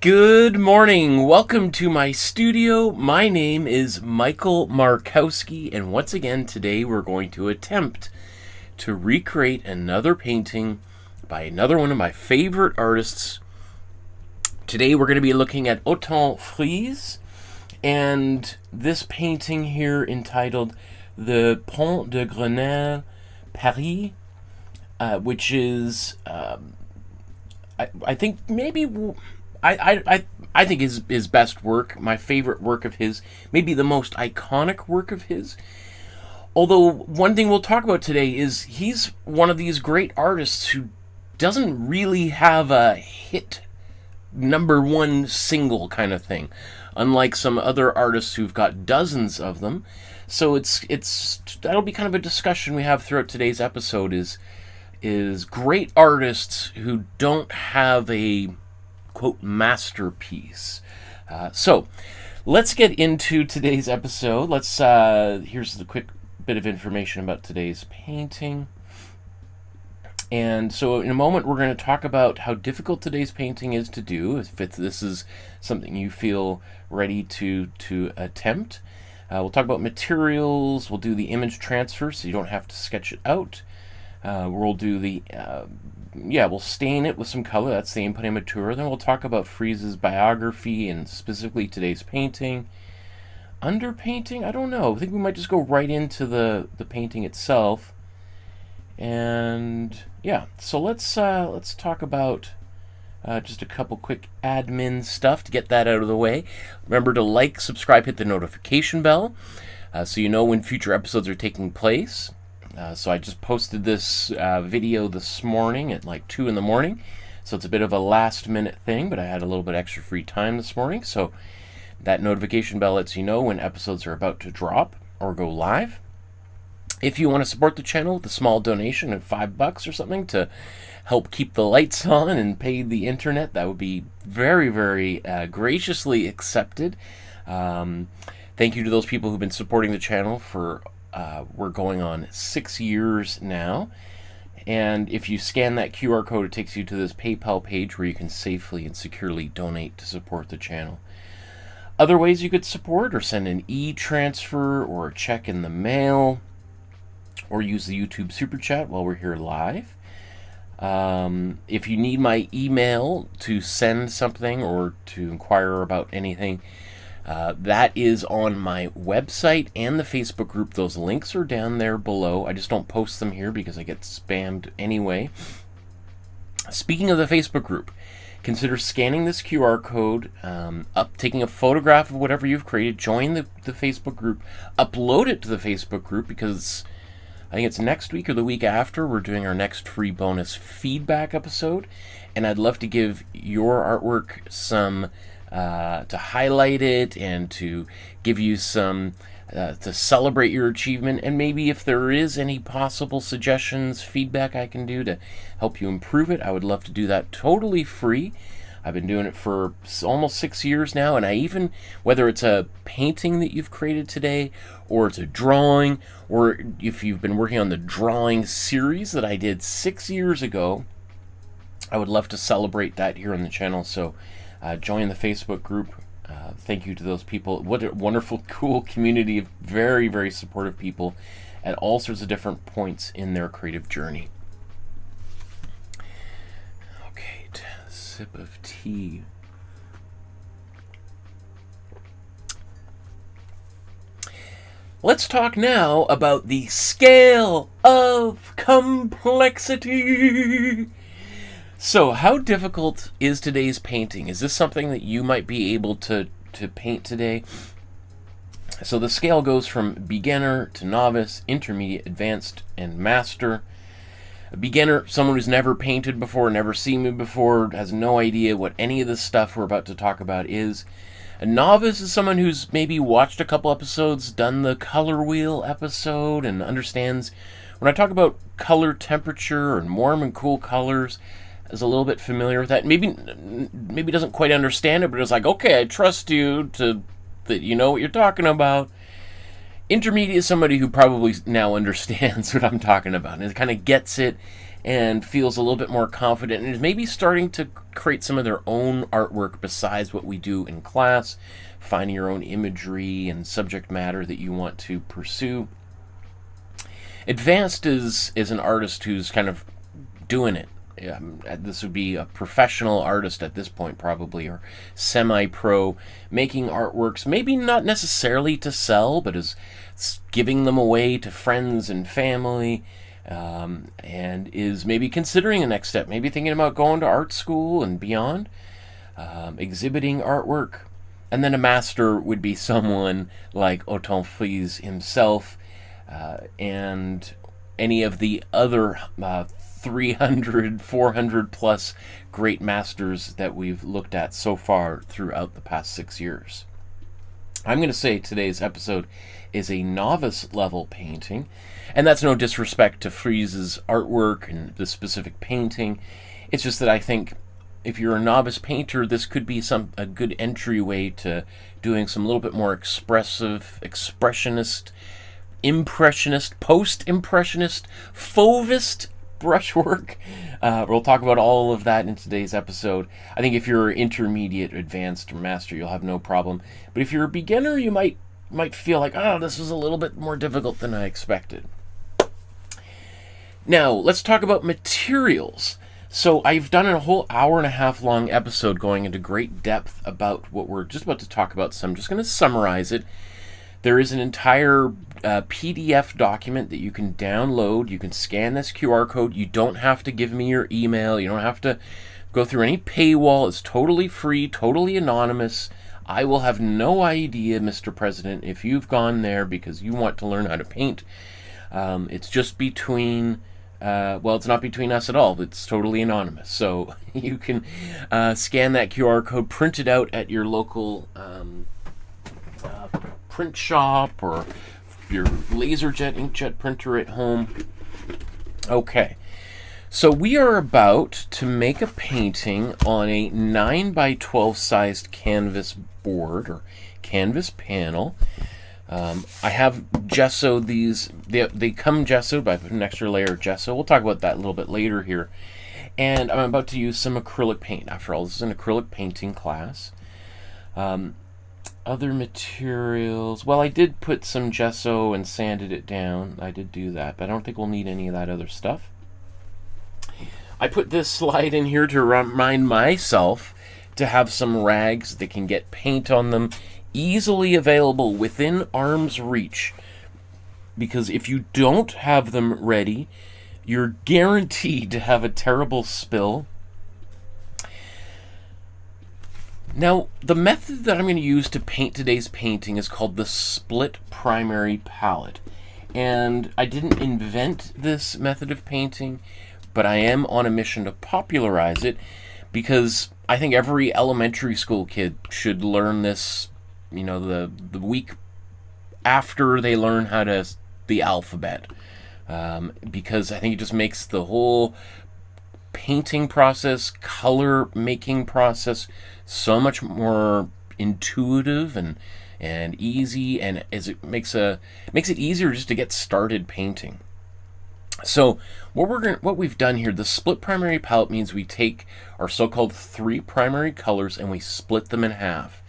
Good morning. Welcome to my studio. My name is Michael Markowsky, and once again today we're going to attempt to recreate another painting by another one of my favorite artists. Today we're going to be looking at Othon Friesz and this painting here entitled The Pont de Grenelle, Paris, which is, I think maybe... I think his best work, my favorite work of his, maybe the most iconic work of his. Although one thing we'll talk about today is he's one of these great artists who doesn't really have a hit #1 single kind of thing, unlike some other artists who've got dozens of them. So that'll be kind of a discussion we have throughout today's episode is great artists who don't have a quote masterpiece. So let's get into today's episode. Here's the quick bit of information about today's painting. And so in a moment we're going to talk about how difficult today's painting is to do, if this is something you feel ready to attempt. We'll talk about materials. We'll do the image transfer so you don't have to sketch it out. We'll do the we'll stain it with some color. That's the Imprimatura. Then we'll talk about Friesz's biography and specifically today's painting. Underpainting? I don't know. I think we might just go right into the painting itself. And yeah, so let's talk about just a couple quick admin stuff to get that out of the way. Remember to like, subscribe, hit the notification bell so you know when future episodes are taking place. So I just posted this video this morning at like 2 in the morning. So it's a bit of a last minute thing, but I had a little bit extra free time this morning. So that notification bell lets you know when episodes are about to drop or go live. If you want to support the channel with a small donation of $5 or something to help keep the lights on and pay the internet, that would be very, very graciously accepted. Thank you to those people who've been supporting the channel for we're going on 6 years now, and if you scan that QR code, it takes you to this PayPal page where you can safely and securely donate to support the channel. Other ways you could support are send an e-transfer or a check in the mail, or use the YouTube Super Chat while we're here live. If you need my email to send something or to inquire about anything, that is on my website and the Facebook group. Those links are down there below. I just don't post them here because I get spammed anyway. Speaking of the Facebook group, consider scanning this QR code, taking a photograph of whatever you've created, join the Facebook group, upload it to the Facebook group, because I think it's next week or the week after we're doing our next free bonus feedback episode, and I'd love to give your artwork some to highlight it and to give you some to celebrate your achievement, and maybe if there is any possible suggestions, feedback I can do to help you improve it, I would love to do that totally free. I've been doing it for almost 6 years now, and I even, whether it's a painting that you've created today, or it's a drawing, or if you've been working on the drawing series that I did 6 years ago, I would love to celebrate that here on the channel. So join the Facebook group. Thank you to those people. What a wonderful, cool community of very, very supportive people at all sorts of different points in their creative journey. Okay, sip of tea. Let's talk now about the scale of complexity. So, how difficult is today's painting? Is this something that you might be able to paint today? So the scale goes from beginner to novice, intermediate, advanced, and master. A beginner, someone who's never painted before, never seen me before, has no idea what any of this stuff we're about to talk about is. A novice is someone who's maybe watched a couple episodes, done the color wheel episode, and understands when I talk about color temperature and warm and cool colors, is a little bit familiar with that. Maybe doesn't quite understand it, but it's like, okay, I trust you that you know what you're talking about. Intermediate is somebody who probably now understands what I'm talking about and kind of gets it and feels a little bit more confident and is maybe starting to create some of their own artwork besides what we do in class, finding your own imagery and subject matter that you want to pursue. Advanced is an artist who's kind of doing it. This would be a professional artist at this point, probably, or semi-pro, making artworks, maybe not necessarily to sell, but is giving them away to friends and family, and is maybe considering a next step, maybe thinking about going to art school and beyond, exhibiting artwork. And then a master would be someone like Othon himself, and any of the other 300, 400 plus great masters that we've looked at so far throughout the past 6 years. I'm going to say today's episode is a novice level painting, and that's no disrespect to Friesz's artwork and the specific painting. It's just that I think if you're a novice painter, this could be a good entryway to doing some little bit more expressive, expressionist, impressionist, post-impressionist, fauvist brushwork. We'll talk about all of that in today's episode. I think if you're intermediate, advanced, or master, you'll have no problem. But if you're a beginner, you might feel like, oh, this was a little bit more difficult than I expected. Now, let's talk about materials. So I've done a whole hour-and-a-half long episode going into great depth about what we're just about to talk about, so I'm just going to summarize it. There is an entire PDF document that you can download. You can scan this QR code. You don't have to give me your email. You don't have to go through any paywall. It's totally free, totally anonymous. I will have no idea, Mr. President, if you've gone there because you want to learn how to paint. It's just between, well, it's not between us at all. It's totally anonymous. So you can scan that QR code, print it out at your local print shop or your LaserJet inkjet printer at home. Okay, so we are about to make a painting on a 9x12 sized canvas board or canvas panel. I have gessoed these. They come gessoed, but I put an extra layer of gesso. We'll talk about that a little bit later here. And I'm about to use some acrylic paint. After all, this is an acrylic painting class. Other materials, well, I did put some gesso and sanded it down. I did do that, but I don't think we'll need any of that other stuff. I put this slide in here to remind myself to have some rags that can get paint on them, easily available within arm's reach, because if you don't have them ready, you're guaranteed to have a terrible spill. Now, the method that I'm going to use to paint today's painting is called the split primary palette. And I didn't invent this method of painting, but I am on a mission to popularize it because I think every elementary school kid should learn this, you know, the week after they learn how to the alphabet. Because I think it just makes the whole painting process, color making process so much more intuitive and easy, and as it makes it easier just to get started painting. So what we've done here, the split primary palette means we take our so-called 3 primary colors and we split them in half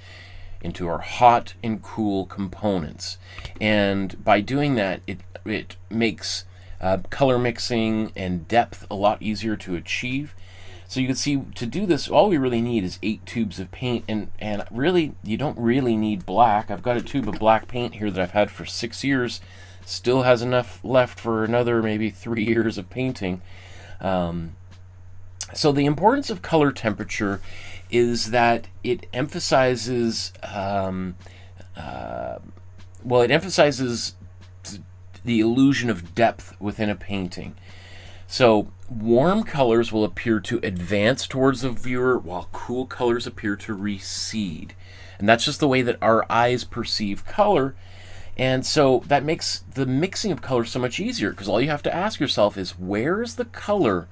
into our hot and cool components. And by doing that, it makes color mixing and depth a lot easier to achieve. So you can see, to do this, all we really need is 8 tubes of paint, and really, you don't really need black. I've got a tube of black paint here that I've had for 6 years. Still has enough left for another maybe 3 years of painting. So the importance of color temperature is that it emphasizes, it emphasizes the illusion of depth within a painting. So warm colors will appear to advance towards the viewer while cool colors appear to recede. And that's just the way that our eyes perceive color. And so that makes the mixing of colors so much easier, because all you have to ask yourself is, where is the color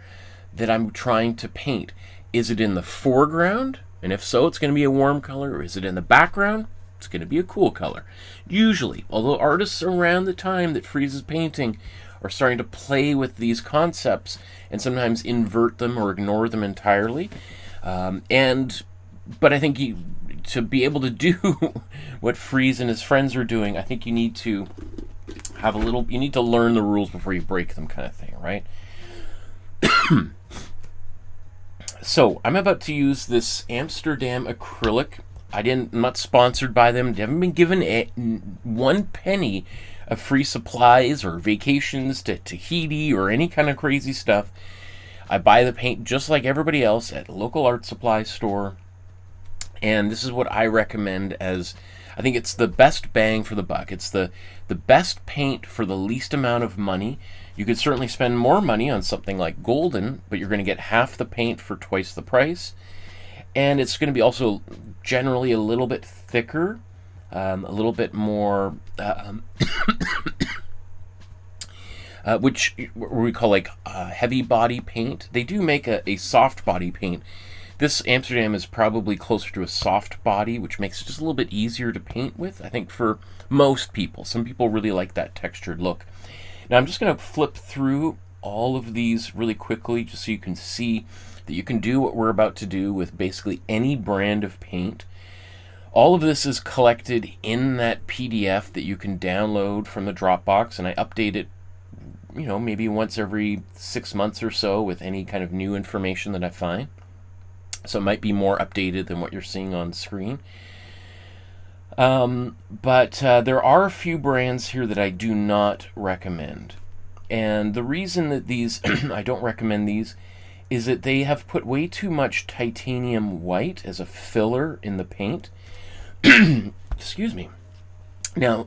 that I'm trying to paint? Is it in the foreground? And if so, it's going to be a warm color. Or is it in the background? It's going to be a cool color. Usually, although artists around the time that Friesz is painting are starting to play with these concepts and sometimes invert them or ignore them entirely. But I think to be able to do what Friesz and his friends are doing, I think you need to have you need to learn the rules before you break them, kind of thing, right? So I'm about to use this Amsterdam acrylic. I'm not sponsored by them. They haven't been given 1 penny of free supplies or vacations to Tahiti or any kind of crazy stuff. I buy the paint just like everybody else at a local art supply store. And this is what I recommend as, I think it's the best bang for the buck. It's the best paint for the least amount of money. You could certainly spend more money on something like Golden, but you're going to get half the paint for twice the price. And it's going to be also generally a little bit thicker, a little bit more, which we call like heavy body paint. They do make a soft body paint. This Amsterdam is probably closer to a soft body, which makes it just a little bit easier to paint with, I think, for most people. Some people really like that textured look. Now I'm just going to flip through all of these really quickly just so you can see that you can do what we're about to do with basically any brand of paint. All of this is collected in that PDF that you can download from the Dropbox, and I update it, you know, maybe once every 6 months or so with any kind of new information that I find. So it might be more updated than what you're seeing on screen. But there are a few brands here that I do not recommend. And the reason that these, I don't recommend these, is that they have put way too much titanium white as a filler in the paint. Excuse me. Now,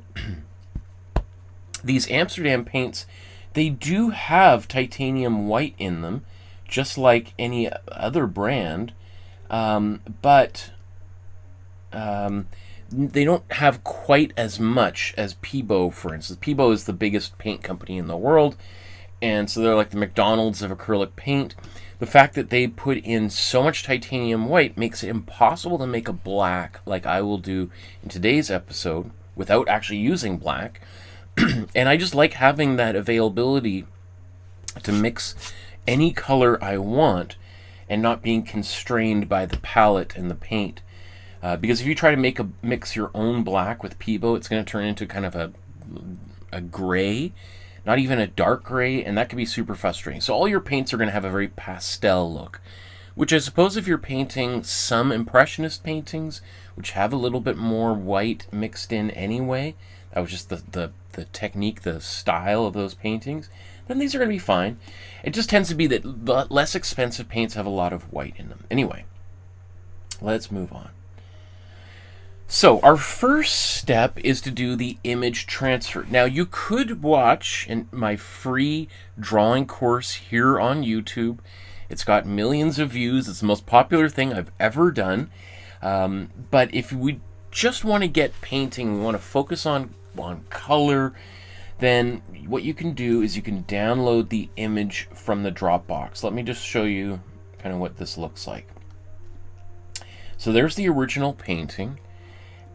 these Amsterdam paints, they do have titanium white in them, just like any other brand, but they don't have quite as much as Peebo, for instance. Peebo is the biggest paint company in the world, and so they're like the McDonald's of acrylic paint. The fact that they put in so much titanium white makes it impossible to make a black like I will do in today's episode without actually using black. And I just like having that availability to mix any color I want and not being constrained by the palette and the paint. Because if you try to mix your own black with Peebo, it's going to turn into kind of a gray, not even a dark gray, and that can be super frustrating. So all your paints are going to have a very pastel look, which I suppose if you're painting some Impressionist paintings, which have a little bit more white mixed in anyway, that was just the technique, the style of those paintings, then these are going to be fine. It just tends to be that the less expensive paints have a lot of white in them. Anyway, let's move on. So our first step is to do the image transfer. Now you could watch my free drawing course here on YouTube. It's got millions of views. It's the most popular thing I've ever done. But if we just want to get painting, we want to focus on color, then what you can do is you can download the image from the Dropbox. Let me just show you kind of what this looks like. So there's the original painting.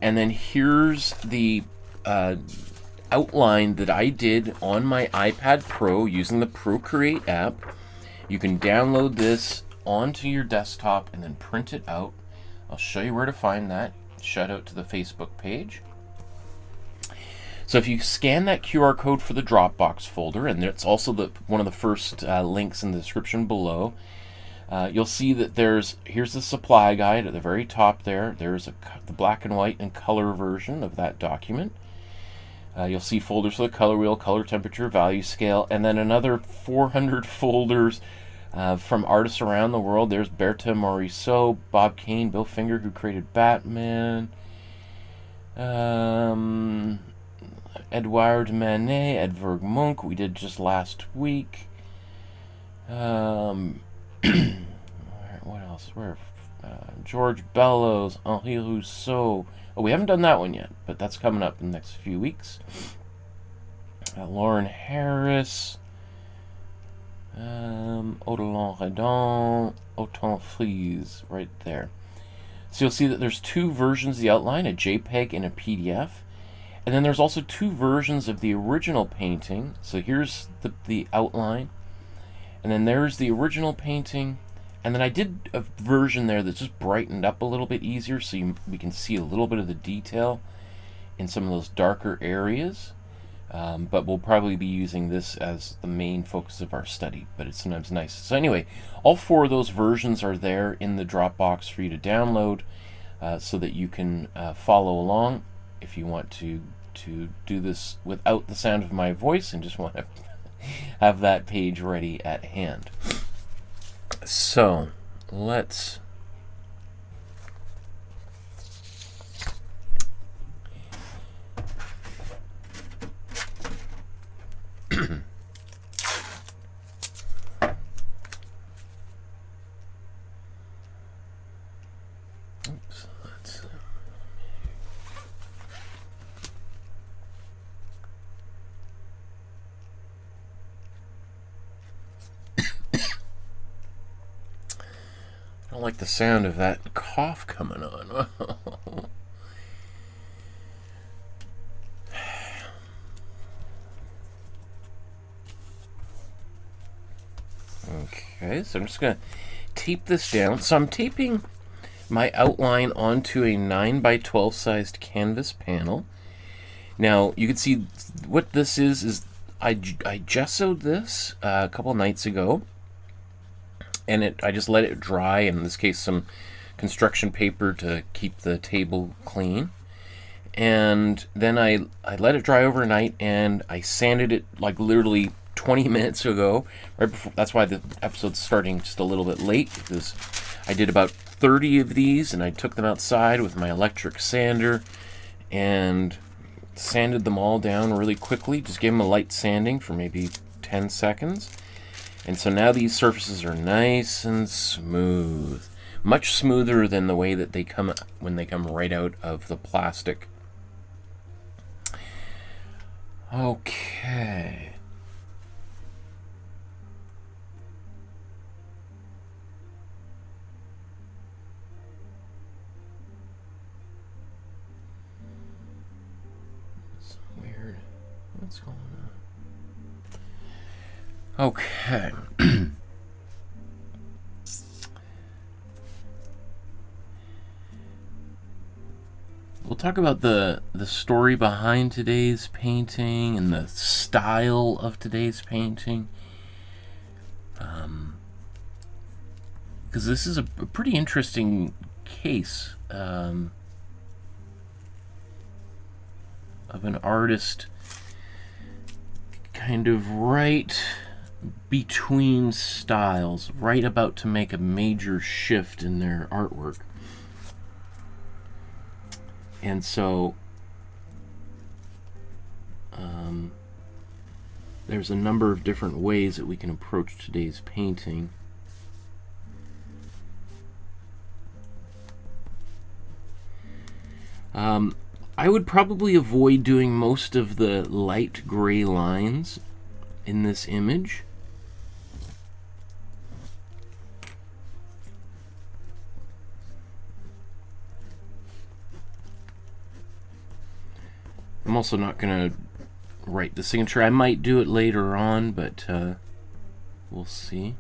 And then here's the outline that I did on my iPad Pro using the Procreate app. You can download this onto your desktop and then print it out. I'll show you where to find that. Shout out to the Facebook page. So if you scan that QR code for the Dropbox folder, and it's also one of the first links in the description below, you'll see that here's the supply guide at the very top there. There's the black and white and color version of that document. You'll see folders for the color wheel, color temperature, value scale, and then another 400 folders from artists around the world. There's Bertha Morisot, Bob Kane, Bill Finger, who created Batman, Edouard Manet, Edvard Munch, we did just last week. What else? George Bellows, Henri Rousseau. Oh, we haven't done that one yet, but that's coming up in the next few weeks. Lauren Harris, Othon Redon, Othon Friesz, right there. So you'll see that there's two versions of the outline, a JPEG and a PDF. And then there's also two versions of the original painting. So here's the outline, and then there's the original painting. And then I did a version there that's just brightened up a little bit easier, so we can see a little bit of the detail in some of those darker areas. But we'll probably be using this as the main focus of our study, but it's sometimes nice. So anyway, all four of those versions are there in the Dropbox for you to download, so that you can follow along if you want to do this without the sound of my voice and just want to have that page ready at hand. So let's I don't like the sound of that cough coming on. Okay, so I'm just going to tape this down. So I'm taping my outline onto a 9x12 sized canvas panel. Now you can see what this is I gessoed this a couple nights ago, and I just let it dry, in this case some construction paper to keep the table clean. And then I let it dry overnight, and I sanded it like literally 20 minutes ago, right before. That's why the episode's starting just a little bit late, because I did about 30 of these, and I took them outside with my electric sander and sanded them all down really quickly. Just gave them a light sanding for maybe 10 seconds. And so now these surfaces are nice and smooth. Much smoother than the way that they come when they come right out of the plastic. Okay. It's weird. What's going on? Okay. We'll talk about the story behind today's painting and the style of today's painting, because this is a pretty interesting case of an artist kind of right between styles, right about to make a major shift in their artwork. And so there's a number of different ways that we can approach today's painting. I would probably avoid doing most of the light gray lines in this image. I'm also not going to write the signature. I might do it later on, but we'll see.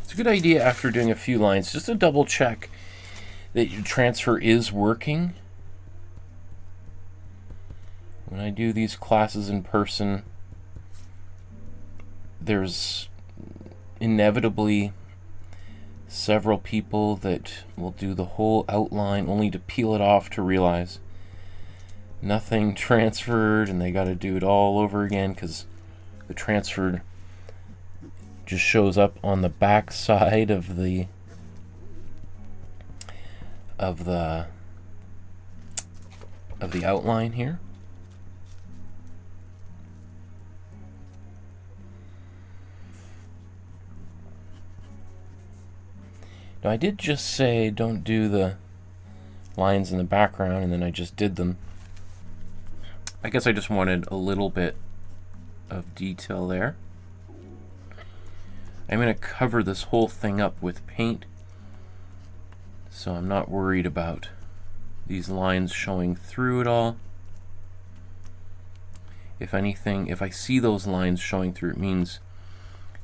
It's a good idea after doing a few lines just to double check that your transfer is working. When I do these classes in person, there's inevitably several people that will do the whole outline only to peel it off to realize nothing transferred, and they got to do it all over again because the transfer just shows up on the back side of the outline here. Now, I did just say don't do the lines in the background, and then I just did them. I guess I just wanted a little bit of detail there. I'm going to cover this whole thing up with paint, so I'm not worried about these lines showing through it all. If anything, if I see those lines showing through, it means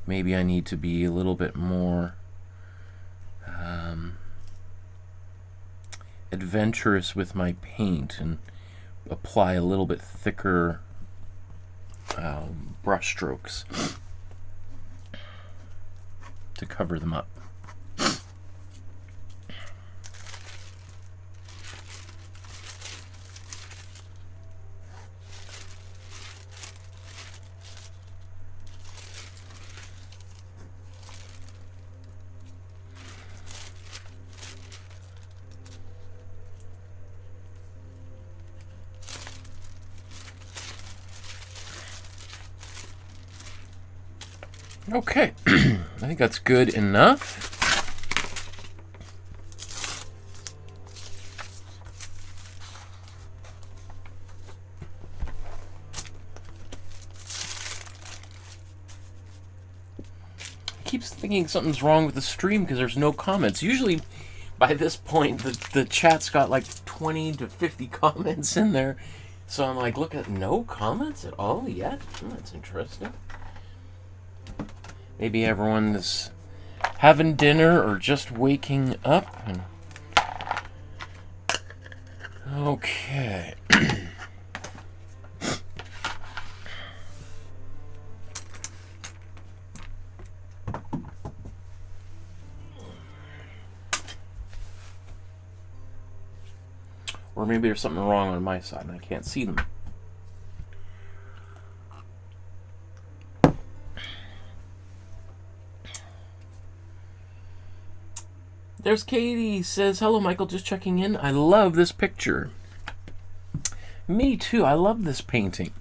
maybe I need to be a little bit more adventurous with my paint and apply a little bit thicker brush strokes to cover them up. Okay, I think that's good enough. I keep thinking something's wrong with the stream because there's no comments. Usually by this point the chat's got like 20 to 50 comments in there. So I'm like, look at no comments at all yet? That's interesting. Maybe everyone is having dinner or just waking up. And okay. Or maybe there's something wrong on my side and I can't see them. There's Katie, says, hello Michael, just checking in. I love this picture. Me too, I love this painting.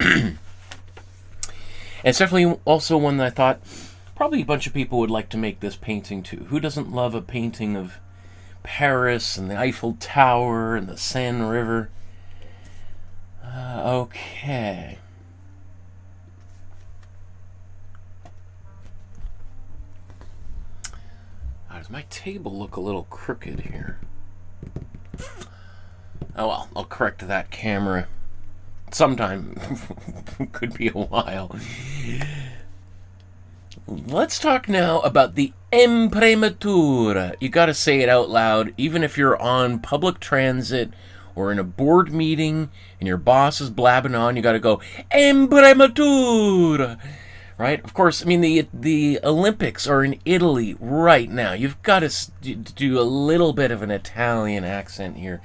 It's definitely also one that I thought probably a bunch of people would like to make this painting too. Who doesn't love a painting of Paris and the Eiffel Tower and the Seine River? Okay. Does my table look a little crooked here? Oh well, I'll correct that camera sometime. Could be a while. Let's talk now about the Imprimatura. You gotta say it out loud, even if you're on public transit or in a board meeting and your boss is blabbing on, you gotta go, Imprimatura! Right? Of course, I mean, the Olympics are in Italy right now. You've got to do a little bit of an Italian accent here.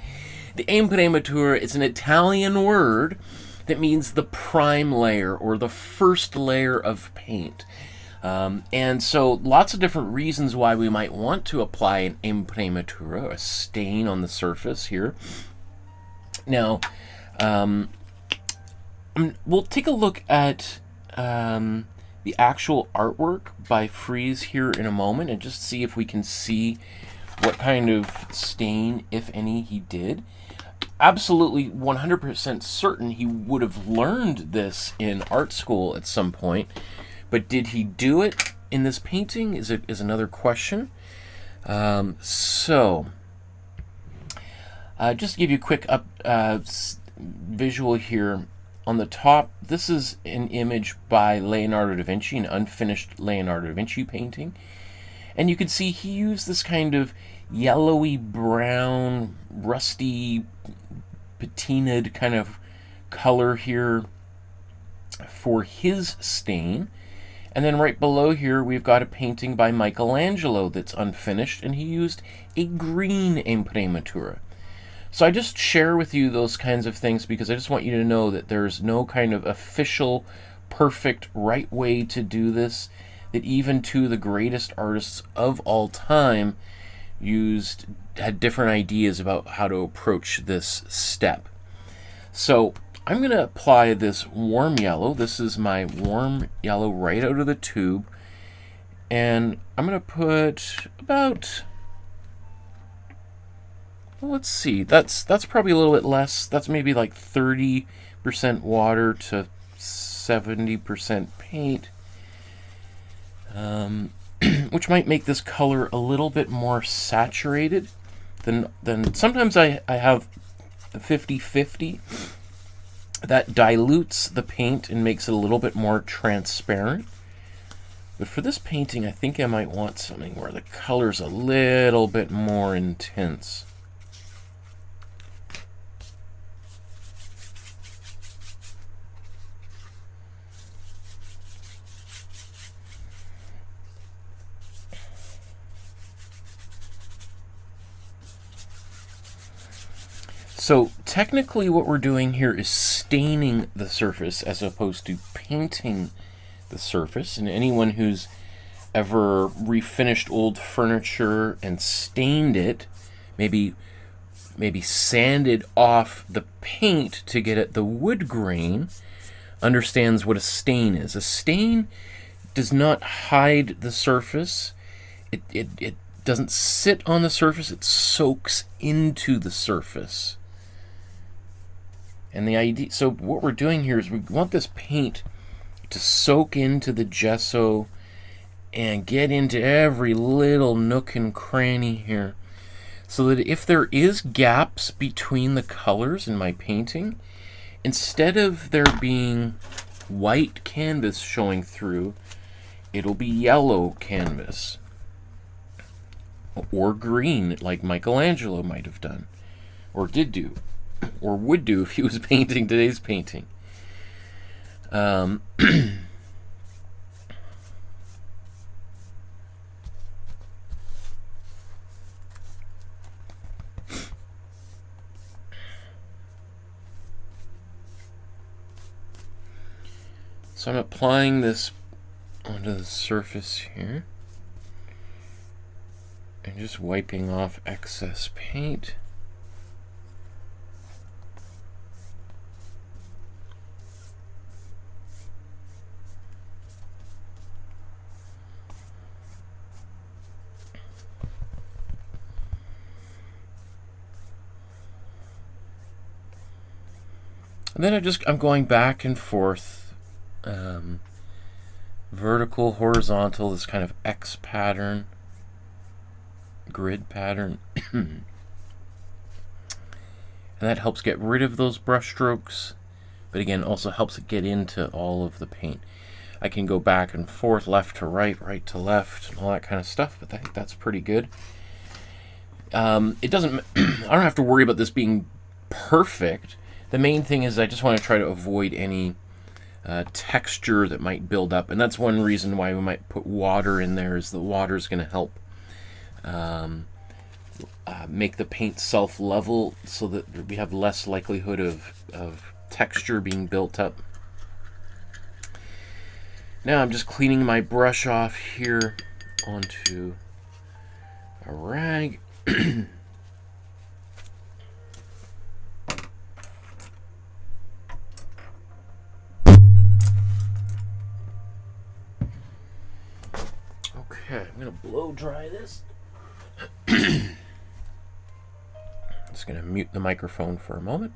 The Imprimatura is an Italian word that means the prime layer or the first layer of paint. And so lots of different reasons why we might want to apply an Imprimatura, a stain on the surface here. Now, we'll take a look at the actual artwork by Friesz here in a moment and just see if we can see what kind of stain, if any, he did. Absolutely 100% certain he would have learned this in art school at some point, but did he do it in this painting is another question. Just to give you a quick visual here. On the top, this is an image by Leonardo da Vinci, an unfinished Leonardo da Vinci painting. And you can see he used this kind of yellowy brown, rusty, patinaed kind of color here for his stain. And then right below here, we've got a painting by Michelangelo that's unfinished, and he used a green Imprimatura. So I just share with you those kinds of things because I just want you to know that there's no kind of official, perfect, right way to do this, that even two of the greatest artists of all time had different ideas about how to approach this step. So I'm going to apply this warm yellow. This is my warm yellow right out of the tube. And I'm going to put about... Well, let's see, that's probably a little bit less. That's maybe like 30% water to 70% paint. which might make this color a little bit more saturated than sometimes I have 50-50. That dilutes the paint and makes it a little bit more transparent. But for this painting, I think I might want something where the color's a little bit more intense. So technically what we're doing here is staining the surface as opposed to painting the surface. And anyone who's ever refinished old furniture and stained it, maybe sanded off the paint to get at the wood grain, understands what a stain is. A stain does not hide the surface. It doesn't sit on the surface, it soaks into the surface. And the idea, so what we're doing here is we want this paint to soak into the gesso and get into every little nook and cranny here, so that if there is gaps between the colors in my painting, instead of there being white canvas showing through, it'll be yellow canvas. Or green, like Michelangelo might have done, or did do, or would do if he was painting today's painting. So I'm applying this onto the surface here and just wiping off excess paint. And then I'm going back and forth, vertical, horizontal, this kind of X pattern, grid pattern. And that helps get rid of those brush strokes, but again, also helps it get into all of the paint. I can go back and forth, left to right, right to left, and all that kind of stuff, but I think that's pretty good. It doesn't, I don't have to worry about this being perfect. The main thing is I just want to try to avoid any texture that might build up, and that's one reason why we might put water in there, is the water is going to help make the paint self-level so that we have less likelihood of texture being built up. Now I'm just cleaning my brush off here onto a rag. Okay, I'm going to blow dry this. Just going to mute the microphone for a moment.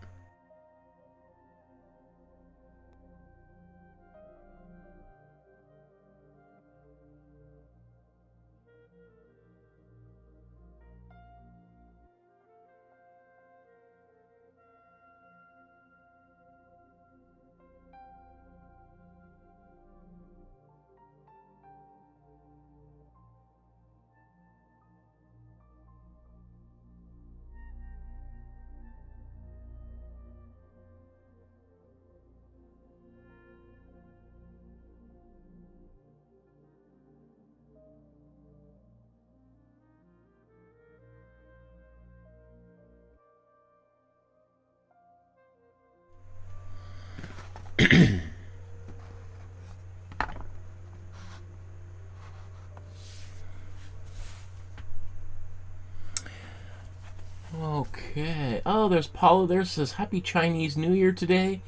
Okay. Oh, there's Paula there, says Happy Chinese New Year today.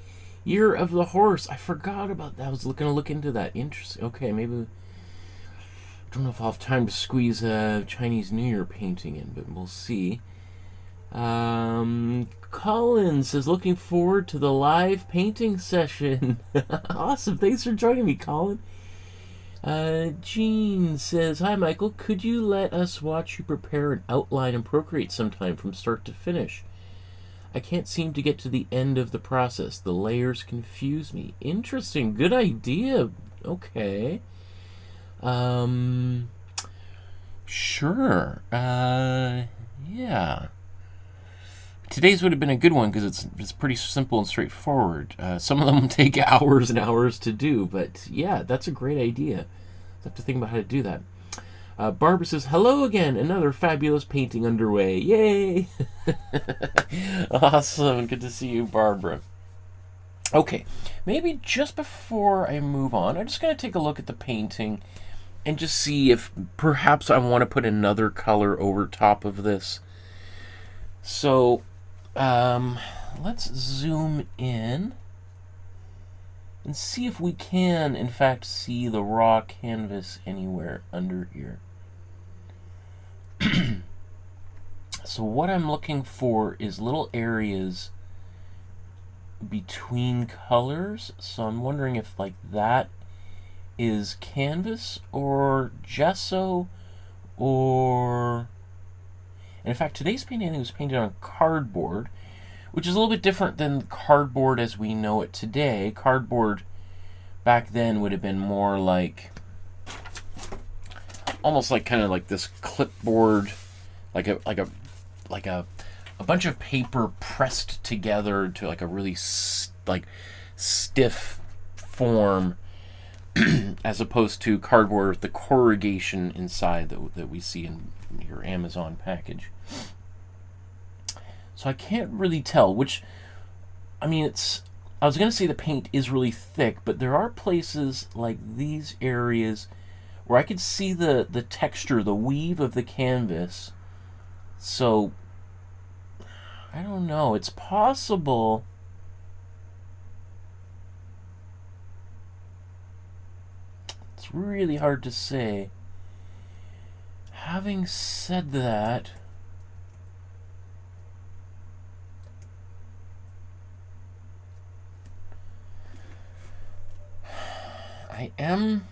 Year of the Horse. I forgot about that. I was going to look into that. Interesting. Okay, maybe. I don't know if I'll have time to squeeze a Chinese New Year painting in, but we'll see. Colin says, looking forward to the live painting session. Awesome. Thanks for joining me, Colin. Jean says, "Hi Michael, could you let us watch you prepare an outline in Procreate sometime from start to finish? I can't seem to get to the end of the process. The layers confuse me." Interesting. Good idea. Okay. Sure. Yeah. Today's would have been a good one because it's pretty simple and straightforward. Some of them take hours and hours to do, but yeah, that's a great idea. I have to think about how to do that. Barbara says, "Hello again, another fabulous painting underway. Yay!" Awesome. Good to see you, Barbara. Okay, maybe just before I move on, I'm just going to take a look at the painting and just see if perhaps I want to put another color over top of this. So, let's zoom in and see if we can, in fact, see the raw canvas anywhere under here. So what I'm looking for is little areas between colors. So I'm wondering if like that is canvas or gesso or... And in fact, today's painting I think was painted on cardboard, which is a little bit different than cardboard as we know it today. Cardboard back then would have been more like, almost like kind of like this clipboard, like a bunch of paper pressed together to like a really stiff form, as opposed to cardboard with the corrugation inside that we see in your Amazon package. So I can't really tell which, I mean, I was going to say the paint is really thick, but there are places like these areas where I could see the texture, the weave of the canvas. So I don't know, it's possible. It's really hard to say. Having said that, I am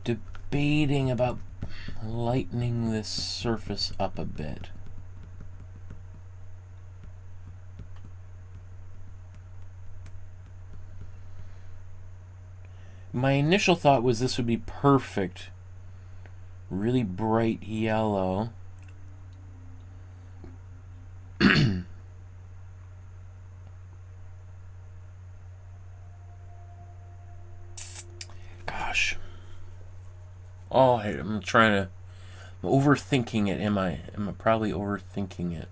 debating about lightening this surface up a bit. My initial thought was this would be perfect. Really bright yellow. Gosh. Oh, I'm overthinking it. Am I probably overthinking it?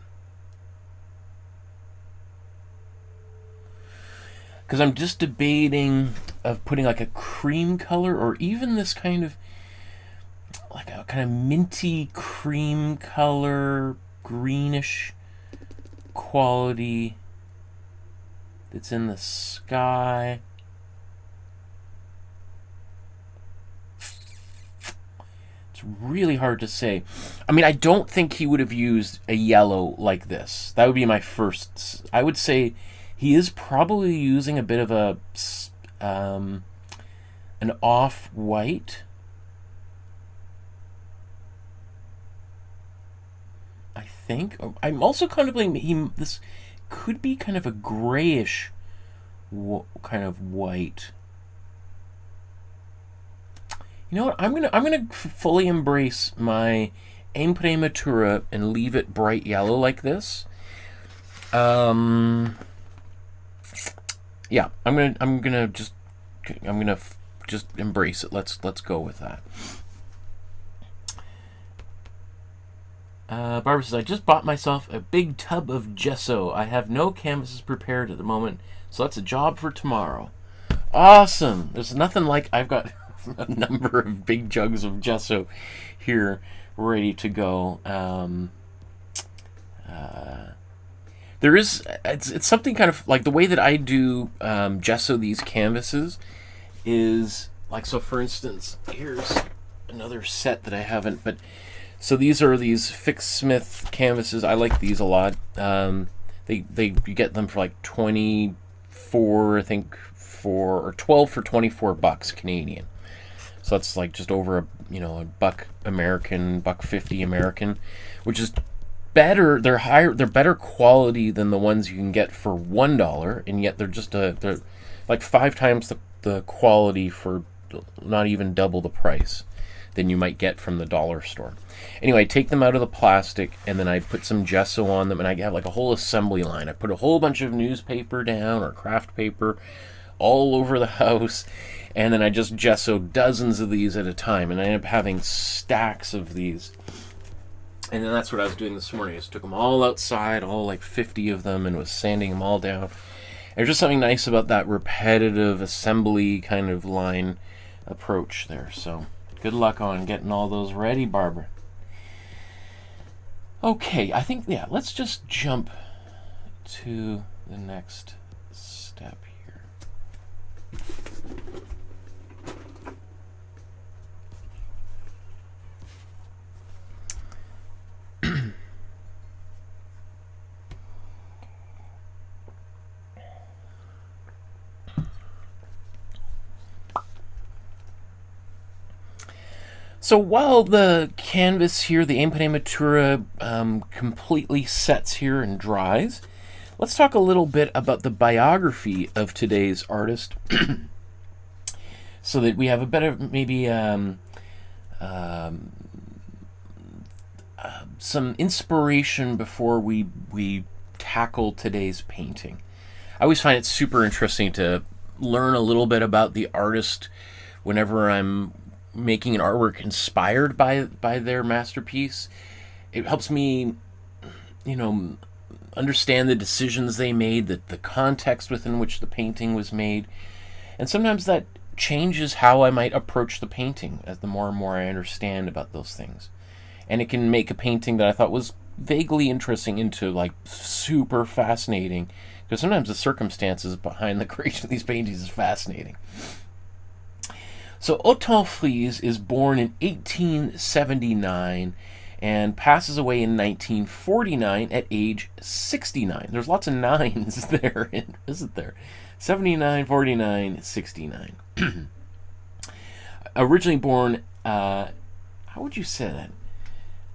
Because I'm just debating of putting like a cream color or even this kind of like a kind of minty cream color, greenish quality that's in the sky. It's really hard to say. I mean, I don't think he would have used a yellow like this. That would be my first. I would say he is probably using a bit of a an off-white. I think. I'm also contemplating this could be kind of a grayish kind of white. You know what? I'm gonna fully embrace my Imprimatura and leave it bright yellow like this. Yeah, I'm gonna just embrace it. Let's go with that. Barbara says, "I just bought myself a big tub of gesso. I have no canvases prepared at the moment, so that's a job for tomorrow." Awesome. There's nothing like I've got a number of big jugs of gesso here ready to go. There is, it's something kind of like the way that I do gesso these canvases is like, so for instance, here's another set that I haven't, but So these are these Fix Smith canvases. I like these a lot. You get them for like 24, I think, or 12 for $24 Canadian. So that's like just over a buck American, $1.50 American, which is better. They're higher. They're better quality than the ones you can get for $1, and yet they're like 5 times the quality for not even double the price than you might get from the dollar store. Anyway, I take them out of the plastic, and then I put some gesso on them, and I have like a whole assembly line. I put a whole bunch of newspaper down, or craft paper, all over the house, and then I just gesso dozens of these at a time, and I end up having stacks of these. And then that's what I was doing this morning. I just took them all outside, all like 50 of them, and was sanding them all down. There's just something nice about that repetitive assembly kind of line approach there. So good luck on getting all those ready, Barbara. Okay, I think, yeah, let's just jump to the next step here. So while the canvas here, the Imprimatura, completely sets here and dries, let's talk a little bit about the biography of today's artist, so that we have a better, maybe some inspiration before we tackle today's painting. I always find it super interesting to learn a little bit about the artist whenever I'm making an artwork inspired by their masterpiece. It helps me, understand the decisions they made, the context within which the painting was made, and sometimes that changes how I might approach the painting as the more and more I understand about those things. And it can make a painting that I thought was vaguely interesting into like super fascinating, because sometimes the circumstances behind the creation of these paintings is fascinating. So Othon Friesz is born in 1879 and passes away in 1949 at age 69. There's lots of nines there, isn't there? 79, 49, 69. Originally born, how would you say that?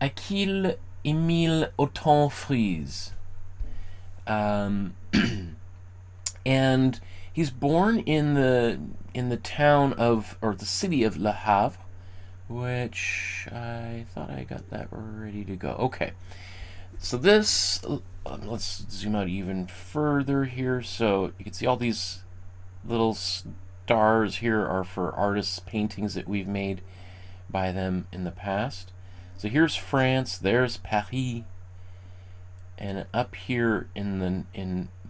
Acrylic Emile Othon Friesz. And he's born in the town of, or the city of Le Havre, which I thought I got that ready to go. Okay, so this, let's zoom out even further here. So you can see all these little stars here are for artists' paintings that we've made by them in the past. So here's France, there's Paris, and up here in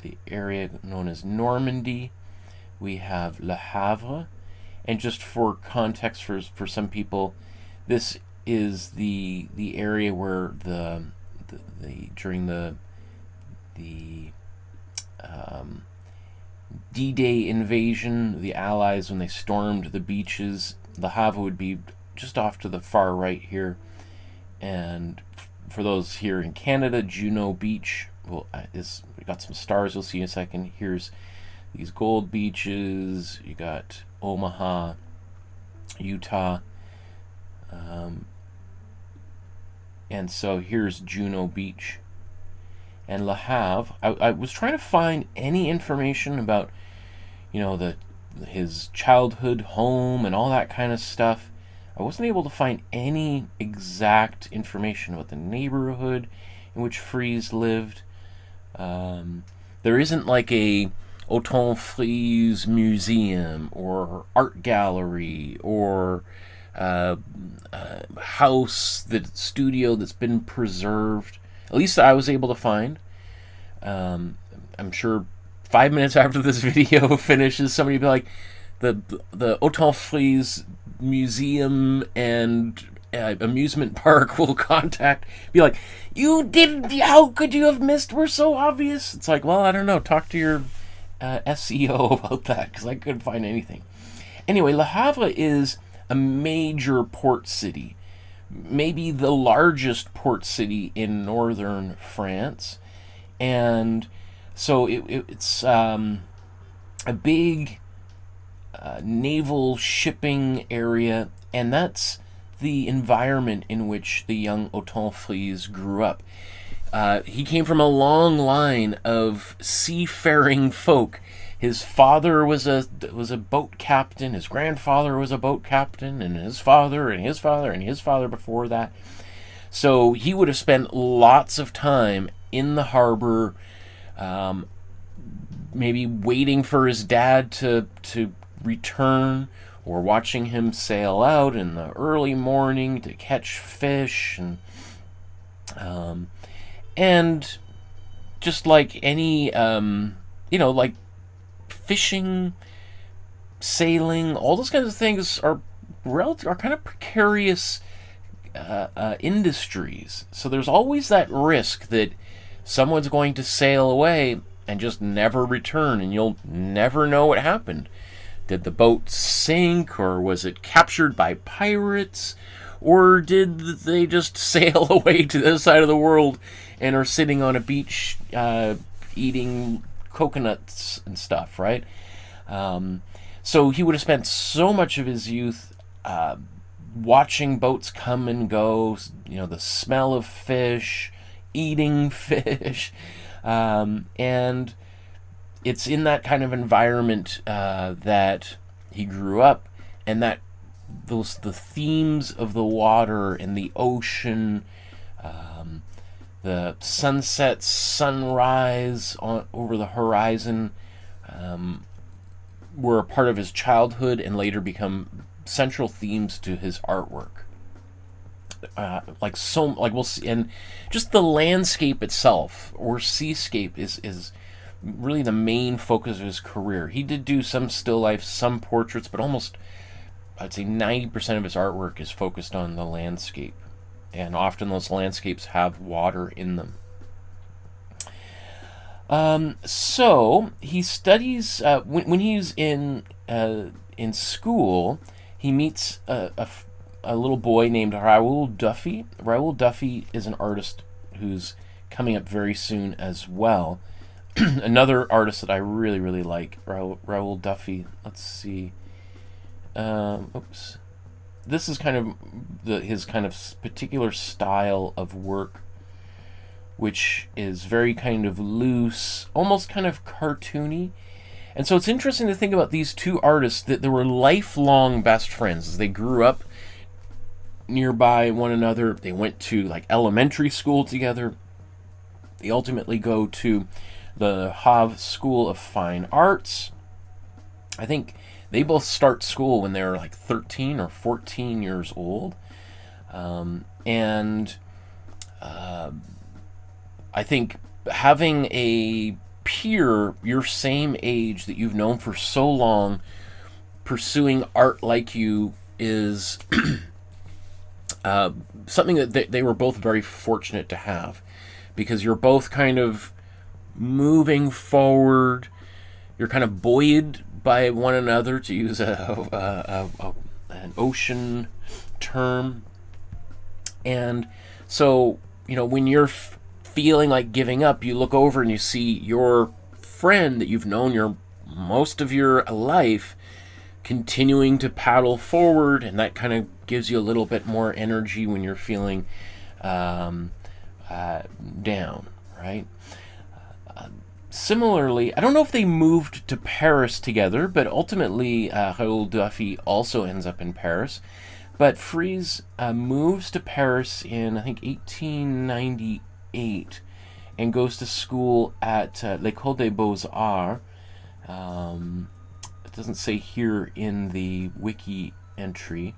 the area known as Normandy, we have Le Havre. And just for context for some people, this is the area where during the D-Day invasion, the Allies, when they stormed the beaches, Le Havre would be just off to the far right here. And for those here in Canada, Juno Beach we got some stars you'll see in a second. Here's these gold beaches. You got Omaha, Utah, and so here's Juno Beach. And Le Havre, I was trying to find any information about, his childhood home and all that kind of stuff. I wasn't able to find any exact information about the neighborhood in which Friesz lived. There isn't like a Othon Friesz museum or art gallery or house, studio that's been preserved. At least I was able to find. I'm sure 5 minutes after this video finishes, somebody will be like, the Othon Friesz museum and amusement park will be like, how could you have missed? We're so obvious. It's like, well, I don't know. Talk to your SEO about that, because I couldn't find anything. Anyway, Le Havre is a major port city, maybe the largest port city in northern France. And so it's a big naval shipping area, and that's the environment in which the young Othon Friesz grew up. He came from a long line of seafaring folk. His father was a boat captain. His grandfather was a boat captain, and his father, and his father, and his father before that. So he would have spent lots of time in the harbor, maybe waiting for his dad to return, or watching him sail out in the early morning to catch fish, and just like any like fishing, sailing, all those kinds of things are kind of precarious industries. So there's always that risk that someone's going to sail away and just never return, and you'll never know what happened. Did the boat sink, or was it captured by pirates, or did they just sail away to the other side of the world and are sitting on a beach eating coconuts and stuff, right? So he would have spent so much of his youth watching boats come and go, the smell of fish, eating fish, and it's in that kind of environment that he grew up, and that the themes of the water and the ocean, the sunset, sunrise over the horizon, were a part of his childhood and later become central themes to his artwork. We'll see, and just the landscape itself, or seascape, is really the main focus of his career. He did do some still life, some portraits, but almost, I'd say 90% of his artwork is focused on the landscape, and often those landscapes have water in them. So he studies when he's in school. He meets a little boy named Raoul Dufy. Raoul Dufy is an artist who's coming up very soon as well. Another artist that I really, really like, Raoul Dufy. Let's see. Oops. This is kind of his kind of particular style of work, which is very kind of loose, almost kind of cartoony. And so it's interesting to think about these two artists, that they were lifelong best friends as they grew up nearby one another. They went to like elementary school together. They ultimately go to the Havre School of Fine Arts. I think they both start school when they're like 13 or 14 years old. And I think having a peer your same age that you've known for so long pursuing art like you is something that they were both very fortunate to have, because you're both kind of moving forward. You're kind of buoyed by one another, to use an ocean term. And so, when you're feeling like giving up, you look over and you see your friend that you've known most of your life continuing to paddle forward, and that kind of gives you a little bit more energy when you're feeling down, right? Similarly, I don't know if they moved to Paris together, but ultimately Raoul Dufy also ends up in Paris. But Friesz moves to Paris in, I think, 1898 and goes to school at l'École des Beaux-Arts. It doesn't say here in the wiki entry,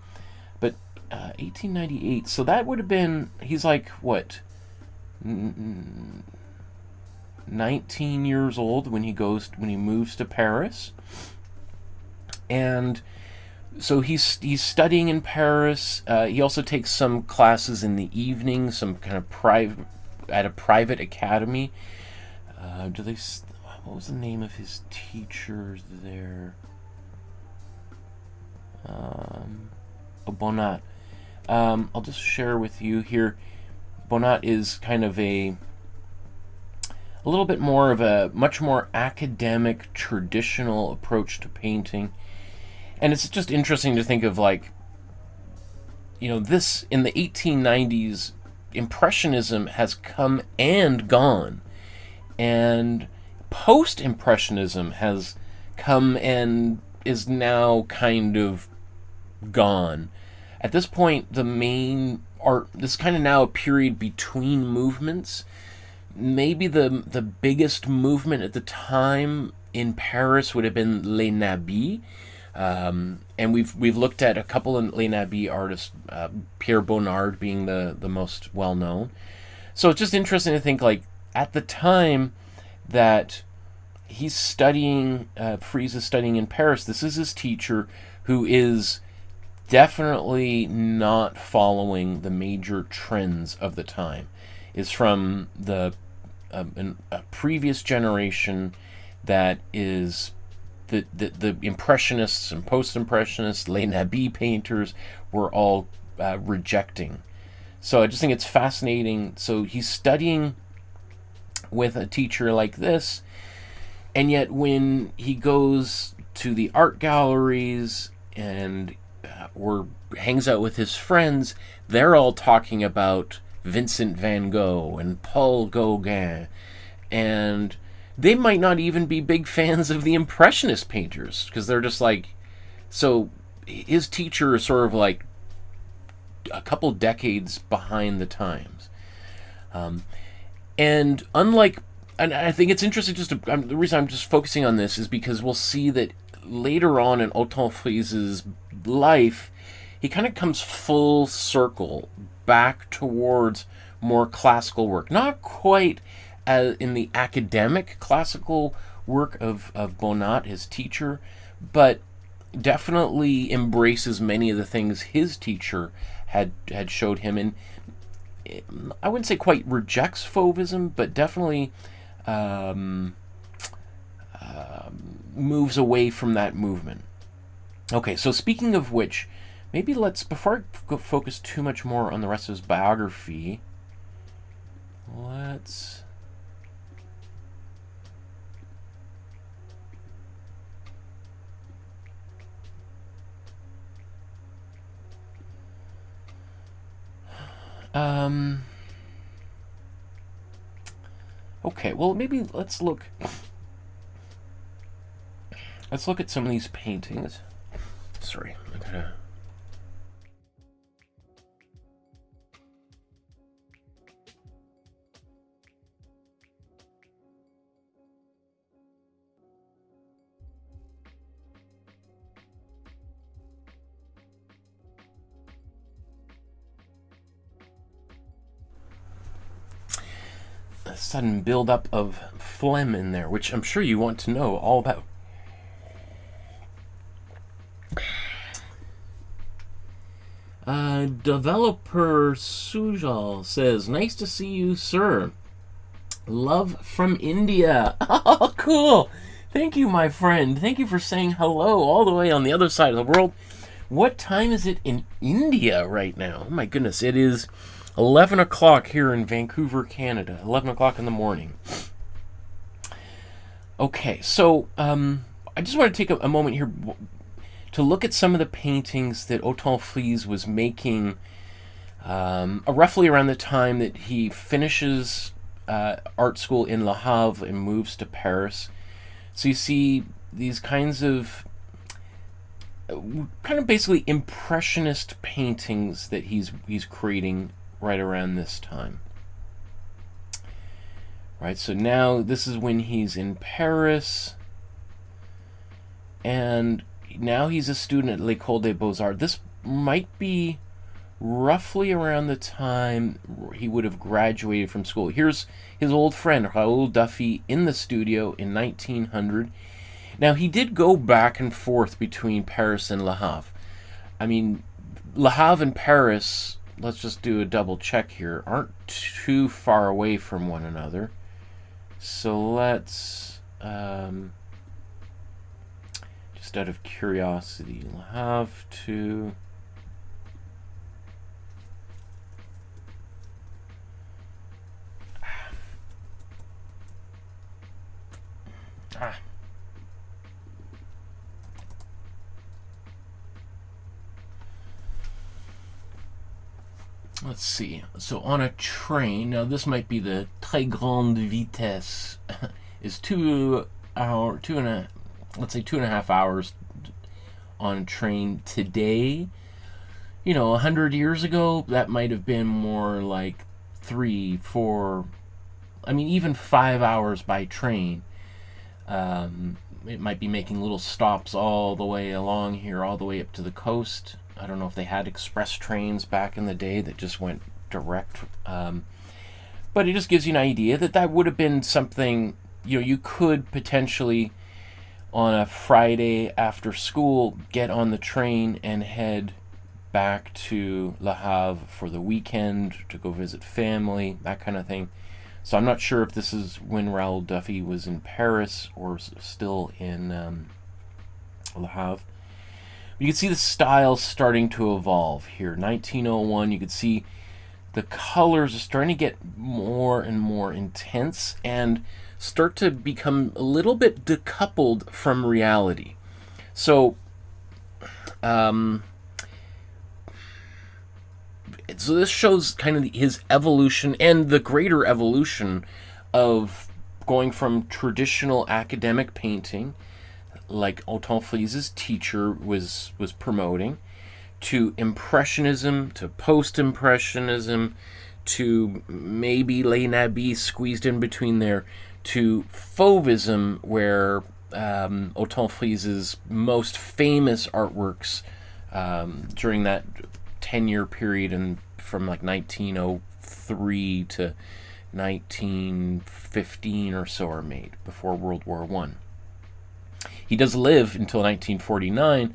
but 1898. So that would have been, he's like, what, 19 years old when he moves to Paris. And so he's studying in Paris. He also takes some classes in the evening, some kind of at a private academy. What was the name of his teachers there? Bonat. I'll just share with you here. Bonnat is kind of a little bit more of a much more academic, traditional approach to painting. And it's just interesting to think of, like, you know, this in the 1890s, Impressionism has come and gone. And post-Impressionism has come and is now kind of gone. At this point, the main art, this is kind of now a period between movements. Maybe the biggest movement at the time in Paris would have been Les Nabis. And we've looked at a couple of Les Nabis artists, Pierre Bonnard being the most well known. So it's just interesting to think, like, at the time that he's studying, Friesz is studying in Paris, this is his teacher, who is definitely not following the major trends of the time. Is from a previous generation that is the Impressionists and Post-Impressionists, Les Nabis painters were all rejecting. So I just think it's fascinating. So he's studying with a teacher like this, and yet when he goes to the art galleries and or hangs out with his friends, they're all talking about Vincent van Gogh and Paul Gauguin, and they might not even be big fans of the Impressionist painters, because they're just like, so his teacher is sort of like a couple decades behind the times. And unlike, and I think it's interesting, just to, the reason I'm just focusing on this is because we'll see that later on in Othon Friesz's life, he kind of comes full circle back towards more classical work. Not quite in the academic classical work of Bonnat, his teacher, but definitely embraces many of the things his teacher had showed him. And I wouldn't say quite rejects Fauvism, but definitely moves away from that movement. Okay, so speaking of which, maybe let's, before I go focus too much more on the rest of his biography, let's... okay, well, maybe let's look at some of these paintings. Sorry, I gotta... a sudden buildup of phlegm in there, which I'm sure you want to know all about. Developer Sujal says, "Nice to see you, sir. Love from India." Oh, cool. Thank you, my friend. Thank you for saying hello all the way on the other side of the world. What time is it in India right now? Oh, my goodness. It is 11 o'clock here in Vancouver, Canada. 11 o'clock in the morning. Okay, so I just want to take a moment here to look at some of the paintings that Othon Friesz was making roughly around the time that he finishes art school in Le Havre and moves to Paris. So you see these kinds of basically impressionist paintings that he's creating right around this time. Right, so now this is when he's in Paris, and now he's a student at l'École des Beaux-Arts. This might be roughly around the time he would have graduated from school. Here's his old friend Raoul Dufy in the studio in 1900. Now, he did go back and forth between Paris and Le Havre. I mean, Le Havre and Paris, let's just do a double check here, aren't too far away from one another. So let's, just out of curiosity, Le Havre to Ah. Let's see. So on a train, now this might be the très grande vitesse, is 2.5 hours on a train today. You know, 100 years ago, that might have been more like 3, 4, I mean, even 5 hours by train. It might be making little stops all the way along here, all the way up to the coast. I don't know if they had express trains back in the day that just went direct. But it just gives you an idea that that would have been something, you know, you could potentially, on a Friday after school, get on the train and head back to Le Havre for the weekend to go visit family, that kind of thing. So I'm not sure if this is when Raoul Duffy was in Paris or still in Le Havre. You can see the style starting to evolve here. 1901, you can see the colors are starting to get more and more intense and start to become a little bit decoupled from reality. So, so this shows kind of his evolution and the greater evolution of going from traditional academic painting, like Othon Friesz's teacher was promoting, to Impressionism, to Post-Impressionism, to maybe Les Nabis squeezed in between there, to Fauvism, where Othon Friesz's most famous artworks during that 10-year period, and from like 1903 to 1915 or so are made, before World War I. He does live until 1949,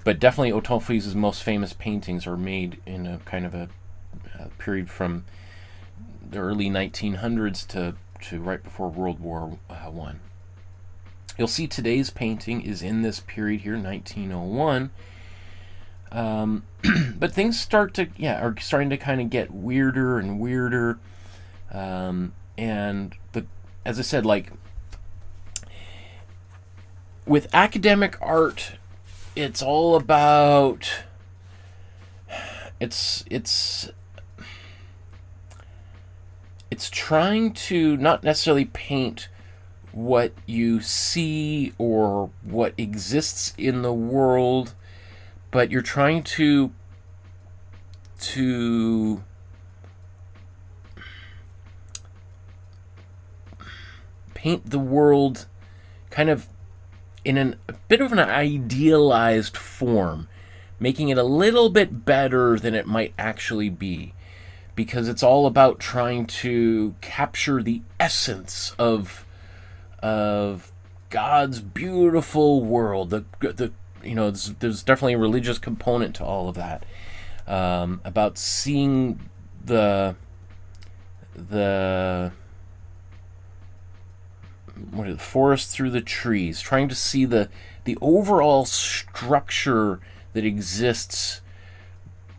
but definitely Othon Friesz's most famous paintings are made in a kind of a period from the early 1900s to right before World War I. You'll see today's painting is in this period here, 1901. But things are starting to kind of get weirder and weirder. And as I said, like with academic art, it's all about it's trying to not necessarily paint what you see or what exists in the world, but you're trying to paint the world kind of in a bit of an idealized form, making it a little bit better than it might actually be, because it's all about trying to capture the essence of God's beautiful world. The you know, there's definitely a religious component to all of that, about seeing the forest through the trees, trying to see the overall structure that exists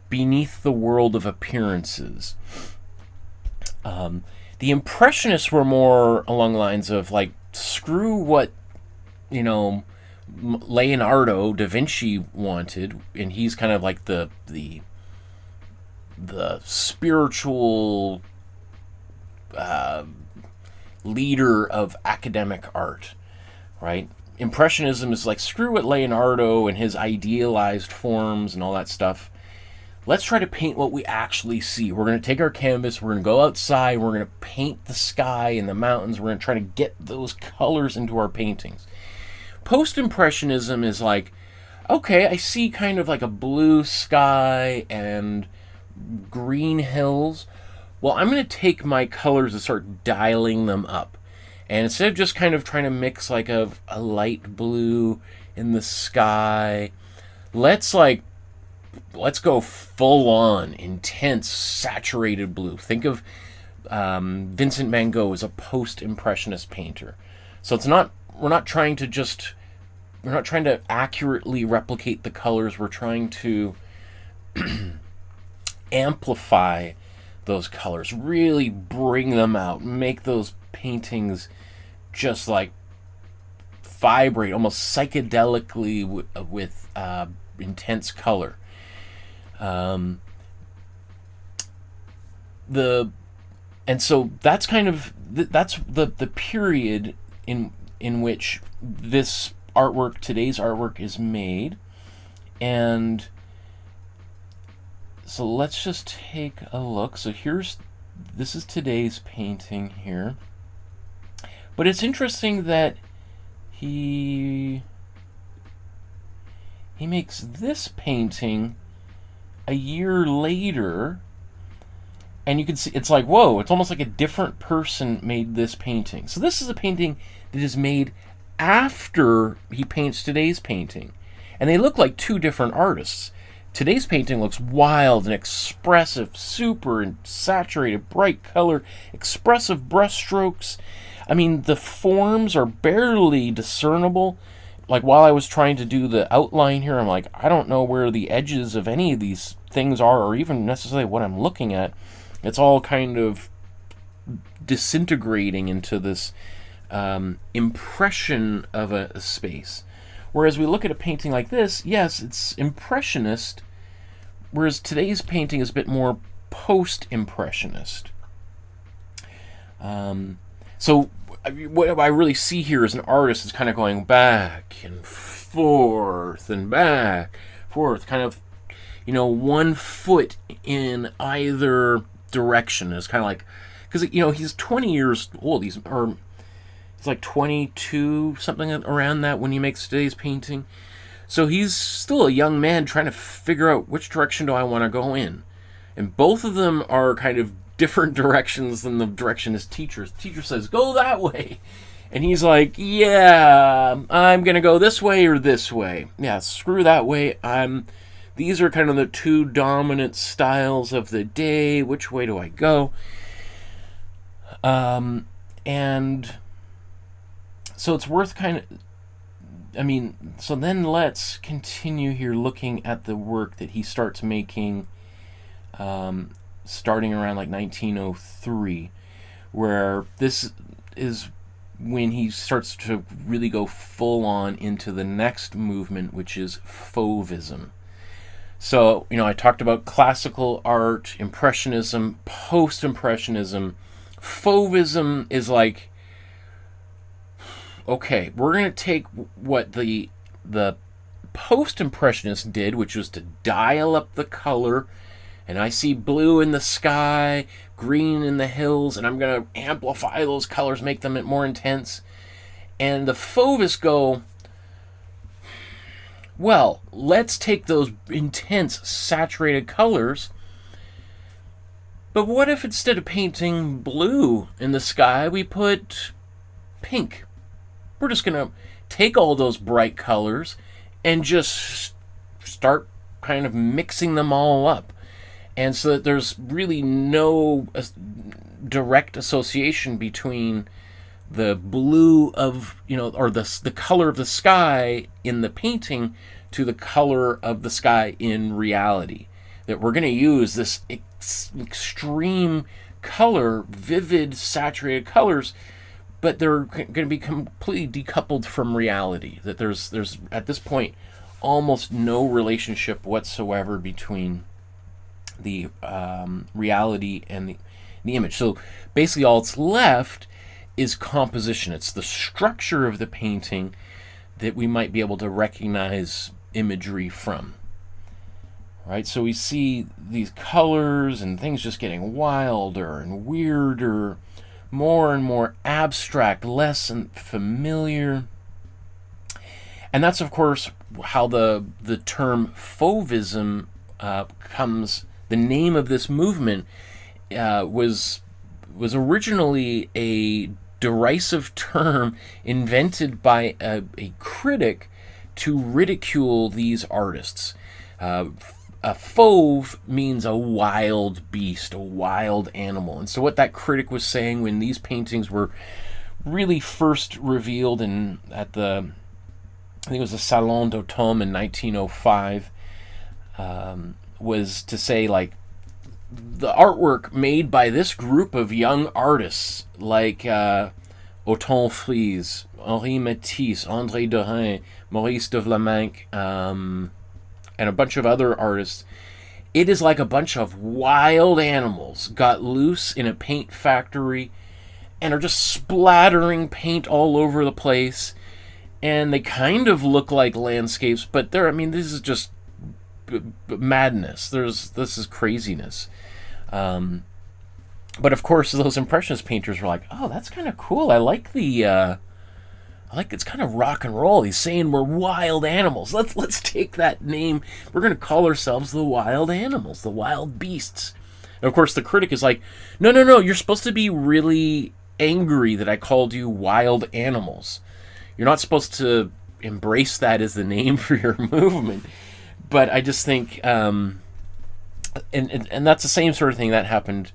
beneath the world of appearances. The Impressionists were more along the lines of like, screw what, you know, Leonardo da Vinci wanted, and he's kind of like the spiritual leader of academic art, right? Impressionism is like, screw what Leonardo and his idealized forms and all that stuff. Let's try to paint what we actually see. We're going to take our canvas, we're going to go outside, we're going to paint the sky and the mountains, we're going to try to get those colors into our paintings. Post-Impressionism is like, okay, I see kind of like a blue sky and green hills. Well, I'm going to take my colors and start dialing them up. And instead of just kind of trying to mix like a light blue in the sky, let's go full on, intense, saturated blue. Think of Vincent van Gogh as a post-impressionist painter. So we're not trying to accurately replicate the colors. We're trying to amplify those colors, really bring them out, make those paintings just like vibrate almost psychedelically with intense color. And so that's kind of that's the period in which this artwork, today's artwork, is made. And so let's just take a look. So this is today's painting here. But it's interesting that he makes this painting a year later, and you can see it's like, whoa, it's almost like a different person made this painting. So this is a painting that is made after he paints today's painting. And they look like two different artists. Today's painting looks wild and expressive, super and saturated, bright color, expressive brushstrokes. I mean, the forms are barely discernible. Like, while I was trying to do the outline here, I'm like, I don't know where the edges of any of these things are, or even necessarily what I'm looking at. It's all kind of disintegrating into this impression of a space. Whereas we look at a painting like this, yes, it's impressionist, whereas today's painting is a bit more post-impressionist. So what I really see here is an artist is kind of going back and forth, kind of, you know, 1 foot in either direction. It's kind of like, because, you know, he's 20 years old. He's like 22, something around that, when he makes today's painting. So he's still a young man trying to figure out which direction do I want to go in. And both of them are kind of different directions than the direction his teacher. His teacher says, go that way. And he's like, yeah, I'm going to go this way or this way. Yeah, screw that way. These are kind of the two dominant styles of the day. Which way do I go? And so it's worth kind of, I mean, so then let's continue here looking at the work that he starts making starting around like 1903, where this is when he starts to really go full on into the next movement, which is Fauvism. So, you know, I talked about classical art, Impressionism, Post-Impressionism. Fauvism is like, okay, we're going to take what the Post-Impressionists did, which was to dial up the color, and I see blue in the sky, green in the hills, and I'm going to amplify those colors, make them more intense. And the Fauvists go, well, let's take those intense, saturated colors, but what if instead of painting blue in the sky, we put pink? We're just going to take all those bright colors and just start kind of mixing them all up. And so that there's really no direct association between the blue of, you know, or the color of the sky in the painting to the color of the sky in reality. That we're going to use this extreme color, vivid, saturated colors, but they're going to be completely decoupled from reality. That there's at this point almost no relationship whatsoever between the reality and the image. So basically all that's left is composition. It's the structure of the painting that we might be able to recognize imagery from. Right? So we see these colors and things just getting wilder and weirder, more and more abstract, less and familiar. And that's, of course, how the term Fauvism comes. The name of this movement was originally a derisive term invented by a critic to ridicule these artists. A fauve means a wild beast, a wild animal. And so what that critic was saying when these paintings were really first revealed at the, I think it was the Salon d'Automne in 1905, was to say, like, the artwork made by this group of young artists like Othon Othon Friesz, Henri Matisse, André Derain, Maurice de Vlaminck, and a bunch of other artists. It is like a bunch of wild animals got loose in a paint factory and are just splattering paint all over the place. And they kind of look like landscapes, but I mean, this is just madness. This is craziness. But of course, those Impressionist painters were like, "Oh, that's kind of cool. I like it's kind of rock and roll. He's saying we're wild animals. Let's take that name. We're going to call ourselves the wild animals, the wild beasts." And of course, the critic is like, "No, no, no. You're supposed to be really angry that I called you wild animals. You're not supposed to embrace that as the name for your movement." But I just think, and that's the same sort of thing that happened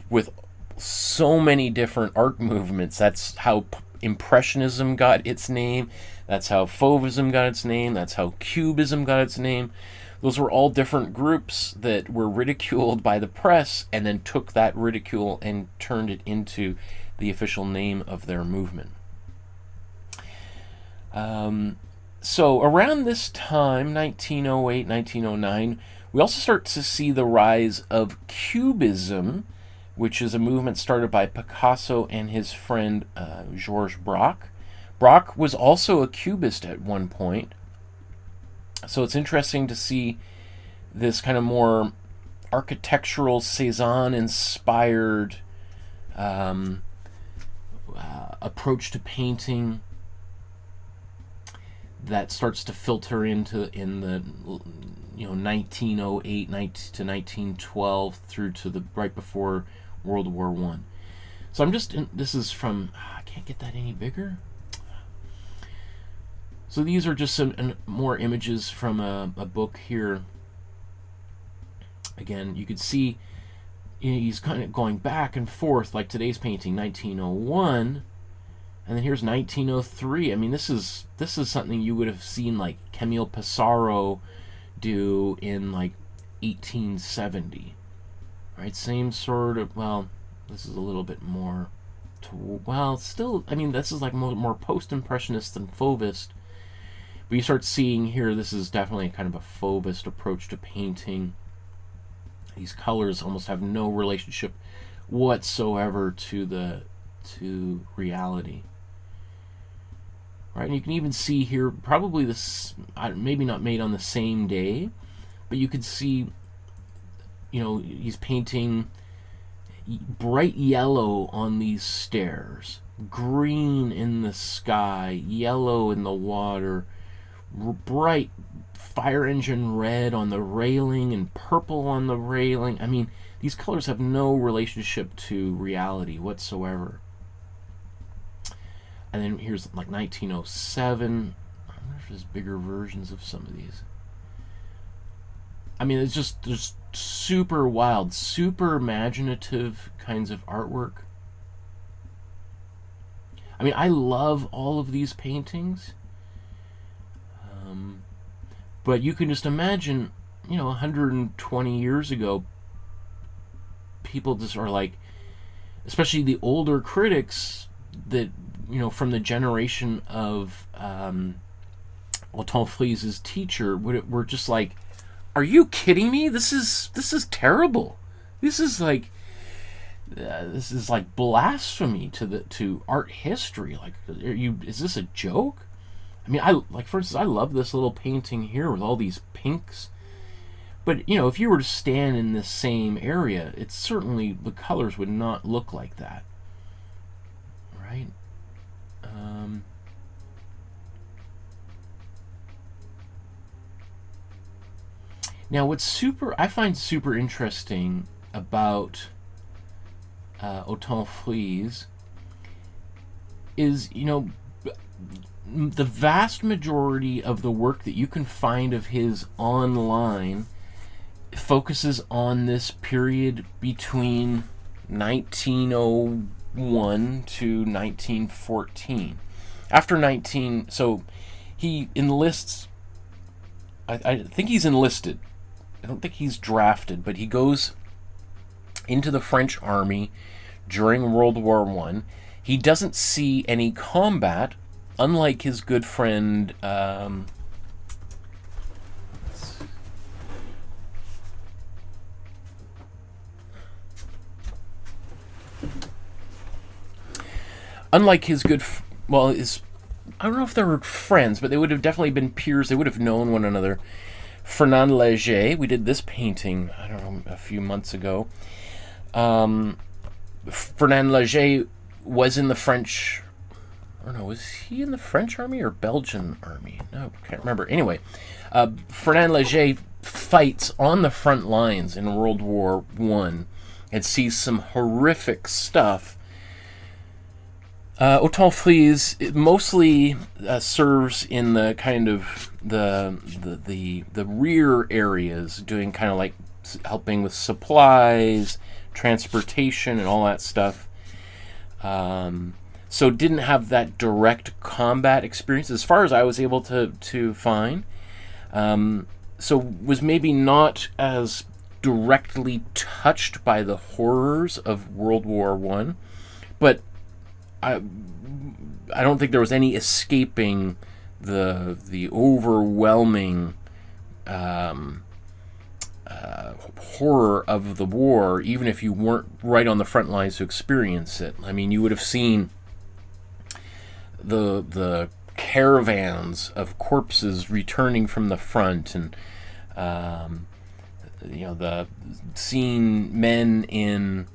with so many different art movements. That's how Impressionism got its name. That's how Fauvism got its name. That's how Cubism got its name. Those were all different groups that were ridiculed by the press and then took that ridicule and turned it into the official name of their movement. So around this time, 1908, 1909, we also start to see the rise of Cubism, which is a movement started by Picasso and his friend Georges Braque. Braque was also a Cubist at one point. So it's interesting to see this kind of more architectural, Cézanne-inspired approach to painting that starts to filter in the 1908 to 1912 through to the right before World War I. So I'm just this is from, I can't get that any bigger. So these are just some more images from a book here. Again, you could see he's kind of going back and forth, like today's painting, 1901. And then here's 1903. I mean, this is something you would have seen like Camille Pissarro do in like 1870, right? Same sort of, well, this is a little bit more, well, still, I mean, this is like more post-impressionist than Fauvist. But you start seeing here, this is definitely kind of a Fauvist approach to painting. These colors almost have no relationship whatsoever to reality. Right, and you can even see here, probably this, maybe not made on the same day, but you could see, he's painting bright yellow on these stairs, green in the sky, yellow in the water, bright fire engine red on the railing and purple on the railing. I mean, these colors have no relationship to reality whatsoever. And then here's like 1907. I wonder if there's bigger versions of some of these. I mean, it's just super wild, super imaginative kinds of artwork. I mean, I love all of these paintings. But you can just imagine, 120 years ago, people just are like, especially the older critics that, from the generation of Othon Friesz's teacher, were just like, "Are you kidding me? This is terrible. This is like blasphemy to art history. Like, is this a joke?" I mean, for instance, I love this little painting here with all these pinks. But, if you were to stand in this same area, it's certainly, the colors would not look like that. Right? Now, I find super interesting about Othon Friesz is, the vast majority of the work that you can find of his online focuses on this period between 1901 to 1914. So he enlists, I think he's enlisted. I don't think he's drafted, but he goes into the French army during World War I. He doesn't see any combat, unlike his good friend. Unlike his good, well, I don't know if they were friends, but they would have definitely been peers. They would have known one another. Fernand Léger, we did this painting, I don't know, a few months ago. Fernand Léger was in the French, I don't know, was he in the French army or Belgian army? No, can't remember. Anyway, Fernand Léger fights on the front lines in World War I and sees some horrific stuff. Othon Friesz mostly serves in the kind of the rear areas, doing kind of like helping with supplies, transportation, and all that stuff. So didn't have that direct combat experience as far as I was able to find. So was maybe not as directly touched by the horrors of World War I, but I don't think there was any escaping the overwhelming horror of the war, even if you weren't right on the front lines to experience it. I mean, you would have seen the caravans of corpses returning from the front, and seeing men in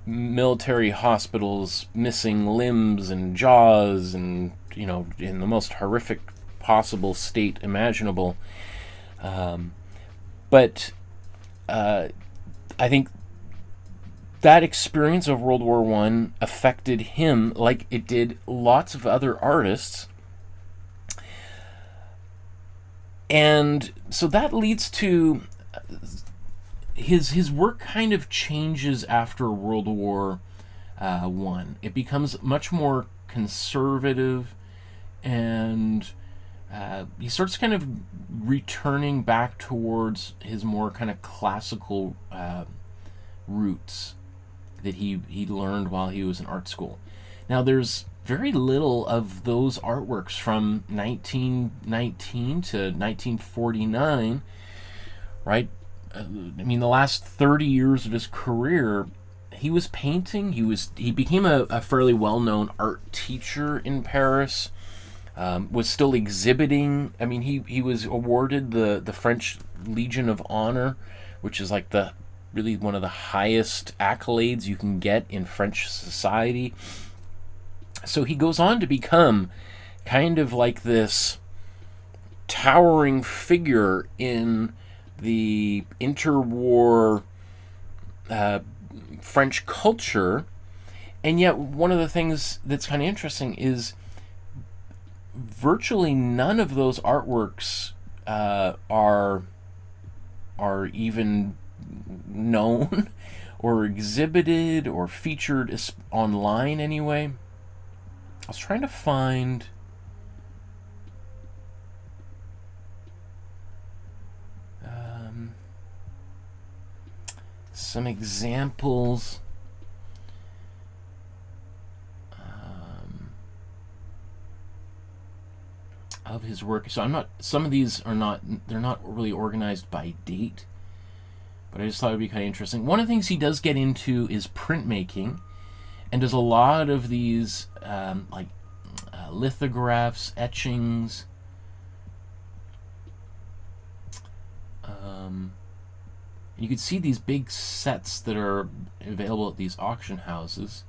military hospitals missing limbs and jaws, and in the most horrific possible state imaginable. But I think that experience of World War I affected him like it did lots of other artists. And so that leads to his work kind of changes after World War I. It becomes much more conservative, and he starts kind of returning back towards his more kind of classical roots that he learned while he was in art school. Now, there's very little of those artworks from 1919 to 1949, right? I mean, the last 30 years of his career, he was painting. He became a fairly well-known art teacher in Paris. Was still exhibiting. I mean, he was awarded the French Legion of Honor, which is like really one of the highest accolades you can get in French society. So he goes on to become kind of like this towering figure in the interwar French culture. And yet one of the things that's kind of interesting is virtually none of those artworks are even known or exhibited or featured online anyway. I was trying to find some examples. Of his work. So some of these they're not really organized by date, but I just thought it would be kind of interesting. One of the things he does get into is printmaking, and does a lot of these lithographs, etchings. And you can see these big sets that are available at these auction houses.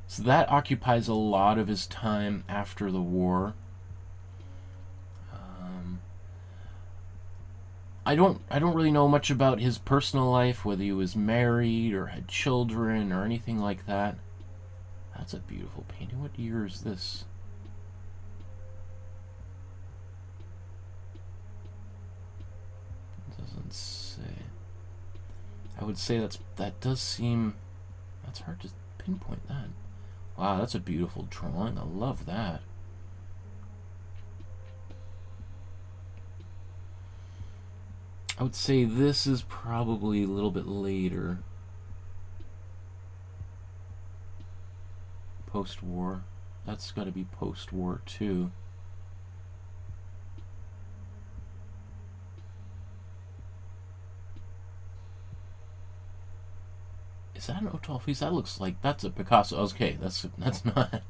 So that occupies a lot of his time after the war. I don't really know much about his personal life, whether he was married or had children or anything like that. That's a beautiful painting. What year is this? It doesn't say. I would say that does seem. That's hard to pinpoint that. Wow, that's a beautiful drawing. I love that. I would say this is probably a little bit later. post-war. That's got to be post-war too. Is that an Othon Friesz? That looks like that's a Picasso. Okay, that's not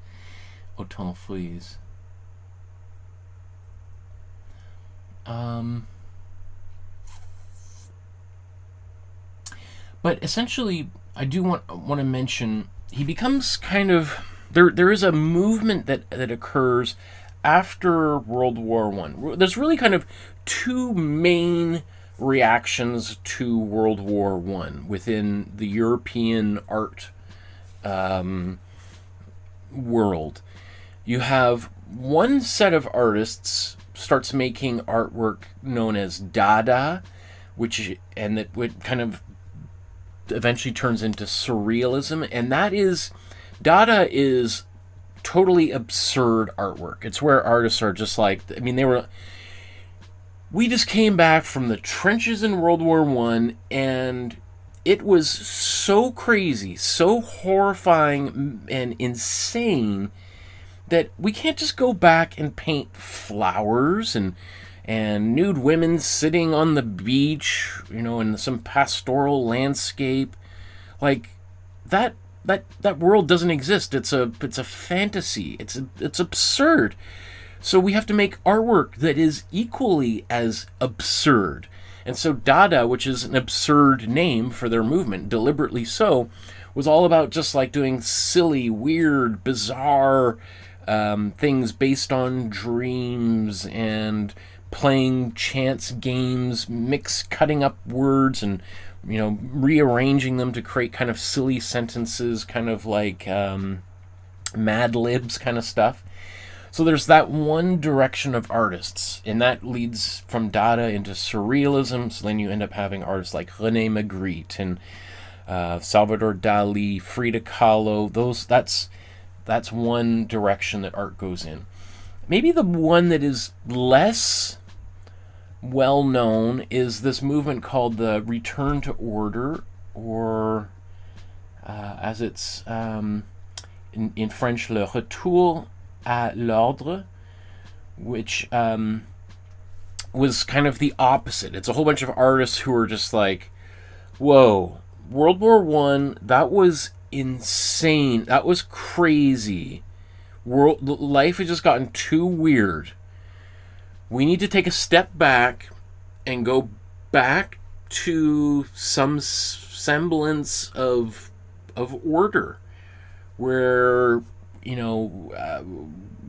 Othon Friesz. But essentially, I do want to mention he becomes kind of there is a movement that occurs after World War I. There's really kind of two main reactions to World War I within the European art world. You have one set of artists starts making artwork known as Dada, that would kind of eventually turns into surrealism, and that is Dada is totally absurd artwork. It's where artists are just like, I mean, we just came back from the trenches in World War I, and it was so crazy, so horrifying and insane that we can't just go back and paint flowers and nude women sitting on the beach, you know, in some pastoral landscape. Like that world doesn't exist. It's a fantasy. It's absurd. So we have to make artwork that is equally as absurd. And so Dada, which is an absurd name for their movement, deliberately so, was all about just like doing silly, weird, bizarre things based on dreams and playing chance games, cutting up words and, you know, rearranging them to create kind of silly sentences, kind of like Mad Libs kind of stuff. So there's that one direction of artists, and that leads from Dada into surrealism. So then you end up having artists like René Magritte and Salvador Dali, Frida Kahlo. That's one direction that art goes in. Maybe the one that is less well known is this movement called the Return to Order, or as it's in French, le Retour à l'Ordre, which was kind of the opposite. It's a whole bunch of artists who are just like, whoa, World War I, that was insane. That was crazy. Life has just gotten too weird. We need to take a step back and go back to some semblance of order, where, you know,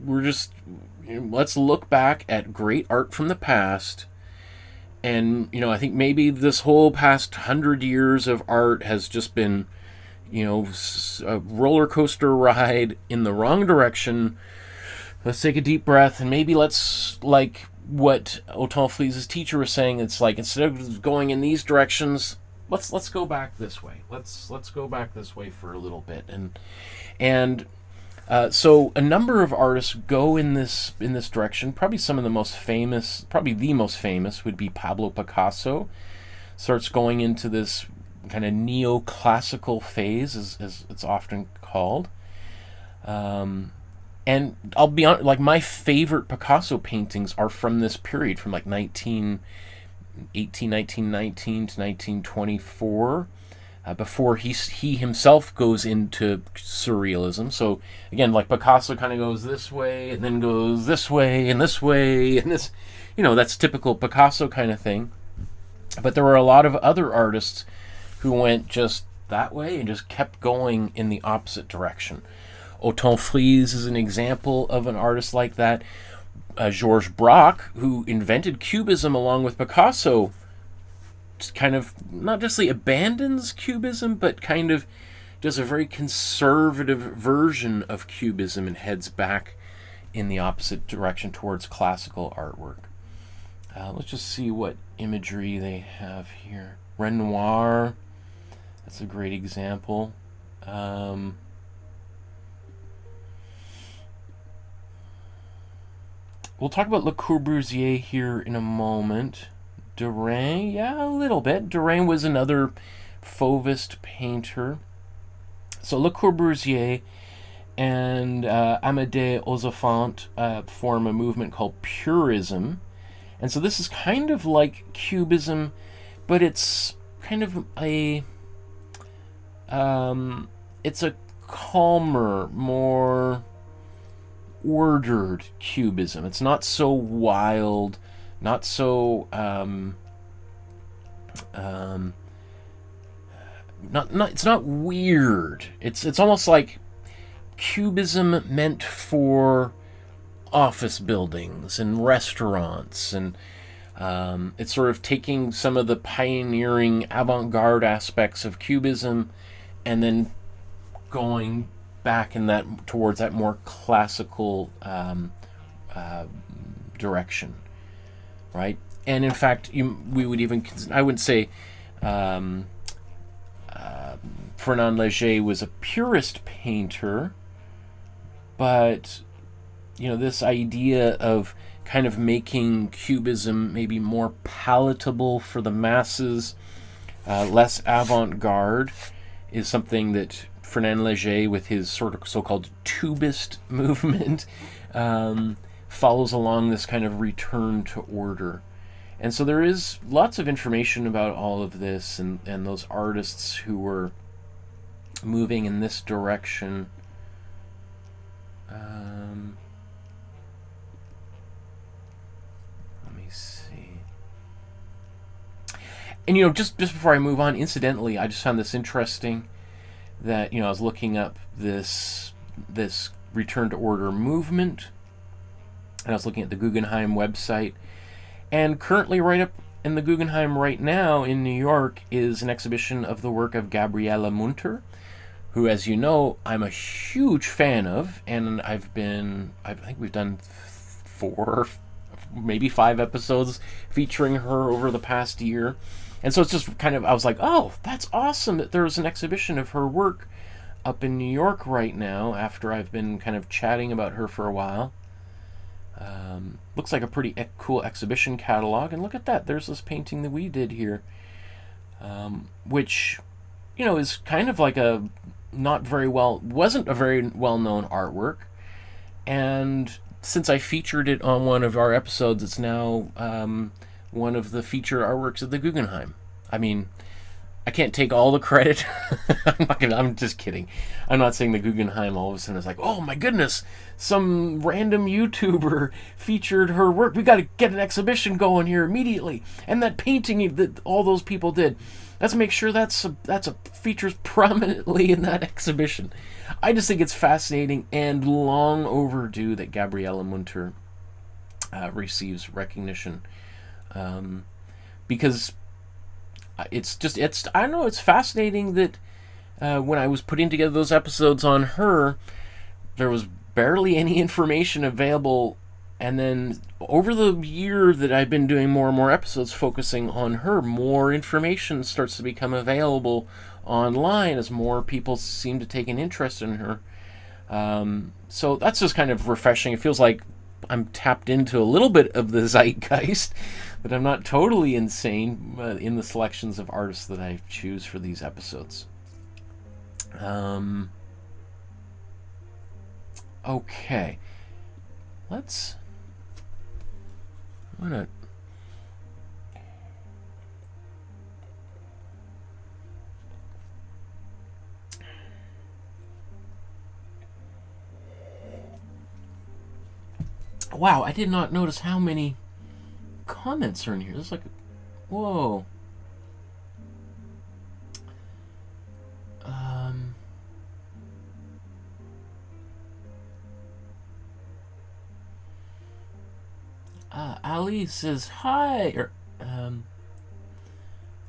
let's look back at great art from the past. And, you know, I think maybe this whole past 100 years of art has just been, you know, a roller coaster ride in the wrong direction. Let's take a deep breath, and maybe let's, like what Othon Friesz's teacher was saying, it's like, instead of going in these directions, let's go back this way. Let's go back this way for a little bit. And so a number of artists go in this direction. Probably the most famous would be Pablo Picasso. Starts going into this kind of neoclassical phase, as it's often called. And I'll be honest, like, my favorite Picasso paintings are from this period, from like 1919 to 1924. Before he himself goes into surrealism. So again, like, Picasso kind of goes this way and then goes this way and this way and this, you know, that's typical Picasso kind of thing. But there were a lot of other artists who went just that way and just kept going in the opposite direction. Othon Friesz is an example of an artist like that. Georges Braque, who invented Cubism along with Picasso, kind of not just abandons Cubism, but kind of does a very conservative version of Cubism and heads back in the opposite direction towards classical artwork. Let's just see what imagery they have here. Renoir, that's a great example. We'll talk about Le Corbusier here in a moment. Derain, yeah, a little bit. Derain was another Fauvist painter. So Le Corbusier and Amédée Ozophant form a movement called Purism. And so this is kind of like Cubism, but it's kind of a it's a calmer, more ordered Cubism. It's not so wild, not so it's not weird. It's almost like Cubism meant for office buildings and restaurants, and it's sort of taking some of the pioneering avant-garde aspects of Cubism and then going back in that towards that more classical direction, right? And in fact, we would even, I wouldn't say Fernand Léger was a purist painter, but this idea of kind of making Cubism maybe more palatable for the masses, less avant-garde, is something that Fernand Léger, with his sort of so-called Tubist movement, follows along this kind of return to order. And so there is lots of information about all of this and those artists who were moving in this direction. Let me see. And just before I move on, incidentally, I just found this interesting that I was looking up this return to order movement, and I was looking at the Guggenheim website, and currently right up in the Guggenheim right now in New York is an exhibition of the work of Gabriele Munter, who, as you know, I'm a huge fan of, and I think we've done 4, maybe 5 episodes featuring her over the past year. And so it's just kind of, I was like, oh, that's awesome that there's an exhibition of her work up in New York right now, after I've been kind of chatting about her for a while. Looks like a pretty cool exhibition catalog, and look at that, there's this painting that we did here, which, is kind of like wasn't a very well-known artwork, and since I featured it on one of our episodes, it's now one of the featured artworks of the Guggenheim. I mean, I can't take all the credit. I'm just kidding. I'm not saying the Guggenheim all of a sudden is like, oh my goodness, some random YouTuber featured her work. We got to get an exhibition going here immediately. And that painting that all those people did, let's make sure that's features prominently in that exhibition. I just think it's fascinating and long overdue that Gabriele Munter receives recognition, because I don't know, it's fascinating that when I was putting together those episodes on her, there was barely any information available, and then over the year that I've been doing more and more episodes focusing on her, more information starts to become available online as more people seem to take an interest in her. So that's just kind of refreshing. It feels like I'm tapped into a little bit of the zeitgeist, but I'm not totally insane in the selections of artists that I choose for these episodes. Okay, I'm gonna wow, I did not notice how many comments are in here. There's like, whoa. Ali says hi. Are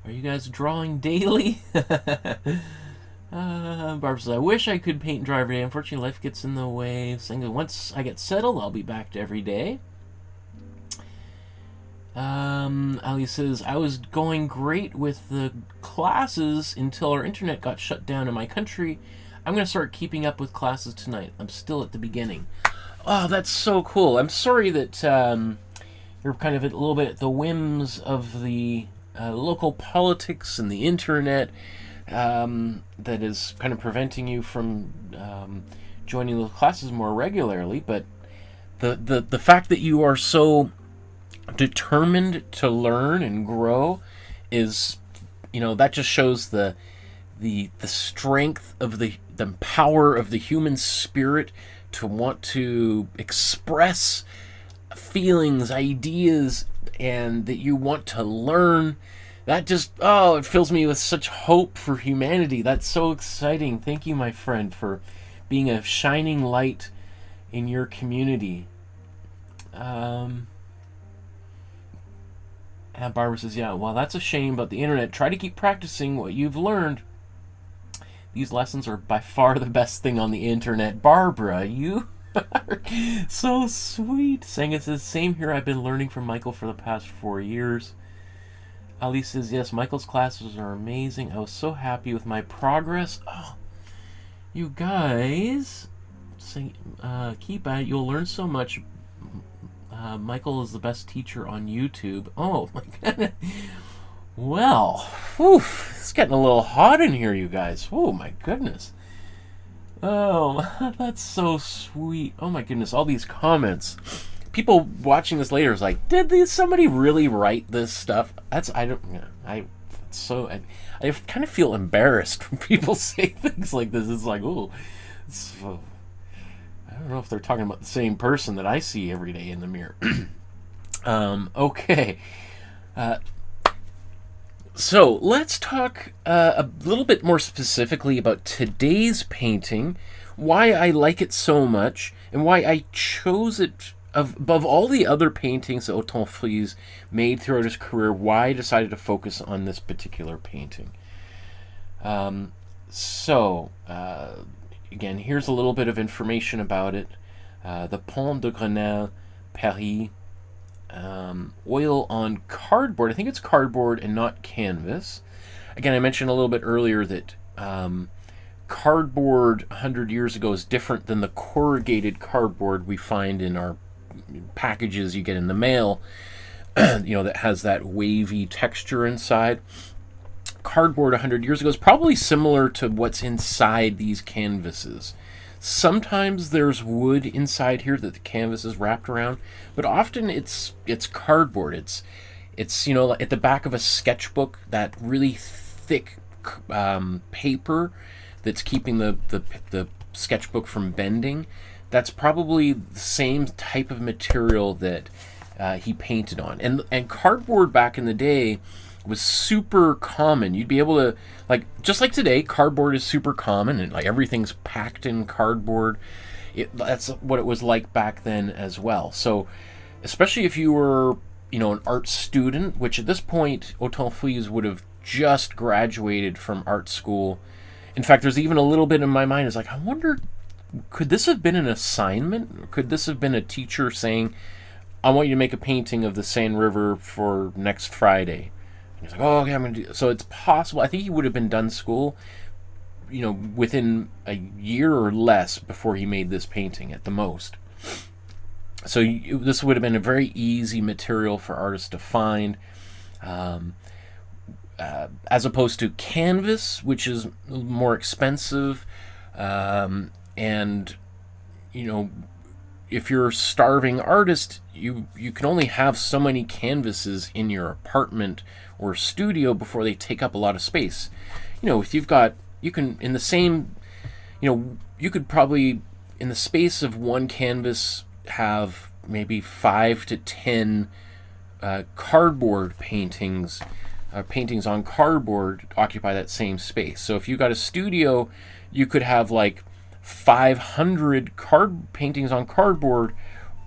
you guys drawing daily? Barb says, I wish I could paint and draw every day. Unfortunately, life gets in the way. Once I get settled, I'll be back to every day. Ali says, I was going great with the classes until our internet got shut down in my country. I'm going to start keeping up with classes tonight. I'm still at the beginning. Oh, that's so cool. I'm sorry that you're kind of a little bit at the whims of the local politics and the internet that is kind of preventing you from joining those classes more regularly, but the fact that you are so determined to learn and grow is, that just shows the strength of the power of the human spirit to want to express feelings, ideas, and that you want to learn. That just, it fills me with such hope for humanity. That's so exciting. Thank you, my friend, for being a shining light in your community. And Barbara says, yeah, well, that's a shame about the internet. Try to keep practicing what you've learned. These lessons are by far the best thing on the internet. Barbara, you are so sweet. Saying it says, same here. I've been learning from Michael for the past 4 years. Ali says, yes, Michael's classes are amazing. I was so happy with my progress. Oh, you guys, keep at it. You'll learn so much. Michael is the best teacher on YouTube. Oh, my goodness. Well, whew, it's getting a little hot in here, you guys. Oh, my goodness. Oh, that's so sweet. Oh, my goodness, all these comments. People watching this later is like, did somebody really write this stuff? I kind of feel embarrassed when people say things like this. It's like, oh, I don't know if they're talking about the same person that I see every day in the mirror. Okay. So let's talk a little bit more specifically about today's painting, why I like it so much, and why I chose it above all the other paintings that Othon Friesz made throughout his career, why I decided to focus on this particular painting. Again, here's a little bit of information about it. The Pont de Grenelle, Paris. Oil on cardboard. I think it's cardboard and not canvas. Again, I mentioned a little bit earlier that cardboard 100 years ago is different than the corrugated cardboard we find in our packages you get in the mail, that has that wavy texture inside. Cardboard 100 years ago is probably similar to what's inside these canvases. Sometimes there's wood inside here that the canvas is wrapped around, but often it's cardboard. It's at the back of a sketchbook, that really thick paper that's keeping the sketchbook from bending. That's probably the same type of material that he painted on. And cardboard back in the day was super common. You'd be able to, just like today, cardboard is super common, and everything's packed in cardboard. That's what it was like back then as well. So especially if you were, an art student, which at this point Othon Friesz would have just graduated from art school. In fact, there's even a little bit in my mind is I wonder, could this have been an assignment? Could this have been a teacher saying, I want you to make a painting of the Seine River for next Friday? He's like, oh, okay, I'm going to do. So it's possible. I think he would have been done school, within a year or less before he made this painting at the most. So this would have been a very easy material for artists to find, as opposed to canvas, which is more expensive, and if you're a starving artist, you can only have so many canvases in your apartment or studio before they take up a lot of space. If you could probably, in the space of one canvas, have maybe 5 to 10 cardboard paintings, paintings on cardboard occupy that same space. So if you got a studio, you could have 500 paintings on cardboard,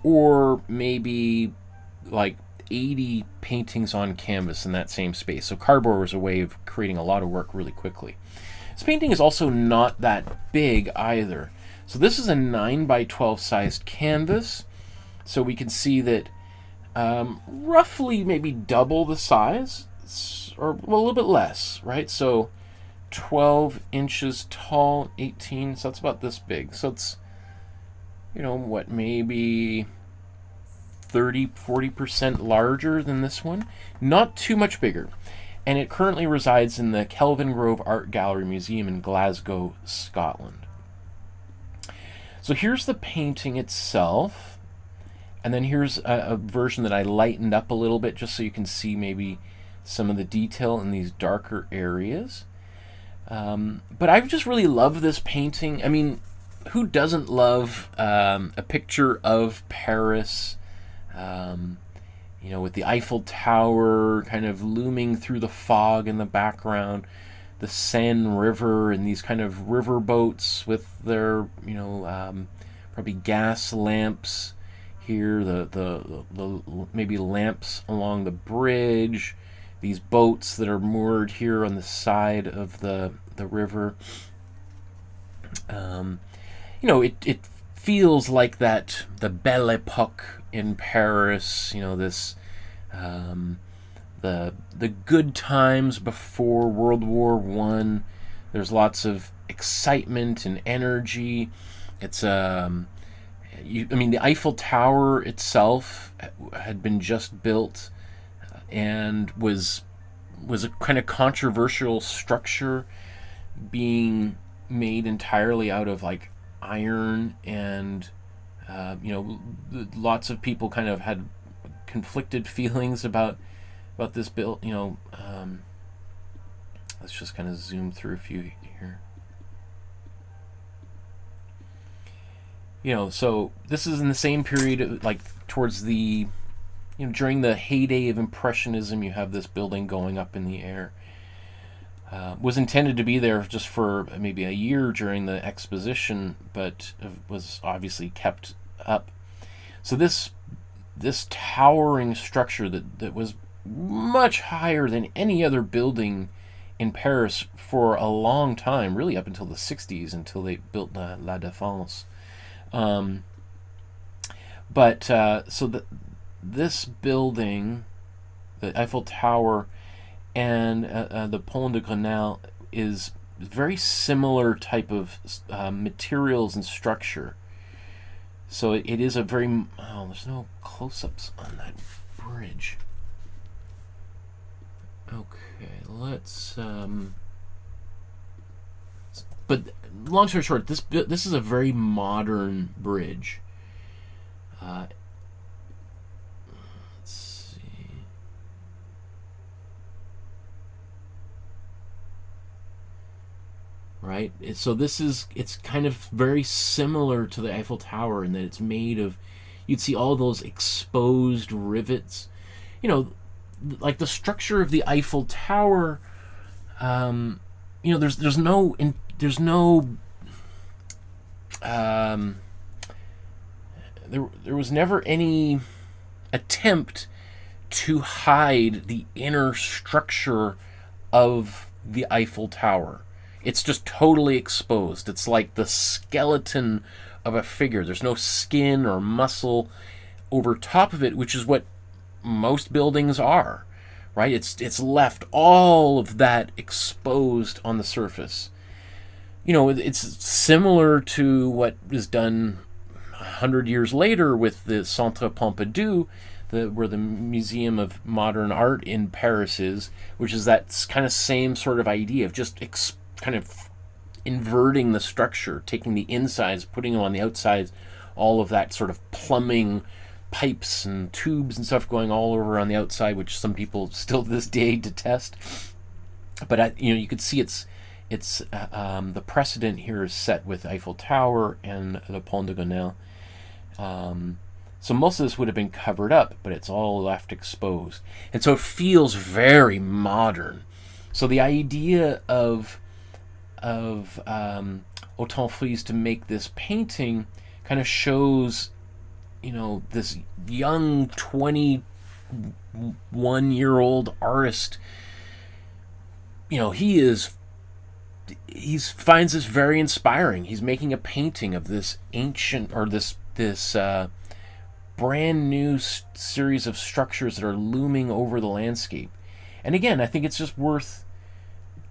or maybe 80 paintings on canvas in that same space. So cardboard was a way of creating a lot of work really quickly. This painting is also not that big either. So this is a 9x12 sized canvas. So we can see that roughly maybe double the size, or a little bit less, right? So 12 inches tall, 18, so that's about this big. So it's, maybe 30-40% larger than this one. Not too much bigger. And it currently resides in the Kelvin Grove Art Gallery Museum in Glasgow, Scotland. So here's the painting itself, and then here's a version that I lightened up a little bit just so you can see maybe some of the detail in these darker areas. But I just really love this painting. I mean, who doesn't love a picture of Paris, you know, with the Eiffel Tower kind of looming through the fog in the background, the Seine River, and these kind of river boats with their, you know, probably gas lamps here, the maybe lamps along the bridge, these boats that are moored here on the side of the river. You know, it feels like that, the Belle Epoque in Paris, you know, this the good times before World War I. There's lots of excitement and energy. It's I mean, the Eiffel Tower itself had been just built and was a kind of controversial structure, being made entirely out of like iron, and you know, lots of people kind of had conflicted feelings about this build. You know, let's just kind of zoom through a few here. You know, so this is in the same period, like towards the, you know, during the heyday of Impressionism. You have this building going up in the air. Was intended to be there just for maybe a year during the exposition, but was obviously kept up. So this towering structure that was much higher than any other building in Paris for a long time, really up until the 60s, until they built La Défense. So this building, the Eiffel Tower, and the Pont de Grenelle is very similar type of materials and structure. So it is a very, oh, there's no close-ups on that bridge. Okay, let's, but long story short, this is a very modern bridge. Let's see. Right? So it's kind of very similar to the Eiffel Tower in that it's made of, you'd see all those exposed rivets. You know, like the structure of the Eiffel Tower, you know, there was never any attempt to hide the inner structure of the Eiffel Tower. It's just totally exposed. It's like the skeleton of a figure. There's no skin or muscle over top of it, which is what most buildings are, right? It's left all of that exposed on the surface. You know, it's similar to what is done 100 years later with the Centre Pompidou, where the Museum of Modern Art in Paris is, which is that kind of same sort of idea of just kind of inverting the structure, taking the insides, putting them on the outsides, all of that sort of plumbing, pipes and tubes and stuff going all over on the outside, which some people still to this day detest. But you know, you could see it's the precedent here is set with Eiffel Tower and the Pont de Grenelle. So most of this would have been covered up, but it's all left exposed, and so it feels very modern. So the idea of Othon Friesz to make this painting kind of shows, you know, this young 21-year-old artist. You know, he finds this very inspiring. He's making a painting of this ancient, or this brand new series of structures that are looming over the landscape. And again, I think it's just worth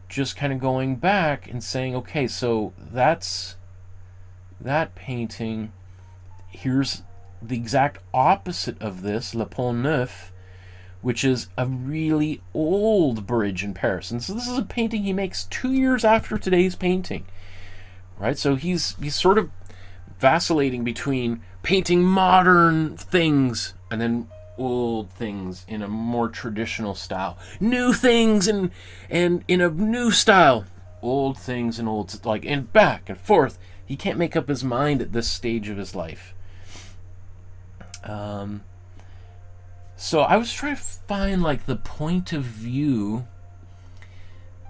just kind of going back and saying, okay, so that's that painting. Here's the exact opposite of this, Le Pont Neuf, which is a really old bridge in Paris. And so this is a painting he makes 2 years after today's painting, right? So he's sort of vacillating between painting modern things and then old things in a more traditional style, new things and in a new style, old things and old, like, and back and forth. He can't make up his mind at this stage of his life. So I was trying to find like the point of view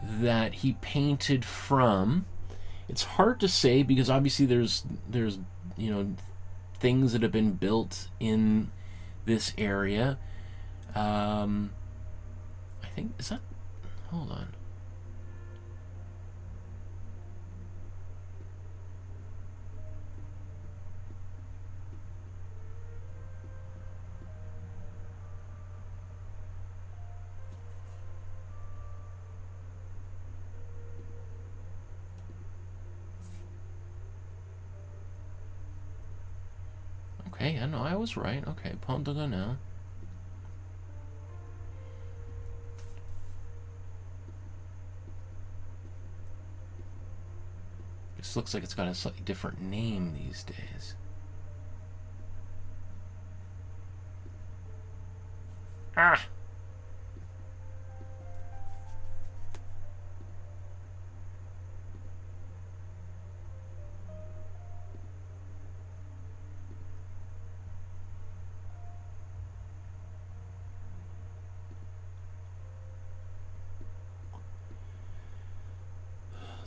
that he painted from. It's hard to say because obviously there's you know, things that have been built in this area. I think, is that, hold on. Okay, I know I was right. Okay, Pont de Grenelle. This looks like it's got a slightly different name these days. Ah!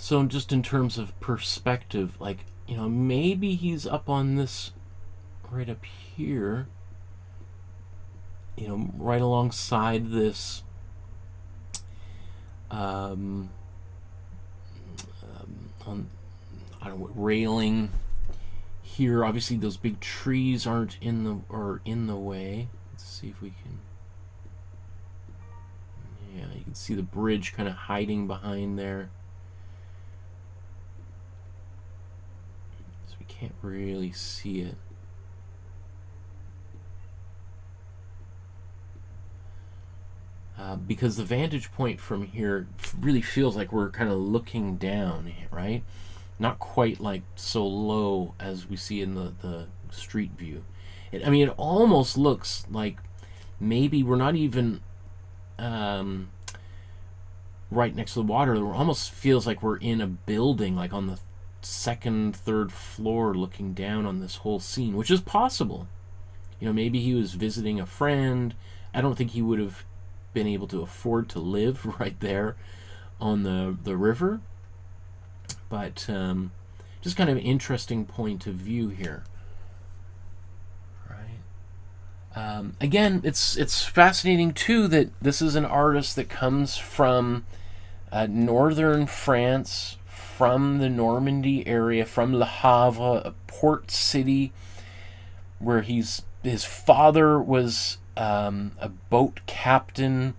So just in terms of perspective, like, you know, maybe he's up on this right up here, you know, right alongside this on, I don't know, railing here. Obviously those big trees aren't in the way. Let's see if we can, yeah, you can see the bridge kind of hiding behind there. Can't really see it. Because the vantage point from here really feels like we're kind of looking down, right? Not quite like so low as we see in the street view. I mean, it almost looks like maybe we're not even right next to the water. It almost feels like we're in a building, like on the second, third floor, looking down on this whole scene, which is possible. You know, maybe he was visiting a friend. I don't think he would have been able to afford to live right there on the river, but just kind of an interesting point of view here, right? Again, it's fascinating too that this is an artist that comes from northern France, from the Normandy area, from Le Havre, a port city, where his father was a boat captain,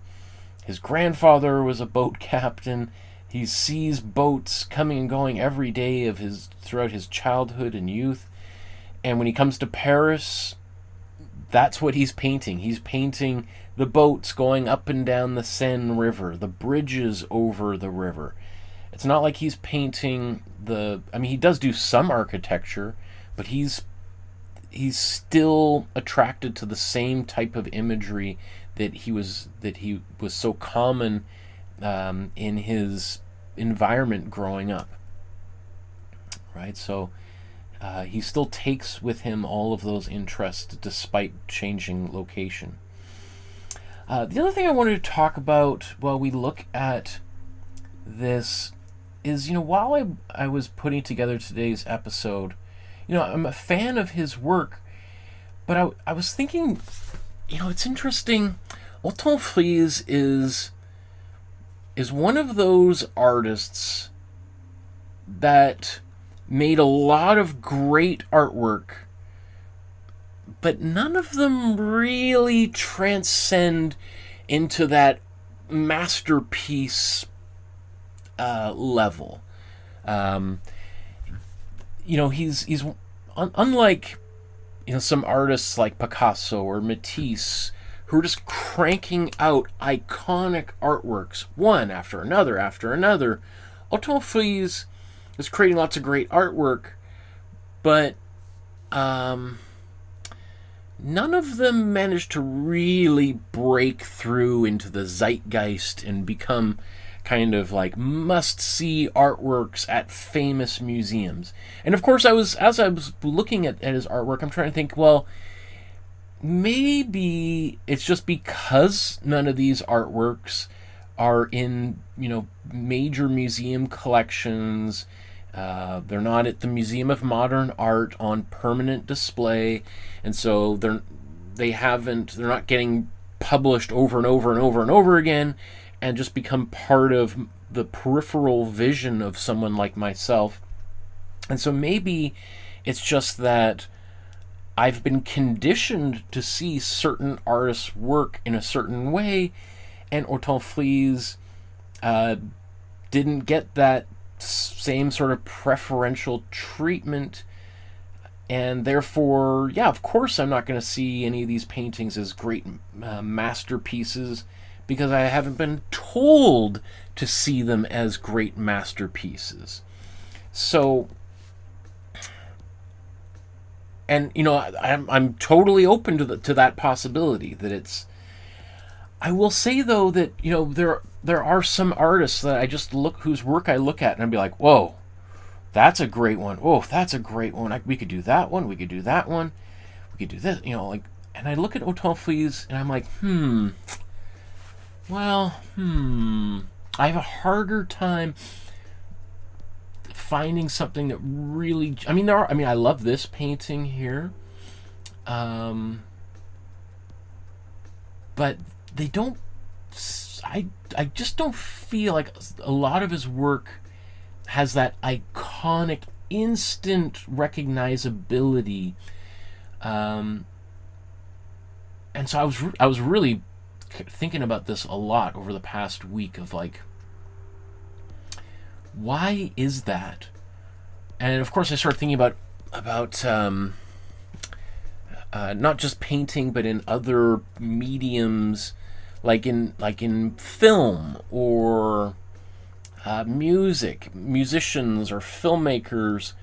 his grandfather was a boat captain. He sees boats coming and going every day throughout his childhood and youth, and when he comes to Paris, that's what he's painting. He's painting the boats going up and down the Seine River, the bridges over the river. It's not like he's painting I mean, he does do some architecture, but he's still attracted to the same type of imagery that he was so common in his environment growing up, right? So he still takes with him all of those interests despite changing location. The other thing I wanted to talk about while we look at this is, you know, while I was putting together today's episode, you know, I'm a fan of his work, but I was thinking, you know, it's interesting. Othon Friesz is one of those artists that made a lot of great artwork, but none of them really transcend into that masterpiece level. You know, he's unlike, you know, some artists like Picasso or Matisse, who are just cranking out iconic artworks one after another after another. Othon Friesz is creating lots of great artwork, but none of them managed to really break through into the zeitgeist and become kind of like must-see artworks at famous museums. And of course, as I was looking at his artwork, I'm trying to think, well, maybe it's just because none of these artworks are in, major museum collections. They're not at the Museum of Modern Art on permanent display, and so they're not getting published over and over and over and over again, and just become part of the peripheral vision of someone like myself. And so maybe it's just that I've been conditioned to see certain artists work in a certain way, and Othon Friesz didn't get that same sort of preferential treatment, and therefore, yeah, of course I'm not going to see any of these paintings as great masterpieces, because I haven't been told to see them as great masterpieces. So, and I'm totally open to that possibility that it's. I will say though that there are some artists that I just whose work I look at and I'd be like, whoa, that's a great one. Whoa, that's a great one. We could do that one. We could do that one. We could do this. And I look at Othon Friesz and I'm like, I have a harder time finding something that really. I love this painting here, but they don't. I just don't feel like a lot of his work has that iconic, instant recognizability, and so I was really thinking about this a lot over the past week of like, why is that? And of course I started thinking about not just painting, but in other mediums, like in film or music, musicians or filmmakers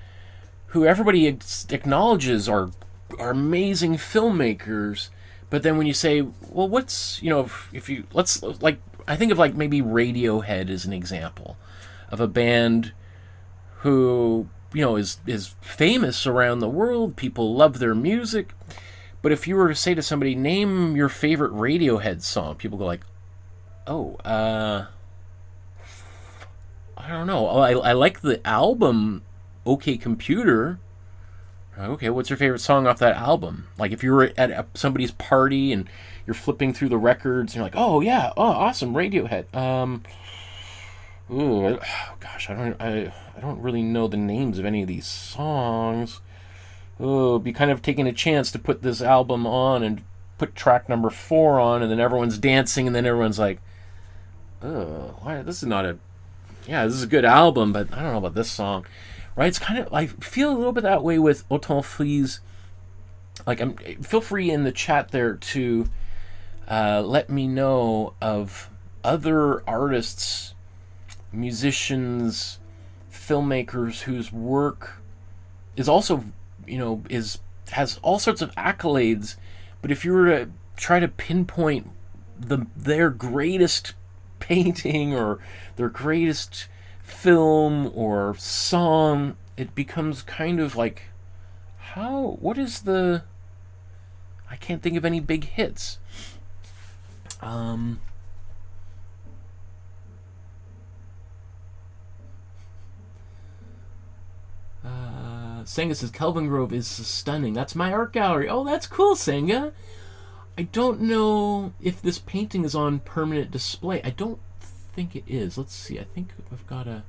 who everybody acknowledges are amazing filmmakers. But then when you say, well, what's, if you, let's, like, I think of like maybe Radiohead as an example of a band who, is famous around the world. People love their music. But if you were to say to somebody, name your favorite Radiohead song, people go like, oh, I don't know. I like the album OK Computer. Okay, what's your favorite song off that album? Like if you were at somebody's party and you're flipping through the records and you're like, oh yeah, oh awesome, Radiohead. Gosh, I don't really know the names of any of these songs. Oh, it'd be kind of taking a chance to put this album on and put track number 4 on, and then everyone's dancing, and then everyone's like, oh, this is not a, yeah, this is a good album, but I don't know about this song. Right, it's kind of, I feel a little bit that way with Othon Friesz. Like, feel free in the chat there to let me know of other artists, musicians, filmmakers whose work is also, has all sorts of accolades. But if you were to try to pinpoint their greatest painting or their greatest film or song, it becomes kind of like, what is the, I can't think of any big hits. Senga says Kelvin Grove is stunning. That's my art gallery. Oh, that's cool, Senga. I don't know if this painting is on permanent display. I don't think it is. Let's see. I think I've got a.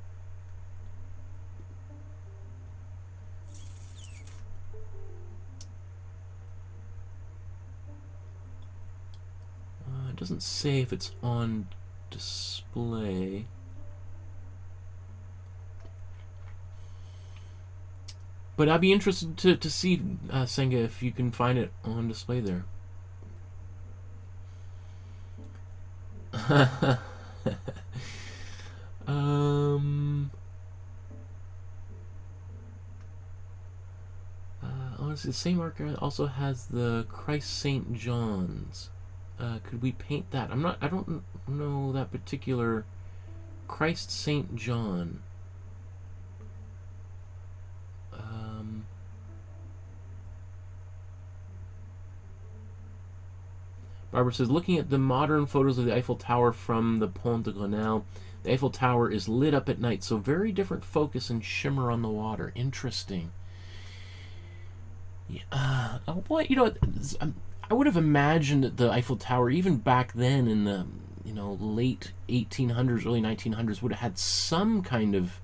It doesn't say if it's on display. But I'd be interested to see, Senga, if you can find it on display there. Oh, the same artist also has the Christ St. John's. Could we paint that? I don't know that particular Christ St. John. Barbara says, looking at the modern photos of the Eiffel Tower from the Pont de Grenelle, the Eiffel Tower is lit up at night, so very different focus and shimmer on the water. Interesting. Yeah. Well, you know, I would have imagined that the Eiffel Tower, even back then in the late 1800s, early 1900s, would have had some kind of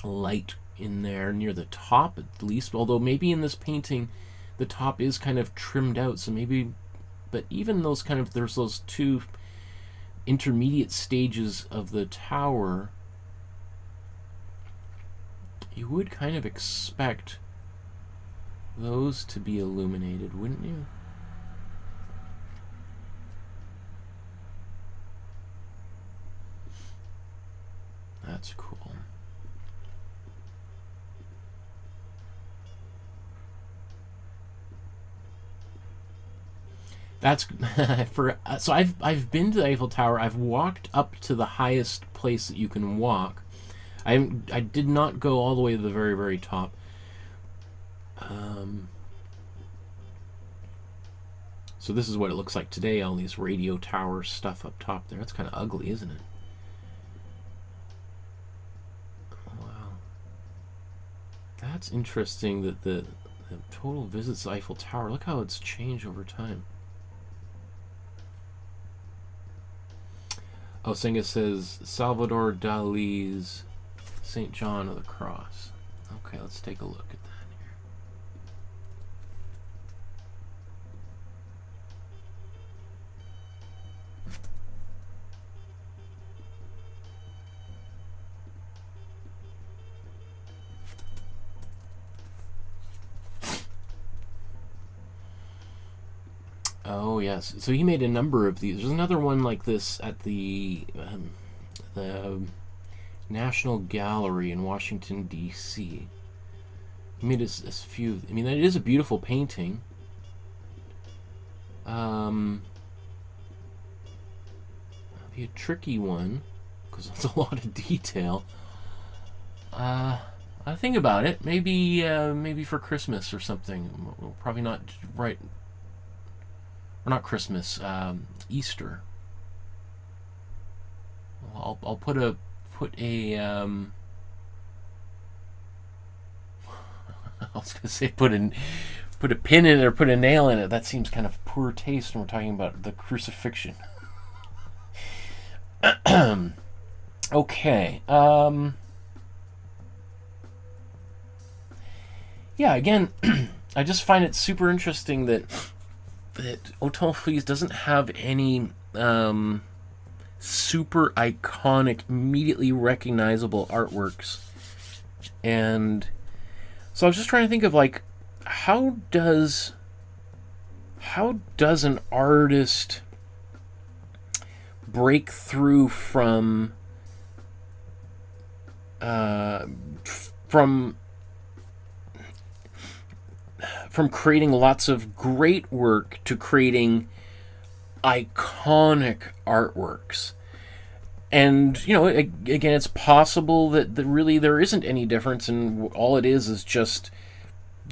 light in there near the top at least. Although maybe in this painting, the top is kind of trimmed out, so maybe. But even those there's those two intermediate stages of the tower, you would kind of expect those to be illuminated, wouldn't you? That's cool. That's so I've been to the Eiffel Tower. I've walked up to the highest place that you can walk. I did not go all the way to the very, very top. So this is what it looks like today. All these radio tower stuff up top there. That's kind of ugly, isn't it? Wow. That's interesting that the total visits to the Eiffel Tower. Look how it's changed over time. Oh, Senga says Salvador Dali's St. John of the Cross. Okay, let's take a look at that here. Oh yes, so he made a number of these. There's another one like this at the National Gallery in Washington D.C. He made a few. I mean, it is a beautiful painting. Be a tricky one because that's a lot of detail. I think about it. Maybe for Christmas or something. Probably not right. Or not Christmas, Easter. I'll put a I was gonna say put a pin in it or put a nail in it. That seems kind of poor taste when we're talking about the crucifixion. Okay. Yeah. Again, I just find it super interesting that Othon Friesz doesn't have any super iconic, immediately recognizable artworks. And so I was just trying to think of, like, how does an artist break through from creating lots of great work to creating iconic artworks. And, you know, again, it's possible that really there isn't any difference, and all it is just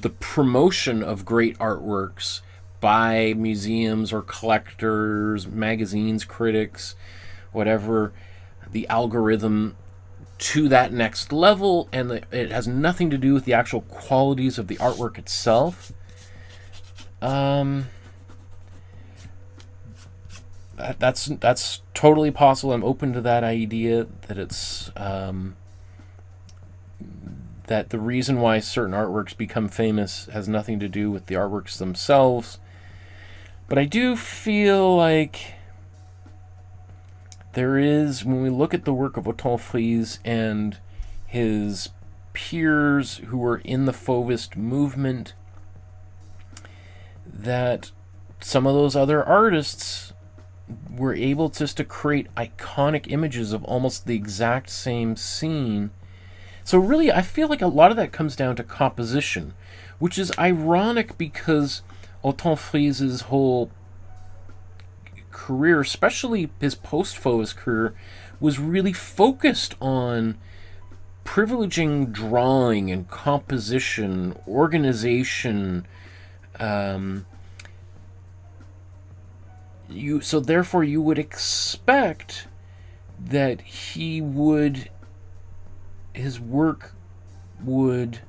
the promotion of great artworks by museums or collectors, magazines, critics, whatever, the algorithm to that next level, and it has nothing to do with the actual qualities of the artwork itself. That's totally possible. I'm open to that idea, that it's that the reason why certain artworks become famous has nothing to do with the artworks themselves. But I do feel like there is, when we look at the work of Othon Friesz and his peers who were in the Fauvist movement, that some of those other artists were able just to create iconic images of almost the exact same scene So really, I feel like a lot of that comes down to composition, which is ironic because Othon Friesz's whole career, especially his post-Fauves career, was really focused on privileging drawing and composition, organization. So therefore, you would expect that his work would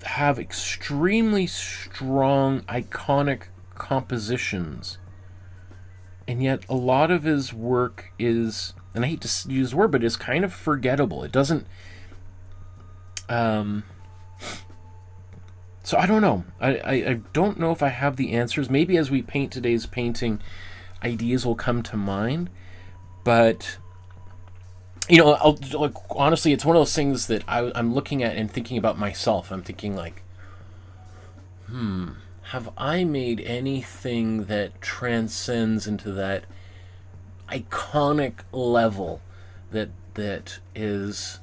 have extremely strong, iconic compositions. And yet a lot of his work is, and I hate to use the word, but it's kind of forgettable. It doesn't... So I don't know. I don't know if I have the answers. Maybe as we paint today's painting, ideas will come to mind. But, you know, like, honestly, it's one of those things that I'm looking at and thinking about myself. I'm thinking like, have I made anything that transcends into that iconic level that is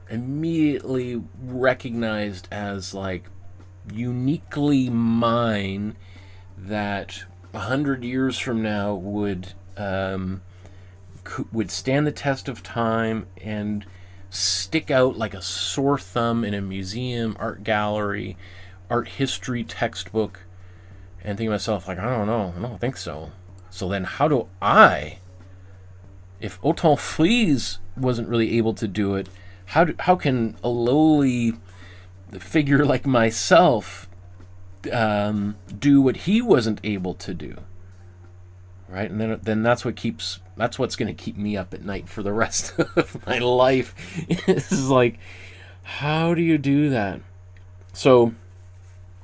immediately recognized as like uniquely mine, that 100 years from now would stand the test of time and stick out like a sore thumb in a museum, art gallery, art history textbook, and think to myself, like, I don't think so. So then how do if Othon Friesz wasn't really able to do it, how can a lowly figure like myself do what he wasn't able to do? Right? And then that's what's going to keep me up at night for the rest of my life. Is like, how do you do that? So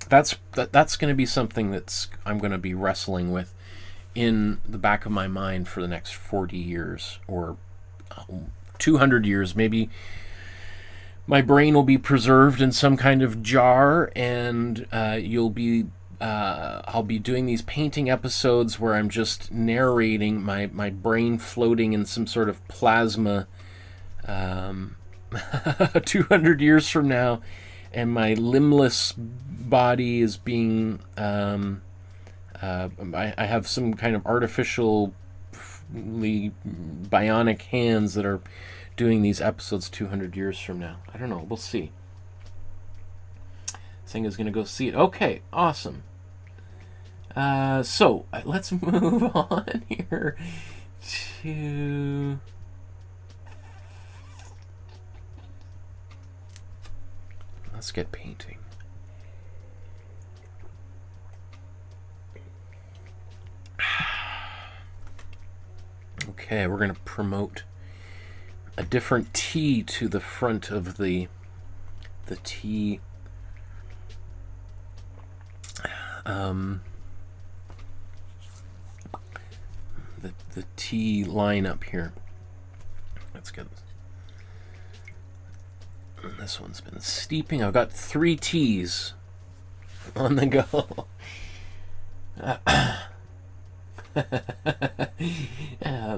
that's going to be something I'm going to be wrestling with in the back of my mind for the next 40 years or 200 years. Maybe my brain will be preserved in some kind of jar, and I'll be doing these painting episodes where I'm just narrating, my brain floating in some sort of plasma 200 years from now, and my limbless body is being I have some kind of artificially bionic hands that are doing these episodes 200 years from now. I don't know. We'll see. Saying is going to go see it. Okay, awesome. So let's move on here to... Let's get painting. Okay, we're going to promote a different T to the front of the T. The T line up here. Let's get this one's been steeping. I've got 3 T's on the go.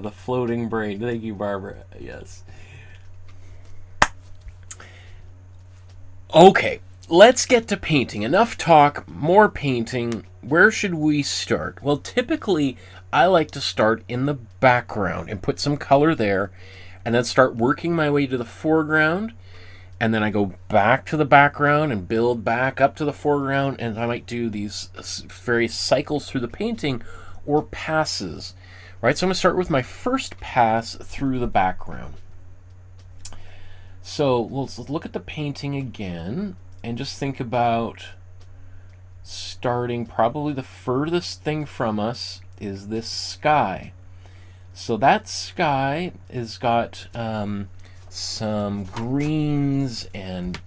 The floating brain. Thank you, Barbara. Yes. Okay, let's get to painting. Enough talk, more painting. Where should we start? Well, typically, I like to start in the background and put some color there, and then start working my way to the foreground, and then I go back to the background and build back up to the foreground, and I might do these various cycles through the painting, or passes, right? So I'm going to start with my first pass through the background. So let's look at the painting again and just think about starting. Probably the furthest thing from us is this sky. So that sky has got some greens and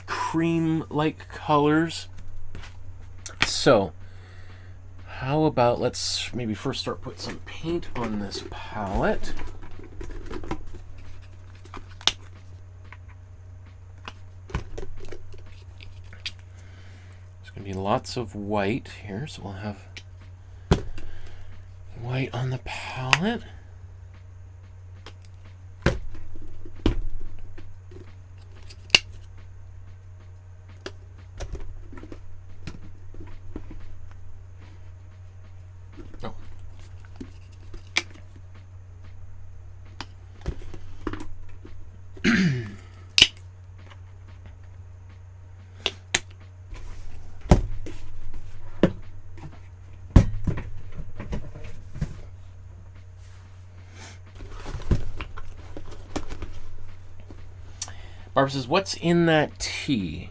cream-like colors. So how about let's maybe first start put some paint on this palette. There's going to be lots of white here, so we'll have white on the palette. Barbara says, what's in that tea?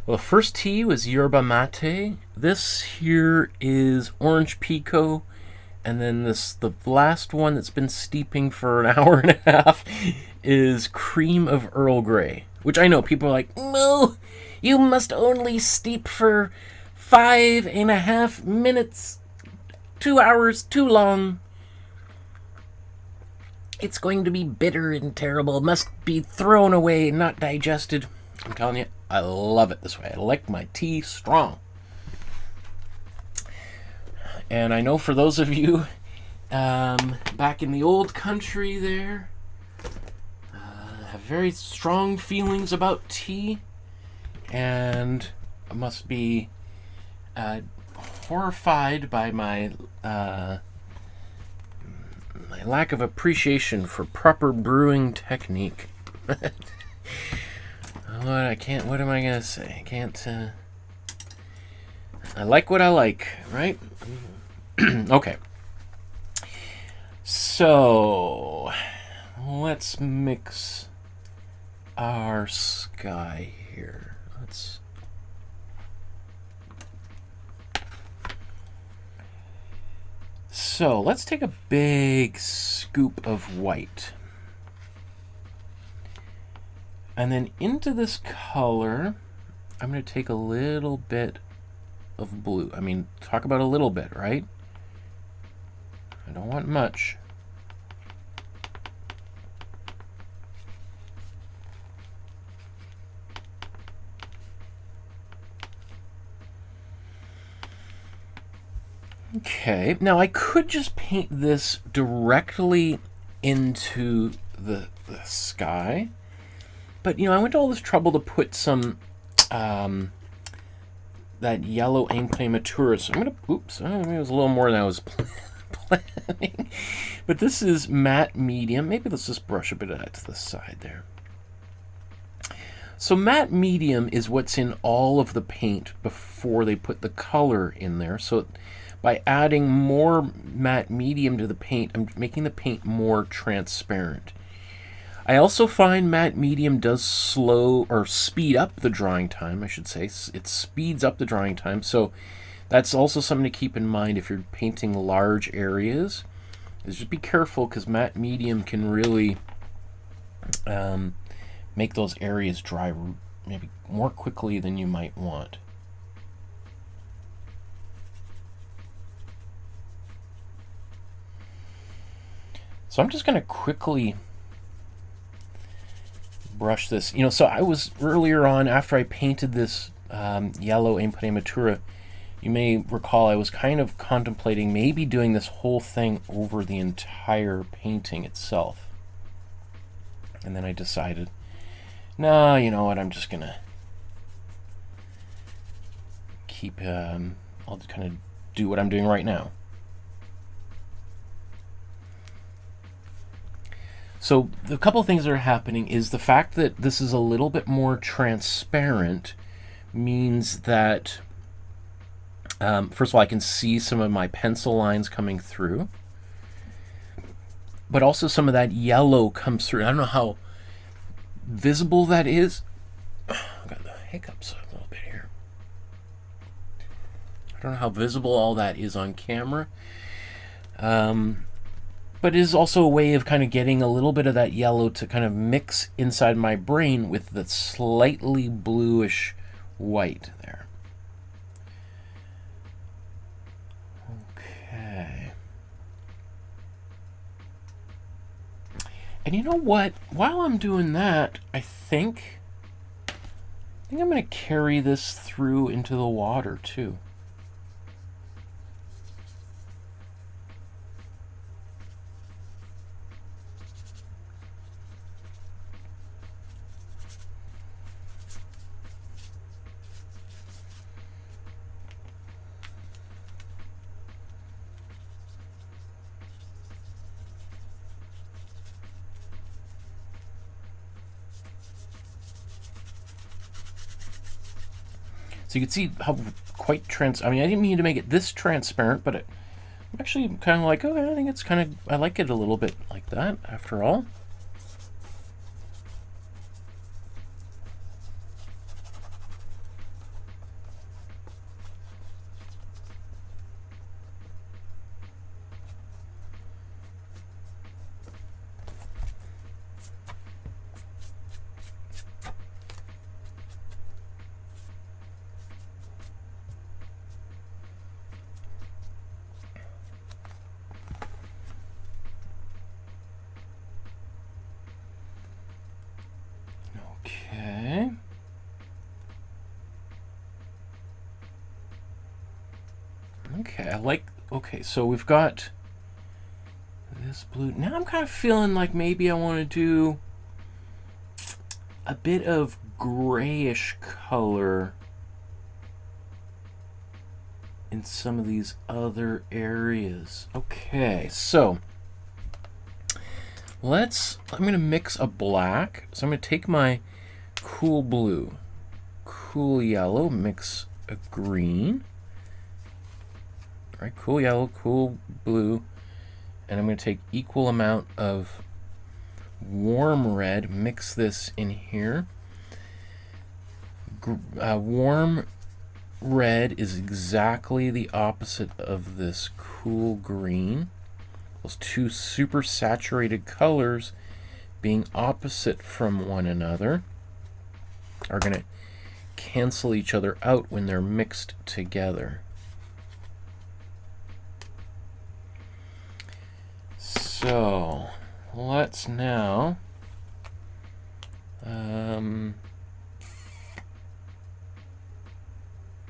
Well, the first tea was yerba mate. This here is orange pico. And then the last one that's been steeping for an hour and a half is cream of Earl Grey. Which I know people are like, no, you must only steep for 5.5 minutes. 2 hours, too long. It's going to be bitter and terrible. Must be thrown away, not digested. I'm telling you, I love it this way. I like my tea strong. And I know for those of you back in the old country there, have very strong feelings about tea, and must be horrified by my lack of appreciation for proper brewing technique. What am I gonna say? I can't. I like what I like, right? Okay. So let's mix our sky here. So let's take a big scoop of white. And then into this color, I'm going to take a little bit of blue. I mean, talk about a little bit, right? I don't want much. Okay, now I could just paint this directly into the sky, but you know, I went to all this trouble to put some that yellow Imprimatura. So I'm gonna, oops, maybe it was a little more than I was planning. But this is matte medium. Maybe let's just brush a bit of that to the side there. So matte medium is what's in all of the paint before they put the color in there. So by adding more matte medium to the paint, I'm making the paint more transparent. I also find matte medium does slow or speed up the drying time, I should say. It speeds up the drying time, so that's also something to keep in mind if you're painting large areas. Is just be careful, because matte medium can really make those areas dry maybe more quickly than you might want. So I'm just going to quickly brush this. You know, so I was earlier on, after I painted this yellow Imprimatura, you may recall I was kind of contemplating maybe doing this whole thing over the entire painting itself. And then I decided, no, you know what, I'm just going to keep, I'll just kind of do what I'm doing right now. So the couple of things that are happening is the fact that this is a little bit more transparent means that, first of all, I can see some of my pencil lines coming through, but also some of that yellow comes through. I don't know how visible that is. I've got the hiccups a little bit here. I don't know how visible all that is on camera. But it is also a way of kind of getting a little bit of that yellow to kind of mix inside my brain with the slightly bluish white there. Okay. And you know what? While I'm doing that, I think I'm going to carry this through into the water too. So you can see how quite I mean, I didn't mean to make it this transparent, but I'm actually kind of like, oh, I think it's kind of, I like it a little bit like that after all. Okay. Okay, I like, okay, so we've got this blue. Now I'm kind of feeling like maybe I want to do a bit of grayish color in some of these other areas. Okay, so I'm going to mix a black. So I'm going to take my cool blue, cool yellow, mix a green. All right, cool yellow, cool blue. And I'm going to take equal amount of warm red, mix this in here. Warm red is exactly the opposite of this cool green. Those two super saturated colors being opposite from one another are going to cancel each other out when they're mixed together. So let's now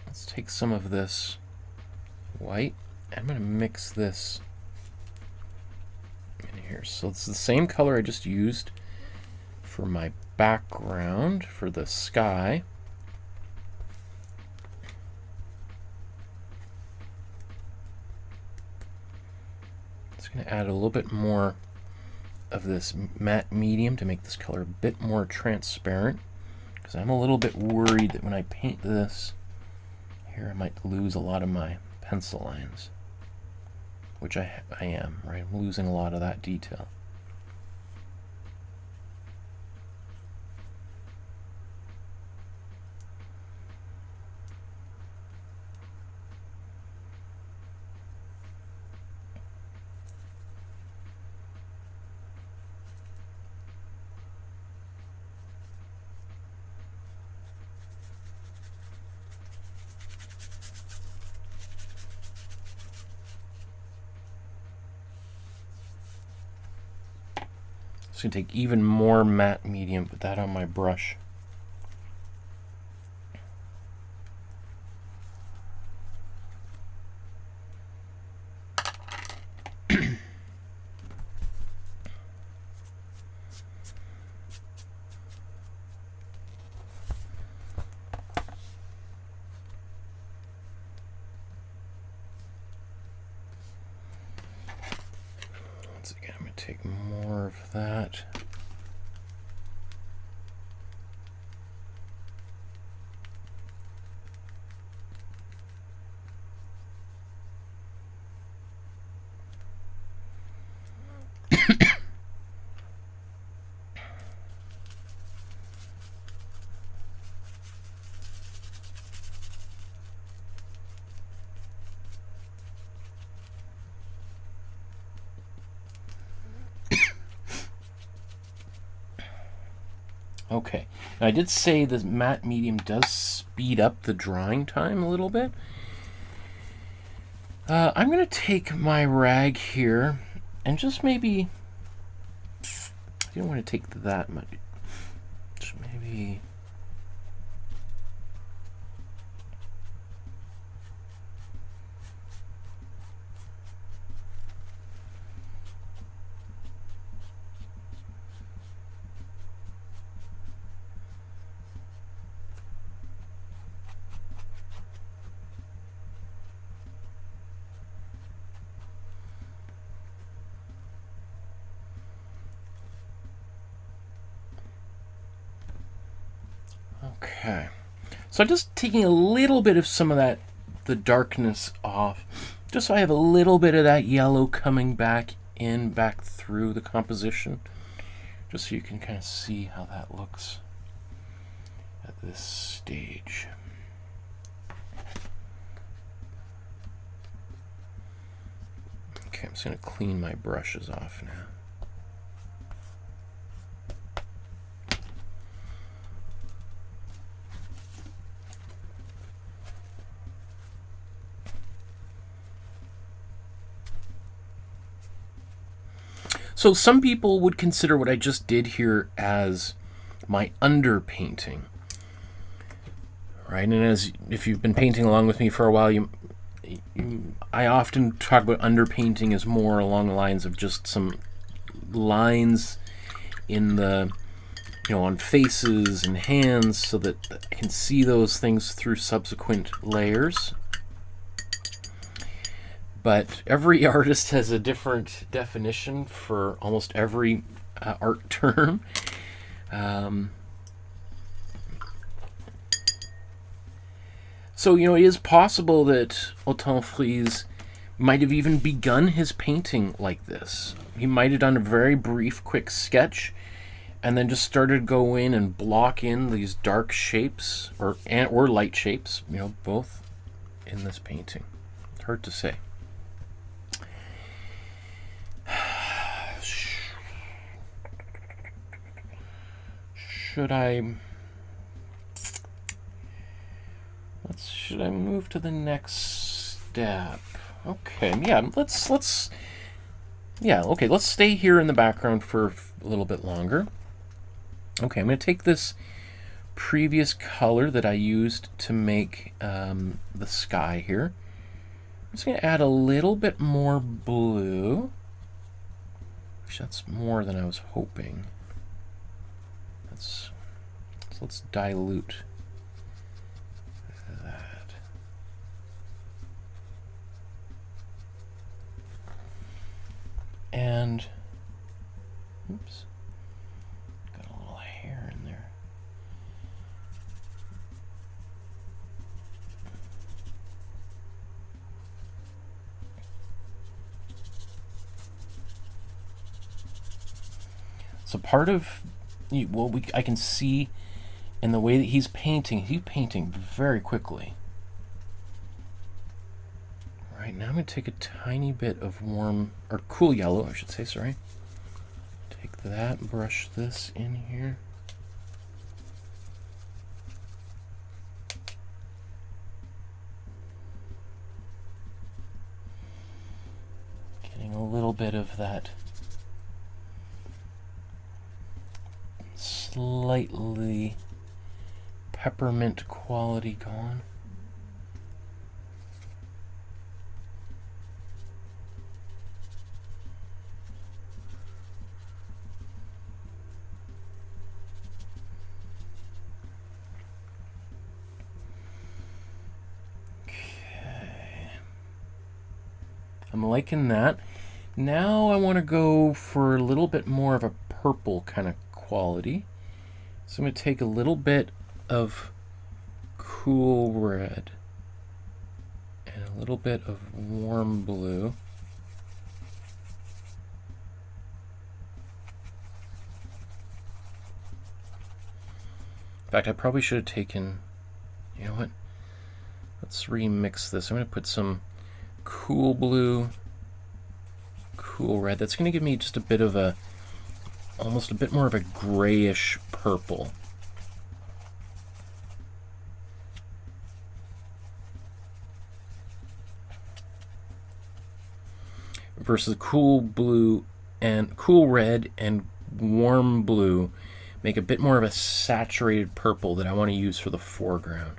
let's take some of this white. I'm going to mix this in here. So it's the same color I just used for my background for the sky. Going to add a little bit more of this matte medium to make this color a bit more transparent, because I'm a little bit worried that when I paint this here I might lose a lot of my pencil lines, which I am, right? I'm losing a lot of that detail. Going to take even more matte medium, put that on my brush. Once again, I'm going to take more of that. Okay, now I did say the matte medium does speed up the drying time a little bit. I'm going to take my rag here and just maybe, I don't want to take that much, just maybe, okay. So I'm just taking a little bit of some of that, the darkness off, just so I have a little bit of that yellow coming back in, back through the composition, just so you can kind of see how that looks at this stage. Okay, I'm just going to clean my brushes off now. So some people would consider what I just did here as my underpainting. Right, and if you've been painting along with me for a while, I often talk about underpainting as more along the lines of just some lines in the, on faces and hands, so that I can see those things through subsequent layers. But every artist has a different definition for almost every art term. So, it is possible that Othon Friesz might have even begun his painting like this. He might have done a very brief, quick sketch, and then just started to go in and block in these dark shapes, or light shapes, both in this painting. It's hard to say. Should I move to the next step? Okay, yeah, let's stay here in the background for a little bit longer. Okay, I'm going to take this previous color that I used to make the sky here. I'm just going to add a little bit more blue. Actually, that's more than I was hoping. So let's dilute that. And, oops, got a little hair in there. So part of I can see in the way that he's painting very quickly. Right, now I'm going to take a tiny bit of cool yellow, I should say, sorry. Take that, brush this in here. Getting a little bit of that slightly peppermint quality going. Okay. I'm liking that. Now I want to go for a little bit more of a purple kind of quality. So I'm going to take a little bit of cool red and a little bit of warm blue. In fact, I probably should have taken, you know what? Let's remix this. I'm going to put some cool blue, cool red. That's going to give me just a bit of almost a bit more of a grayish purple. Versus cool blue and cool red and warm blue make a bit more of a saturated purple that I want to use for the foreground.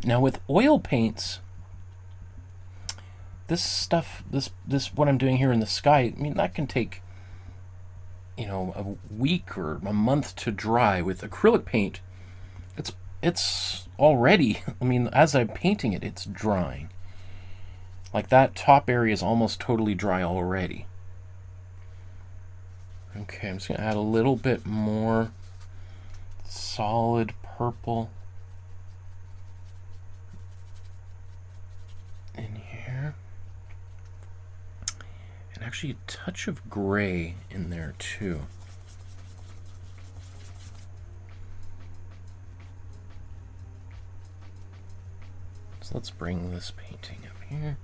Now with oil paints, this stuff, this what I'm doing here in the sky, I mean, that can take, a week or a month to dry. With acrylic paint, it's already, I mean, as I'm painting it, it's drying. Like that top area is almost totally dry already. Okay, I'm just gonna add a little bit more solid purple in here, and actually a touch of gray in there too. So let's bring this painting up here.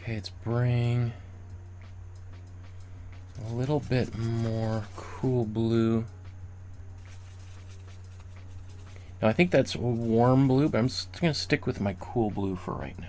Okay, let's bring a little bit more cool blue. Now I think that's warm blue, but I'm just going to stick with my cool blue for right now.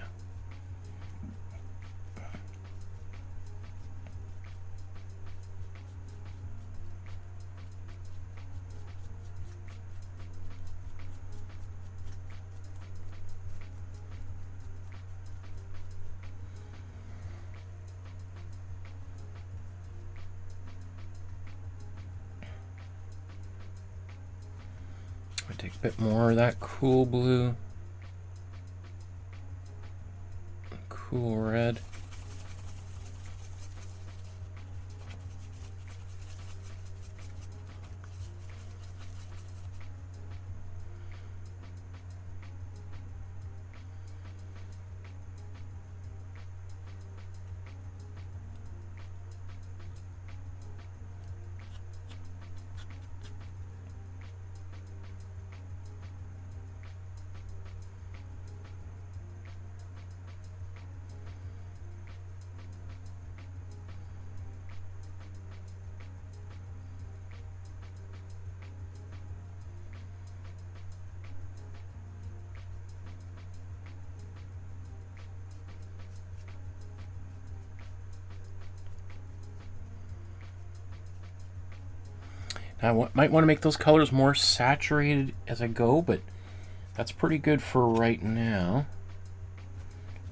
Take a bit more of that cool blue, cool red. Now, I might want to make those colors more saturated as I go, but that's pretty good for right now.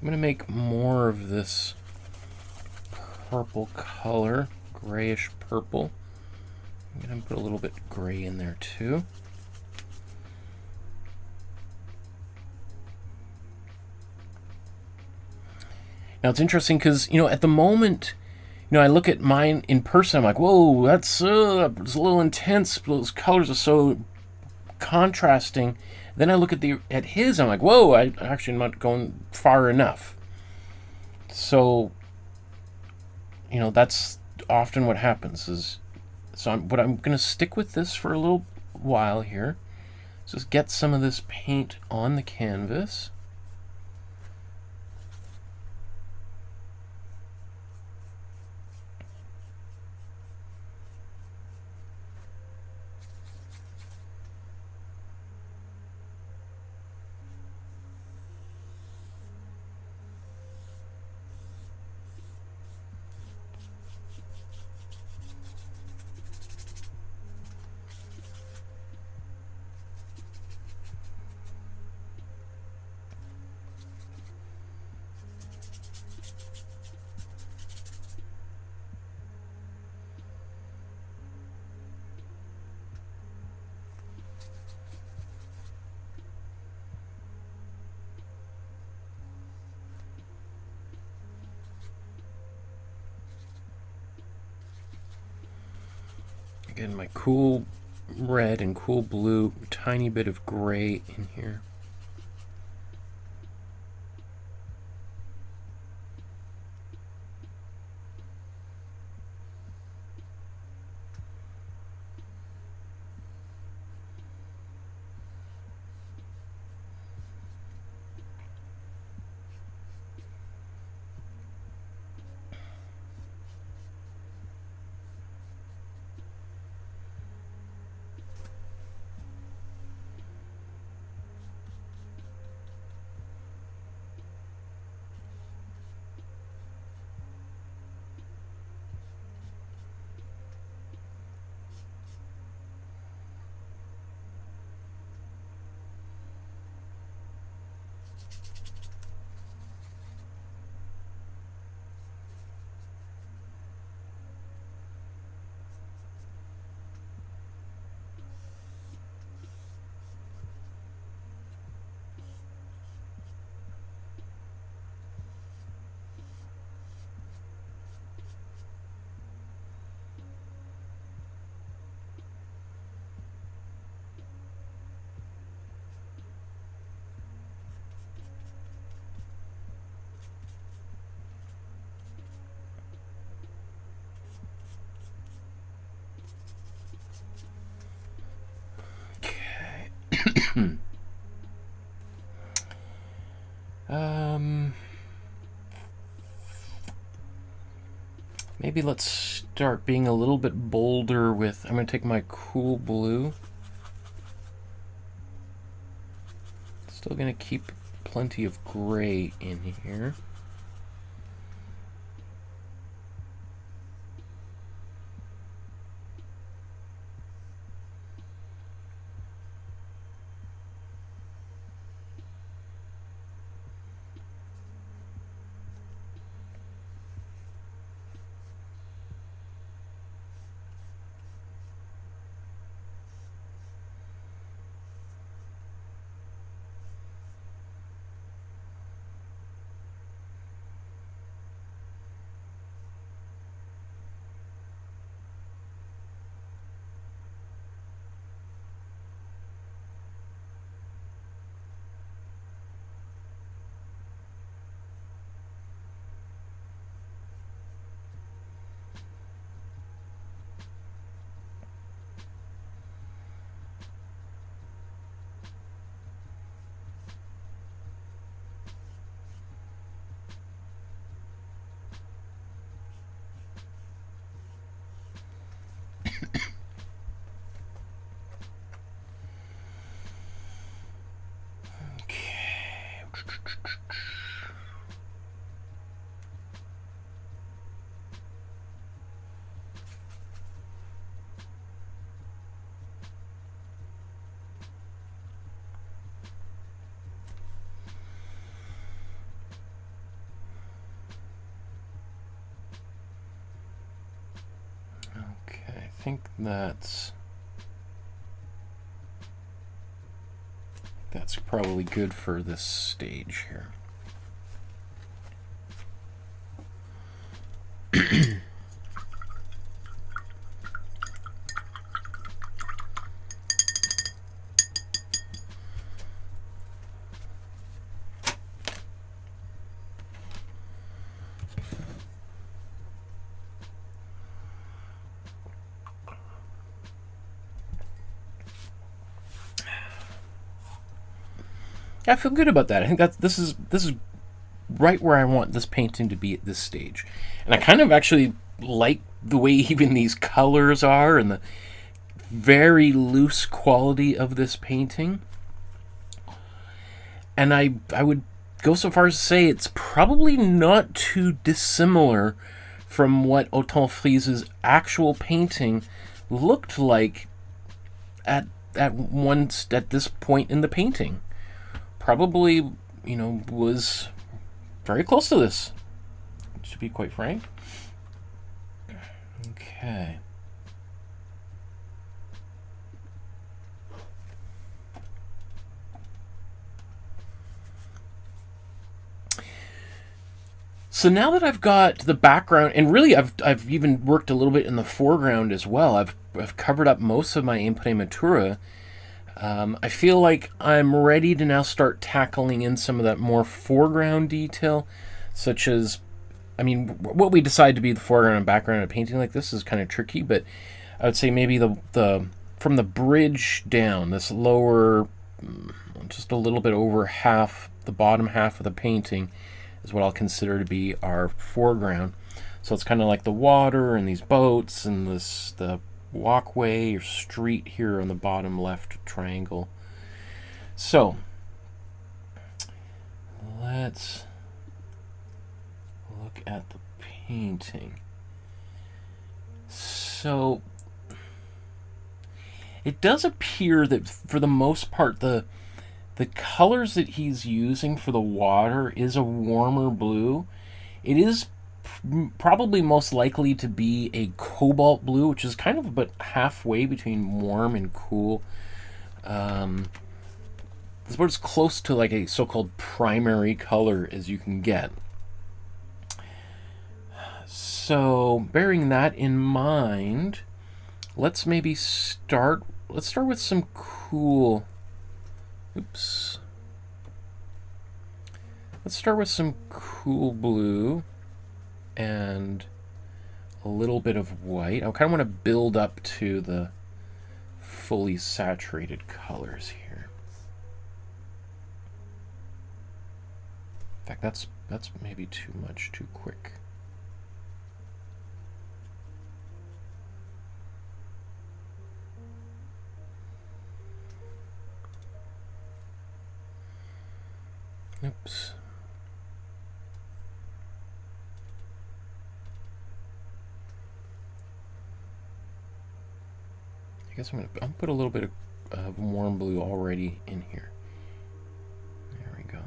I'm going to make more of this purple color, grayish purple. I'm going to put a little bit gray in there too. Now it's interesting because, at the moment, I look at mine in person, I'm like, whoa, it's a little intense. Those colors are so contrasting. Then I look at his, I'm like, whoa, I actually am not going far enough. So, that's often what happens. But I'm going to stick with this for a little while here. Just get some of this paint on the canvas. Again, my cool red and cool blue, tiny bit of gray in here. Maybe let's start being a little bit bolder with, I'm going to take my cool blue. Still going to keep plenty of gray in here. I think that's probably good for this stage here. I feel good about that. I think this is right where I want this painting to be at this stage. And I kind of actually like the way even these colors are and the very loose quality of this painting. And I would go so far as to say it's probably not too dissimilar from what Othon Friesz's actual painting looked like at this point in the painting. Probably, you know, was very close to this, to be quite frank. Okay. So now that I've got the background, and really I've even worked a little bit in the foreground as well. I've covered up most of my Imprimatura. I feel like I'm ready to now start tackling in some of that more foreground detail, such as, I mean, what we decide to be the foreground and background in a painting like this is kind of tricky, but I would say maybe the from the bridge down, this lower, just a little bit over half, the bottom half of the painting is what I'll consider to be our foreground. So it's kind of like the water and these boats and the walkway or street here on the bottom left triangle. So let's look at the painting. So it does appear that for the most part the colors that he's using for the water is a warmer blue. It is probably most likely to be a cobalt blue, which is kind of about halfway between warm and cool. It's about as close to like a so-called primary color as you can get. So bearing that in mind, let's maybe start with some cool, let's start with some cool blue and a little bit of white. I kind of want to build up to the fully saturated colors here. In fact, that's maybe too much, too quick. Oops. I guess I'll put a little bit of warm blue already in here. There we go.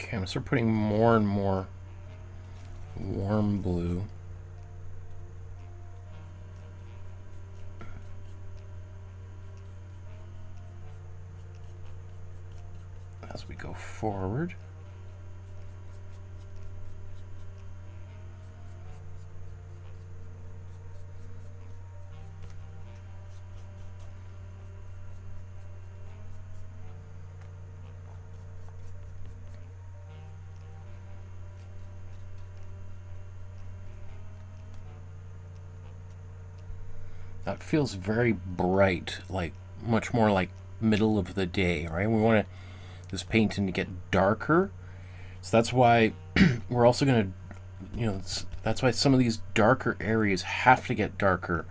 Okay, I'm going to start putting more and more warm blue. As we go forward. That feels very bright, like much more like middle of the day, right? We want this painting to get darker, so that's why we're also going to, that's why some of these darker areas have to get darker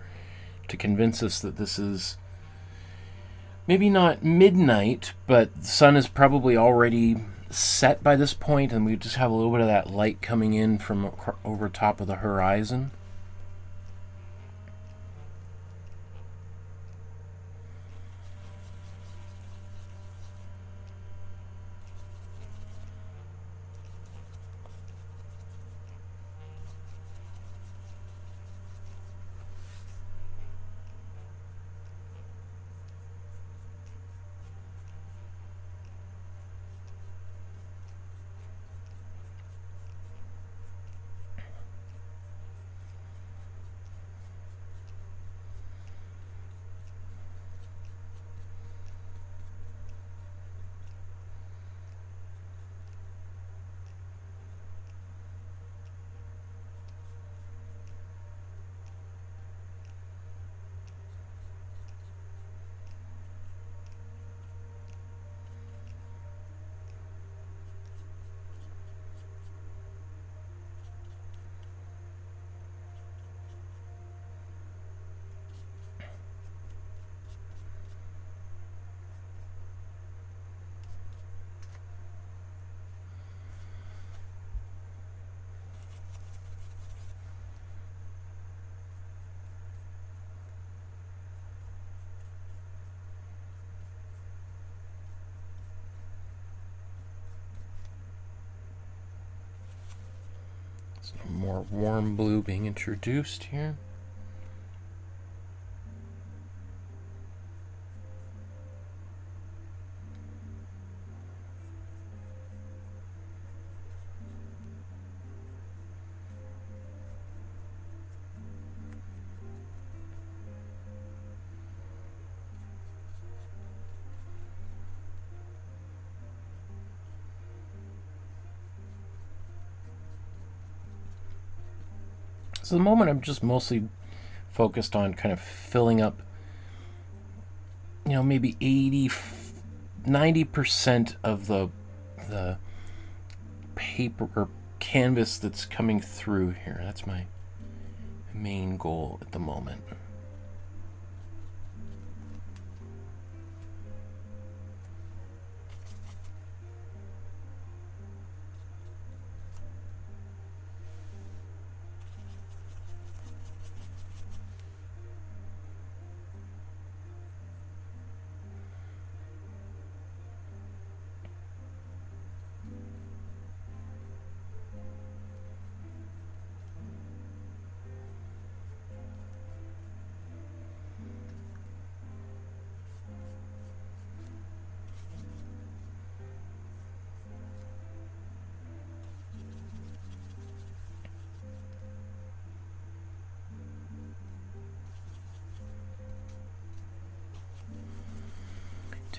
to convince us that this is maybe not midnight, but the sun is probably already set by this point, and we just have a little bit of that light coming in from over top of the horizon. Some more warm blue being introduced here. So at the moment I'm just mostly focused on kind of filling up, maybe 90% of the paper or canvas that's coming through here. That's my main goal at the moment.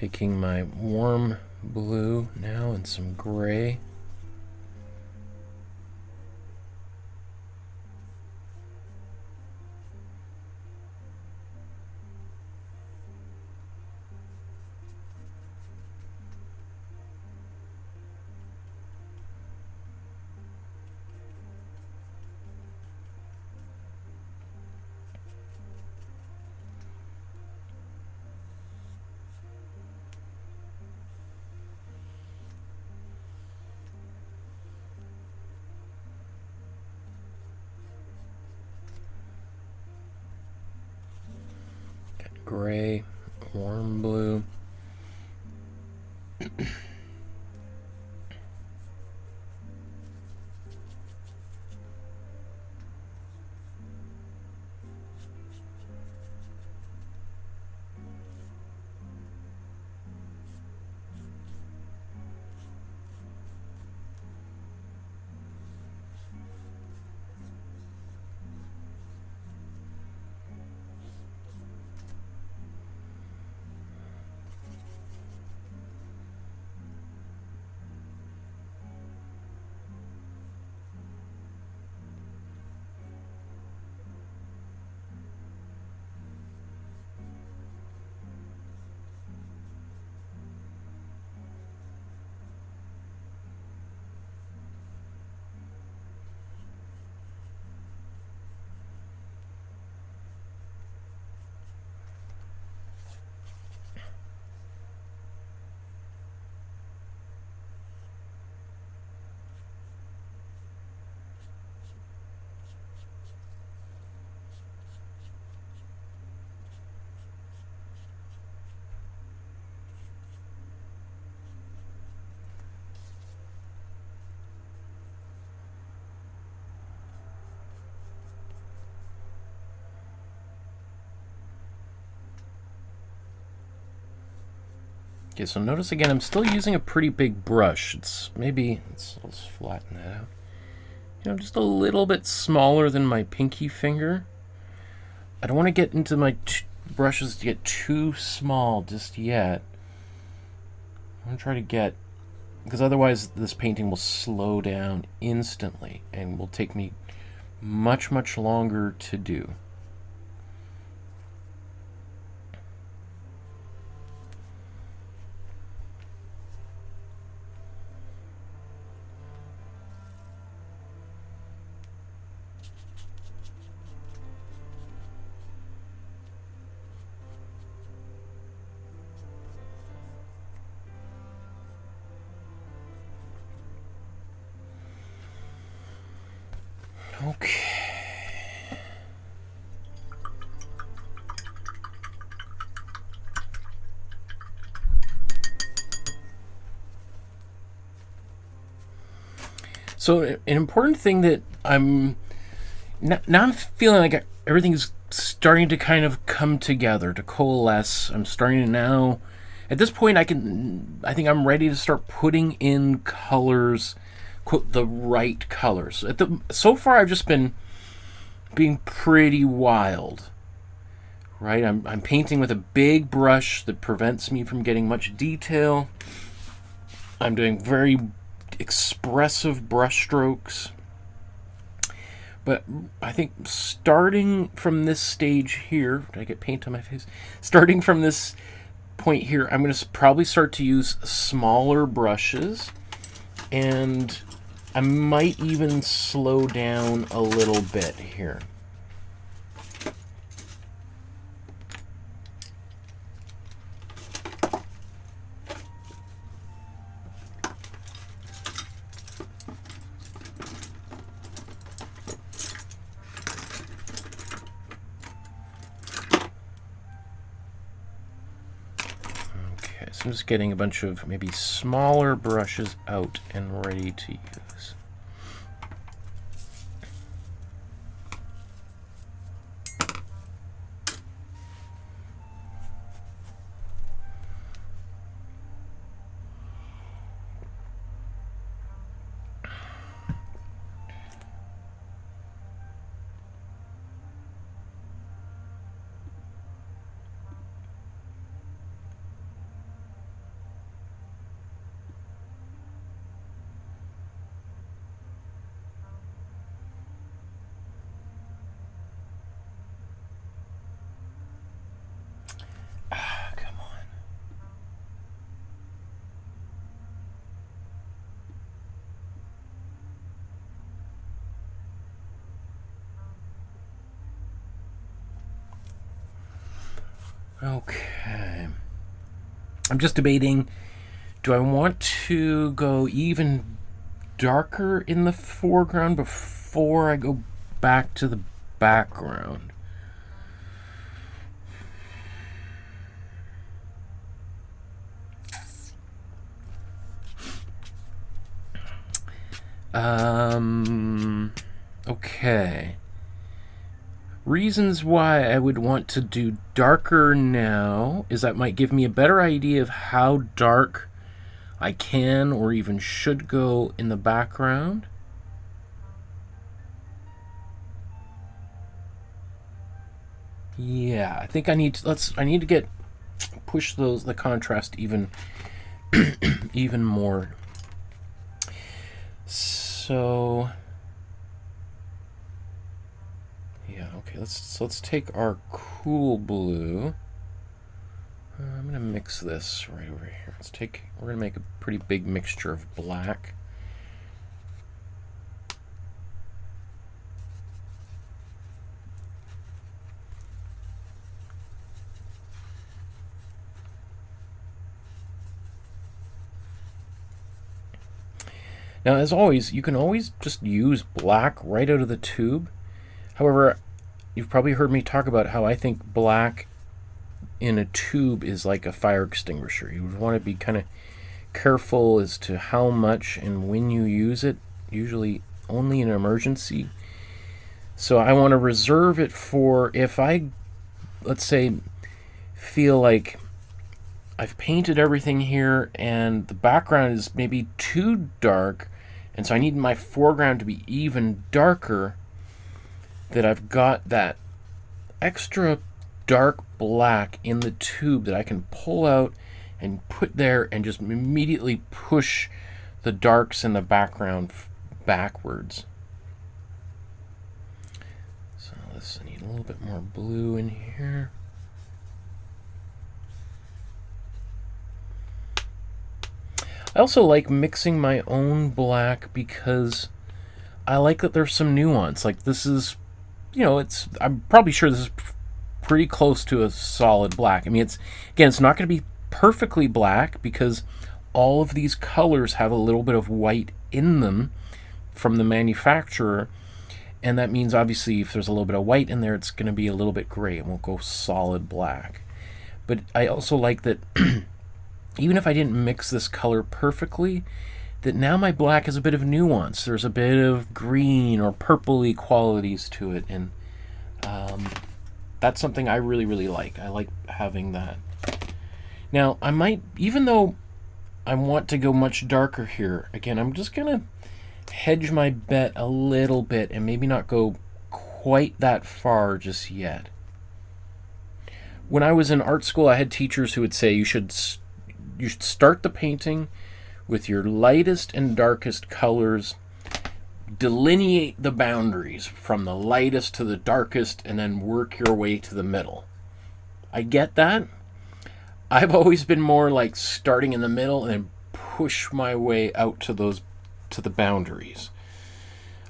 Taking my warm blue now and some gray. Gray, warm blue. Okay, so notice again, I'm still using a pretty big brush. Let's flatten that out. You know, just a little bit smaller than my pinky finger. I don't want to get into my brushes to get too small just yet. I'm going to try to get, because otherwise this painting will slow down instantly and will take me much, much longer to do. Okay. So an important thing that now I'm feeling like everything's starting to kind of come together, to coalesce. I'm starting to now, at this point, I think I'm ready to start putting in colors, quote, the right colors. So far, I've just been being pretty wild, right? I'm painting with a big brush that prevents me from getting much detail. I'm doing very expressive brush strokes. But I think starting from this stage here, did I get paint on my face? Starting from this point here, I'm going to probably start to use smaller brushes, and I might even slow down a little bit here. I'm just getting a bunch of maybe smaller brushes out and ready to use. Okay. I'm just debating, do I want to go even darker in the foreground before I go back to the background? Okay. Reasons why I would want to do darker now is that might give me a better idea of how dark I can or even should go in the background. Yeah, I think I need to, I need to get push the contrast even even more. So yeah, okay, let's take our cool blue. I'm gonna mix this right over here. We're gonna make a pretty big mixture of black. Now, as always, you can always just use black right out of the tube. However, you've probably heard me talk about how I think black in a tube is like a fire extinguisher. You would want to be kind of careful as to how much and when you use it, usually only in an emergency. So I want to reserve it for if I, let's say, feel like I've painted everything here and the background is maybe too dark, and so I need my foreground to be even darker, that I've got that extra dark black in the tube that I can pull out and put there and just immediately push the darks in the background backwards. So I need a little bit more blue in here. I also like mixing my own black because I like that there's some nuance. Like this is, you know, I'm probably sure this is pretty close to a solid black. I mean, it's not going to be perfectly black because all of these colors have a little bit of white in them from the manufacturer, and that means obviously if there's a little bit of white in there, it's going to be a little bit gray. It won't go solid black. But I also like that even if I didn't mix this color perfectly, that now my black has a bit of nuance. There's a bit of green or purpley qualities to it, and that's something I really, really like. I like having that. Now, I might, even though I want to go much darker here, again, I'm just going to hedge my bet a little bit and maybe not go quite that far just yet. When I was in art school, I had teachers who would say you should start the painting with your lightest and darkest colors, delineate the boundaries from the lightest to the darkest, and then work your way to the middle. I get that. I've always been more like starting in the middle and then push my way out to the boundaries.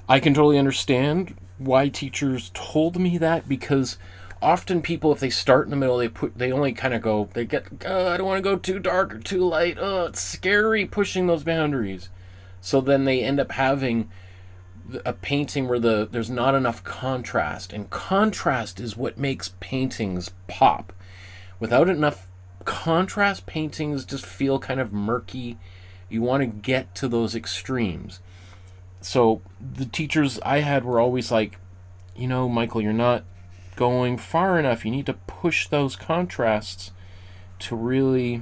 I can totally understand why teachers told me that, because often people, if they start in the middle, they only kind of go, I don't want to go too dark or too light. Oh, it's scary pushing those boundaries. So then they end up having a painting where there's not enough contrast, and contrast is what makes paintings pop. Without enough contrast, paintings just feel kind of murky. You want to get to those extremes. So the teachers I had were always like, you know, Michael, you're not going far enough. You need to push those contrasts to really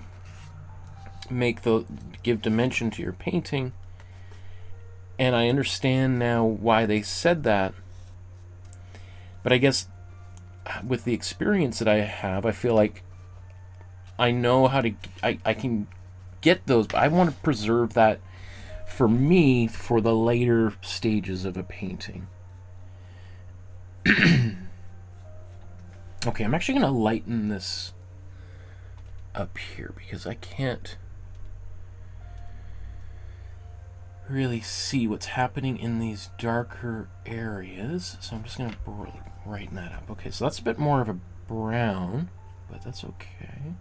give dimension to your painting. And I understand now why they said that. But I guess with the experience that I have, I feel like I know how to, I can get those, but I want to preserve that for me for the later stages of a painting. Okay, I'm actually going to lighten this up here because I can't really see what's happening in these darker areas. So I'm just going to brighten that up. Okay, so that's a bit more of a brown, but that's okay.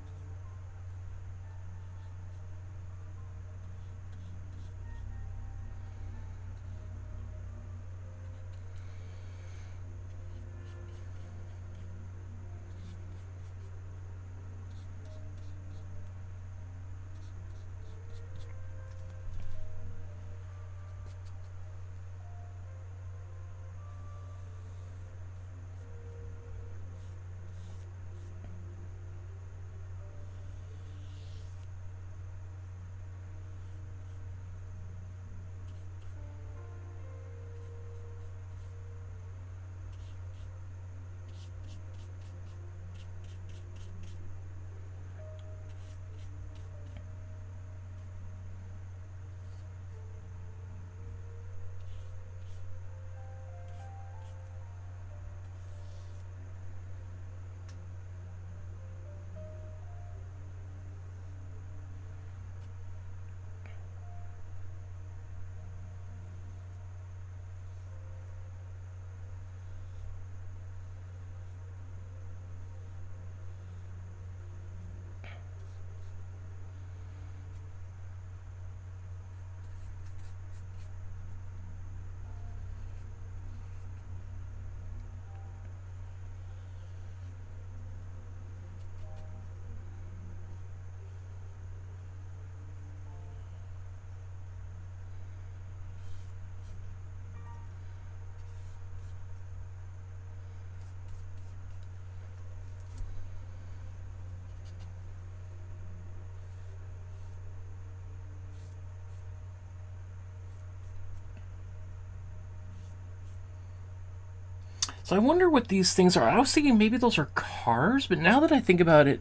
So I wonder what these things are. I was thinking maybe those are cars, but now that I think about it,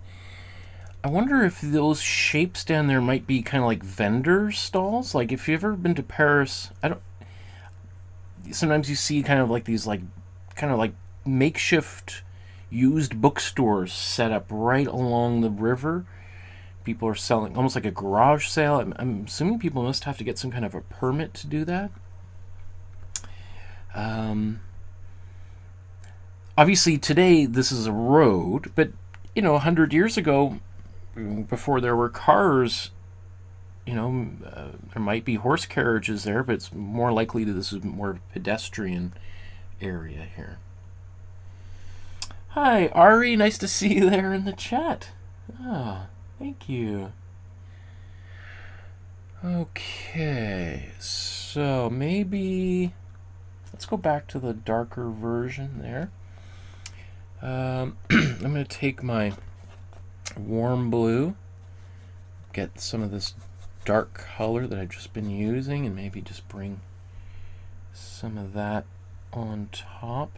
I wonder if those shapes down there might be kind of like vendor stalls. Like if you've ever been to Paris, I don't. Sometimes you see kind of like these kind of like makeshift used bookstores set up right along the river. People are selling almost like a garage sale. I'm assuming people must have to get some kind of a permit to do that. Obviously today this is a road, but 100 years ago, before there were cars, there might be horse carriages there, but it's more likely that this is more pedestrian area here. Hi, Ari. Nice to see you there in the chat. Ah, thank you. Okay, so maybe let's go back to the darker version there. I'm going to take my warm blue, get some of this dark color that I've just been using, and maybe just bring some of that on top.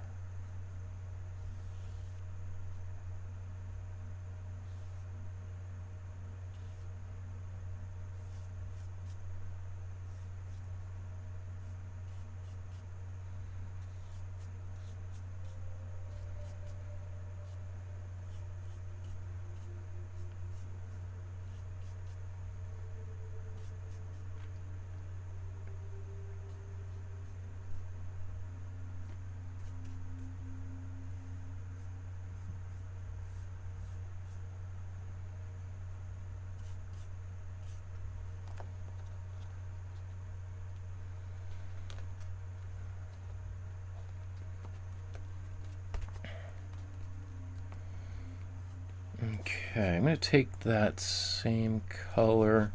Okay, I'm going to take that same color.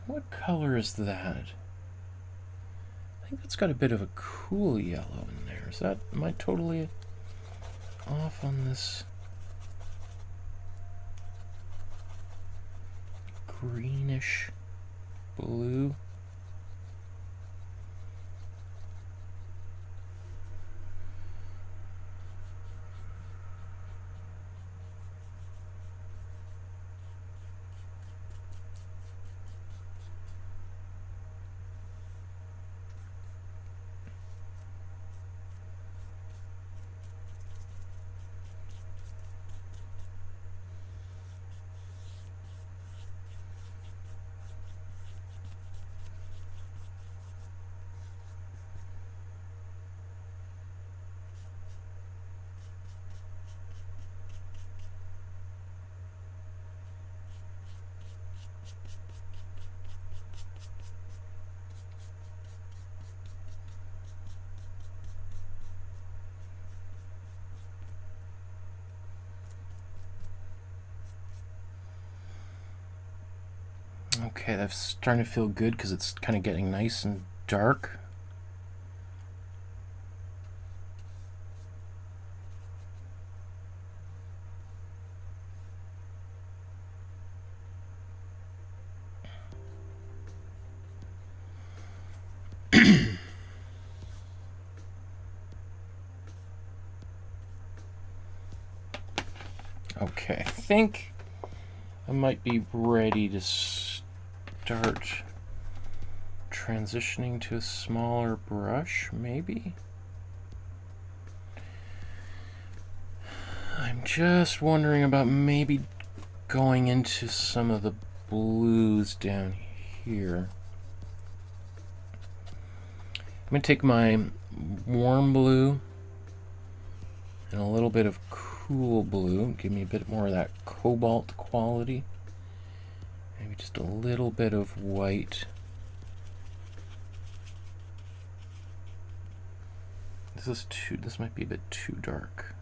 What color is that? I think that's got a bit of a cool yellow in there. Am I totally off on this greenish blue? Okay, that's starting to feel good because it's kind of getting nice and dark. Okay, I think I might be ready to start transitioning to a smaller brush, maybe? I'm just wondering about maybe going into some of the blues down here. I'm going to take my warm blue and a little bit of cool blue, give me a bit more of that cobalt quality. Maybe just a little bit of white. This might be a bit too dark.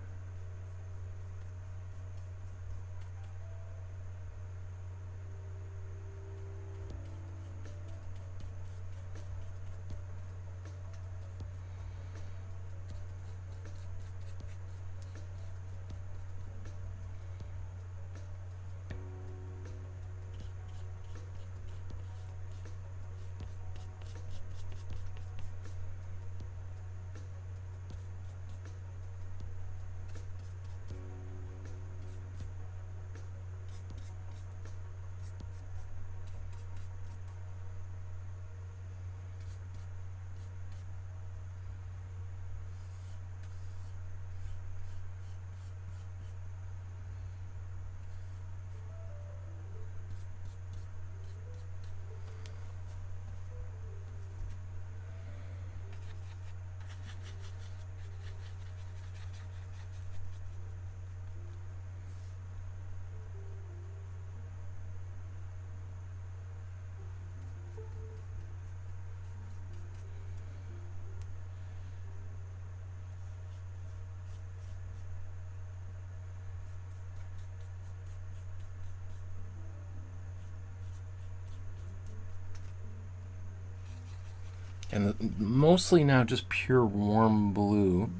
And mostly now just pure warm blue.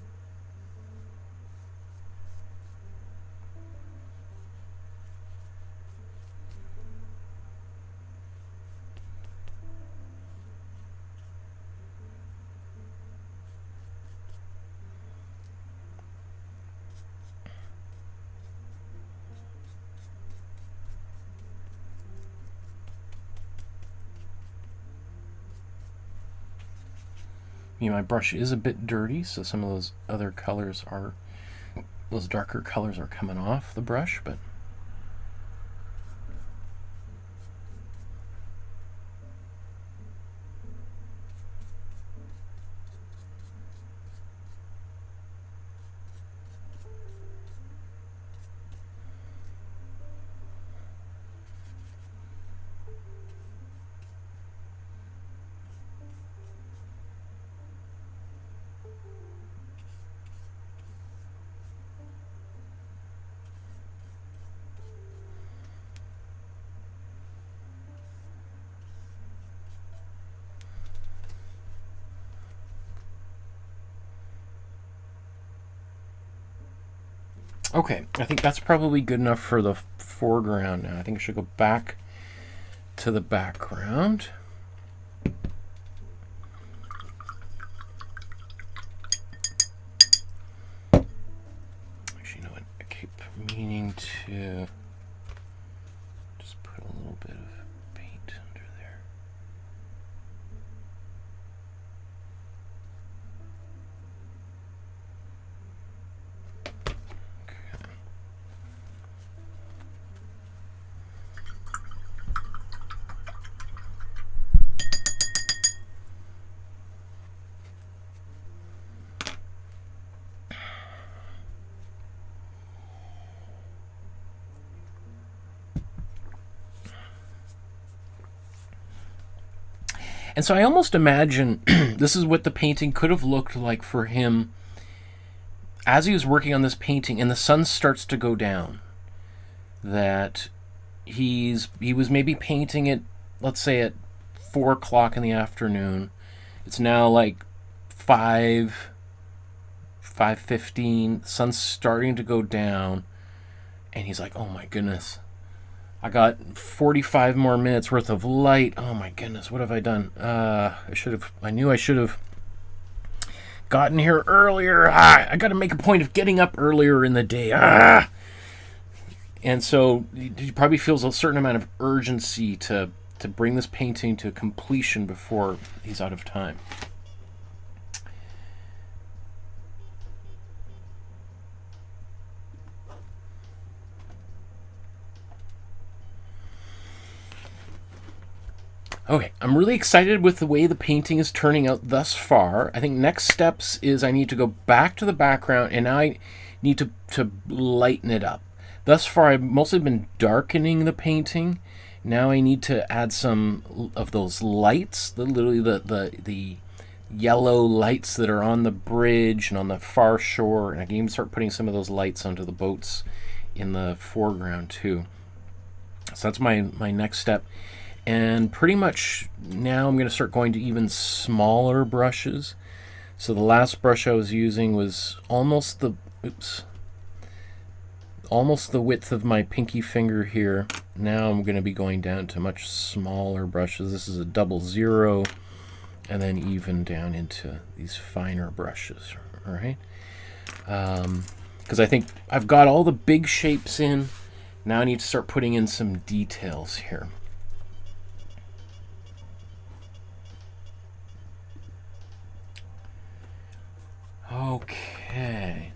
My brush is a bit dirty, so some of those other colors are, those darker colors are coming off the brush, but okay, I think that's probably good enough for the foreground now. I think I should go back to the background. Actually, you know what? I keep meaning to just put a little bit of paint under there. And so I almost imagine this is what the painting could have looked like for him as he was working on this painting and the sun starts to go down. That he was maybe painting it let's say at 4 o'clock in the afternoon. It's now like 5:15. Sun's starting to go down, and he's like, "Oh my goodness, I got 45 more minutes worth of light. Oh my goodness, what have I done? I knew I should have gotten here earlier. I got to make a point of getting up earlier in the day. And so he probably feels a certain amount of urgency to bring this painting to completion before he's out of time. Okay, I'm really excited with the way the painting is turning out thus far. I think next steps is I need to go back to the background, and now I need to lighten it up. Thus far, I've mostly been darkening the painting. Now I need to add some of those lights, literally the yellow lights that are on the bridge and on the far shore, and I can even start putting some of those lights onto the boats in the foreground too. So that's my next step. And pretty much now I'm going to start going to even smaller brushes. So the last brush I was using was almost the width of my pinky finger here. Now I'm going to be going down to much smaller brushes. This is a 00, and then even down into these finer brushes. All right, because I think I've got all the big shapes in. Now I need to start putting in some details here. Okay.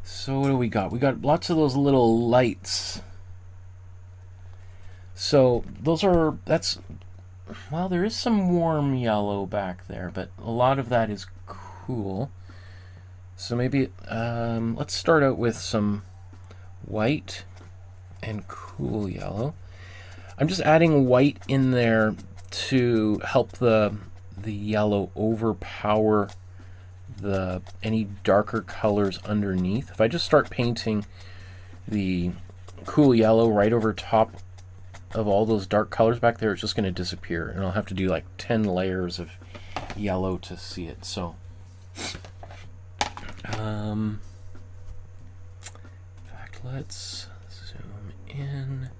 So what do we got? We got lots of those little lights. So well, there is some warm yellow back there, but a lot of that is cool. So maybe let's start out with some white and cool yellow. I'm just adding white in there to help the yellow overpower any darker colors underneath. If I just start painting the cool yellow right over top of all those dark colors back there, it's just going to disappear, and I'll have to do like 10 layers of yellow to see it. So in fact, let's zoom in.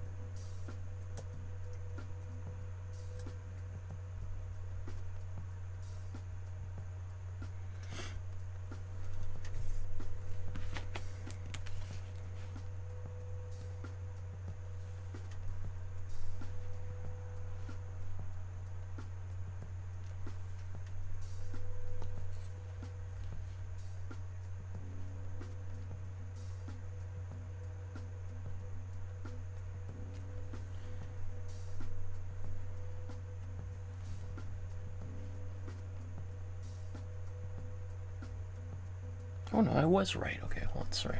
Oh no, I was right. Okay, hold on, sorry.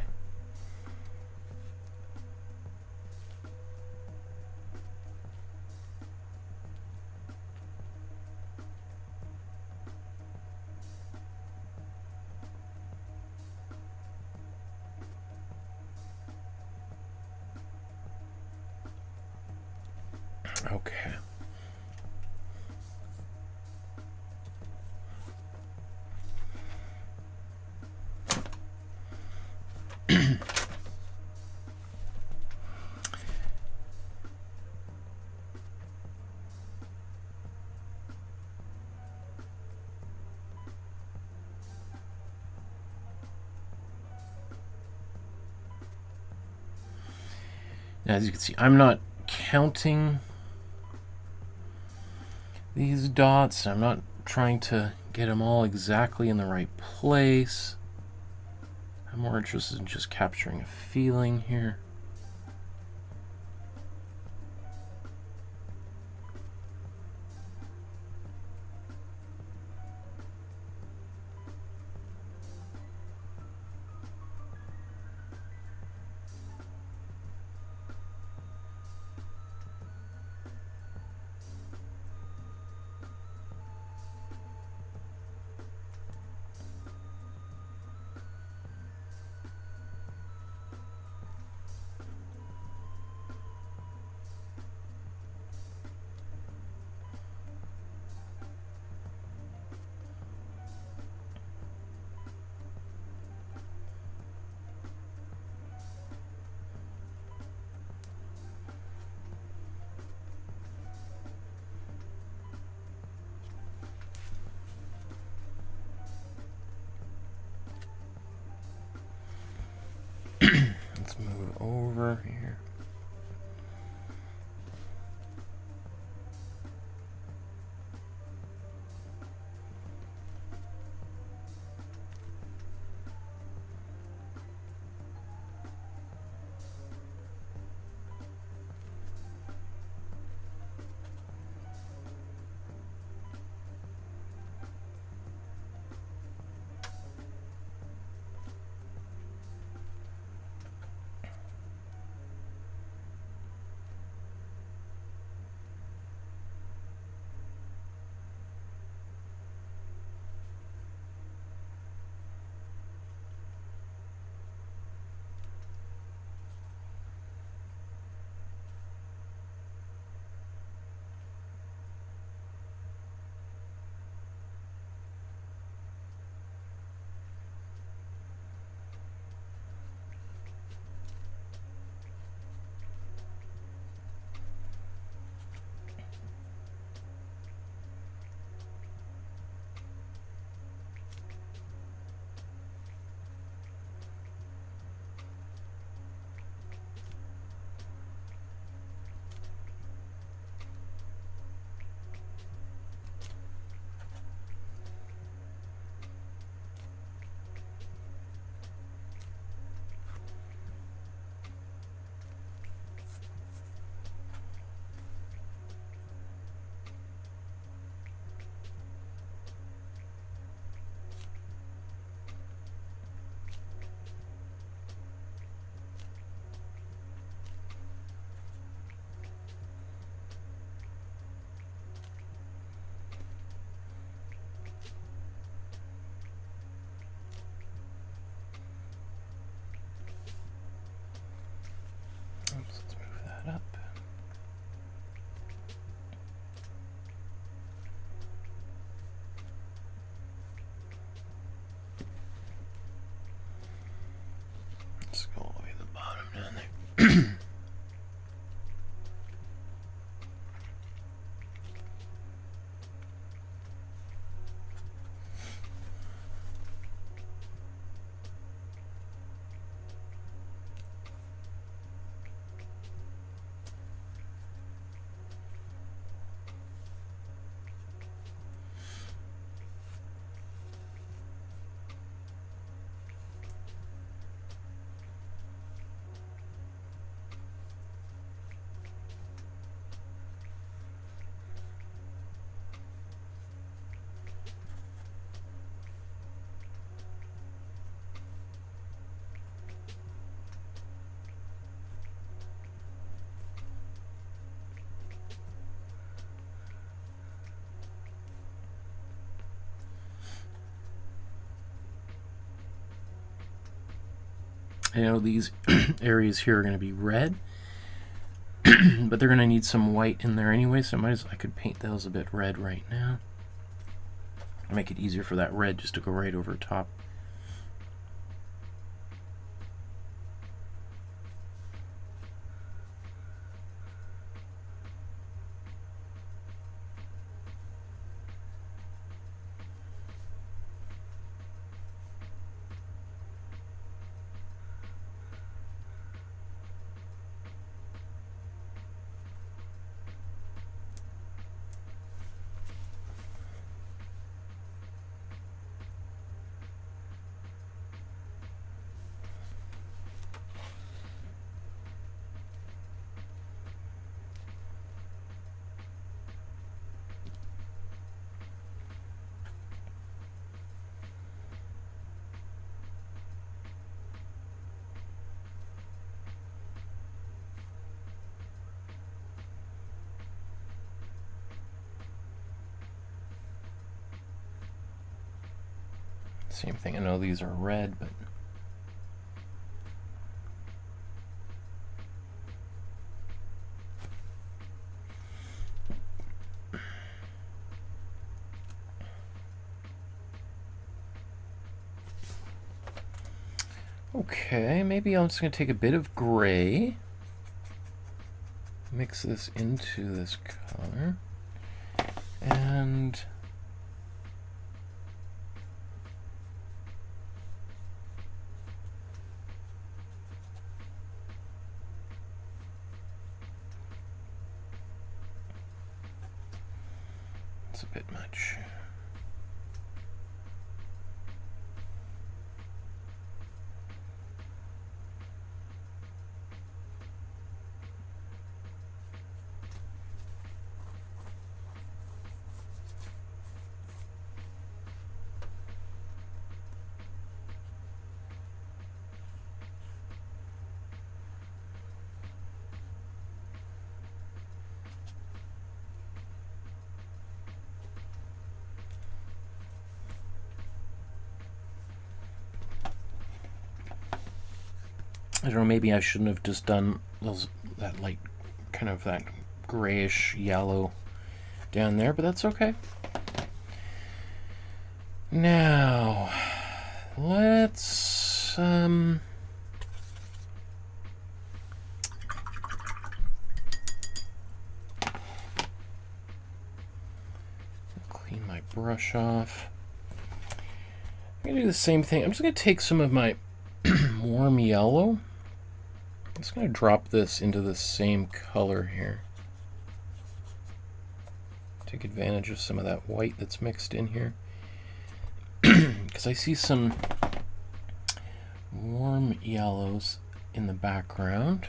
Okay. Now, as you can see, I'm not counting these dots. I'm not trying to get them all exactly in the right place. I'm more interested in just capturing a feeling here. over here. Let's move that up. Let's go all the way to the bottom down there. I know these areas here are going to be red, but they're going to need some white in there anyway, so I could paint those a bit red right now. Make it easier for that red just to go right over top. Same thing, I know these are red, but okay, maybe I'm just going to take a bit of gray, mix this into this color, and bit much. I don't know, maybe I shouldn't have just done that light, kind of that grayish yellow down there, but that's okay. Now, let's clean my brush off. I'm going to do the same thing. I'm just going to take some of my warm yellow. I'm just going to drop this into the same color here. Take advantage of some of that white that's mixed in here. Because I see some warm yellows in the background.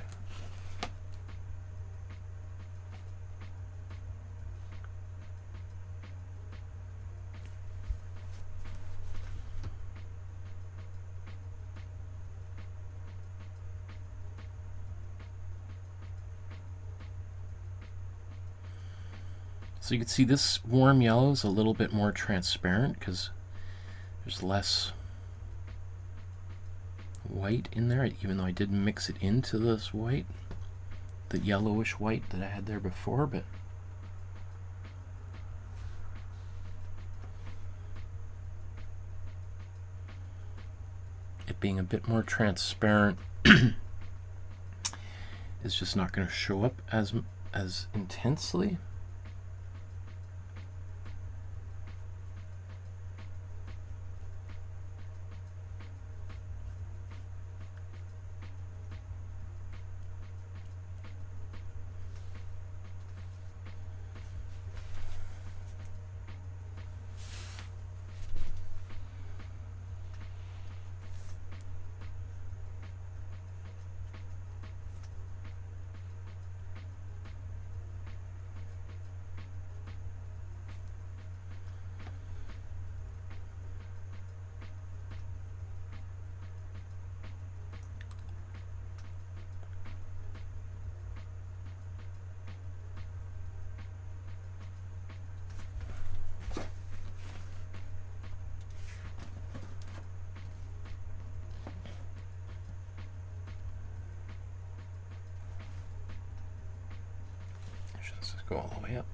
So you can see this warm yellow is a little bit more transparent because there's less white in there, even though I did mix it into this white, the yellowish white that I had there before, but it being a bit more transparent is just not going to show up as intensely. Let's go all the way up.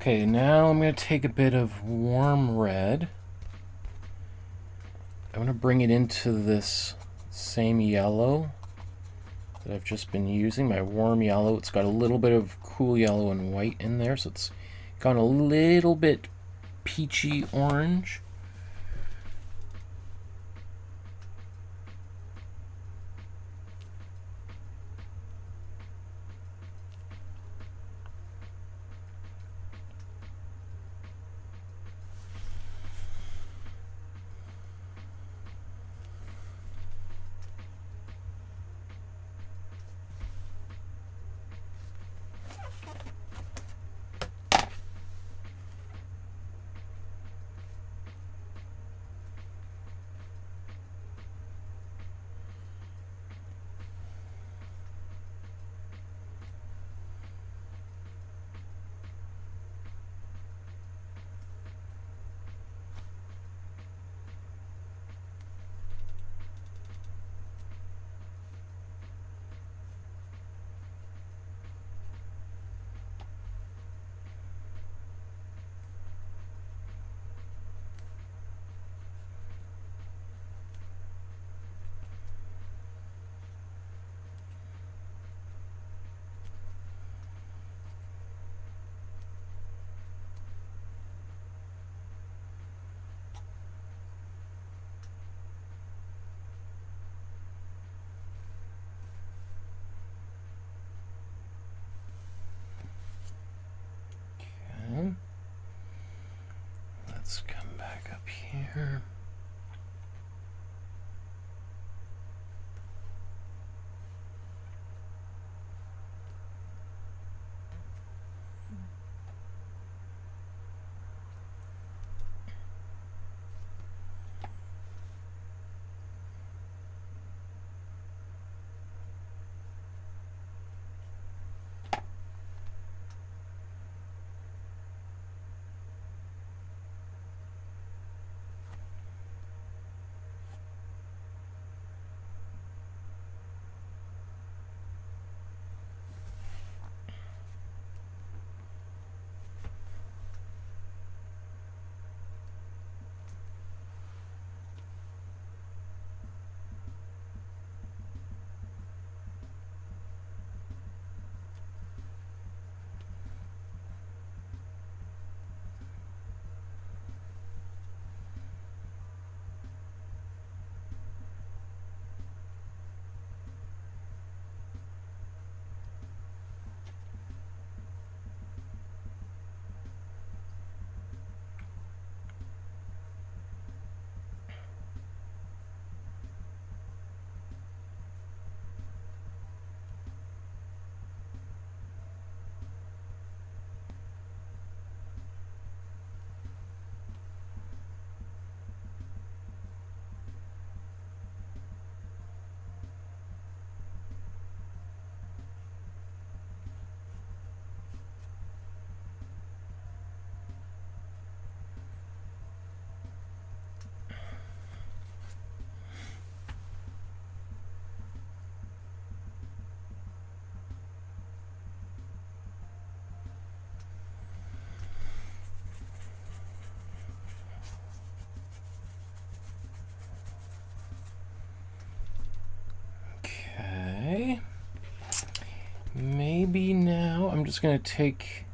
Okay, now I'm going to take a bit of warm red. I'm going to bring it into this same yellow that I've just been using, my warm yellow. It's got a little bit of cool yellow and white in there, so it's gone a little bit peachy orange. Let's come back up here. Okay. Maybe now I'm just going to take...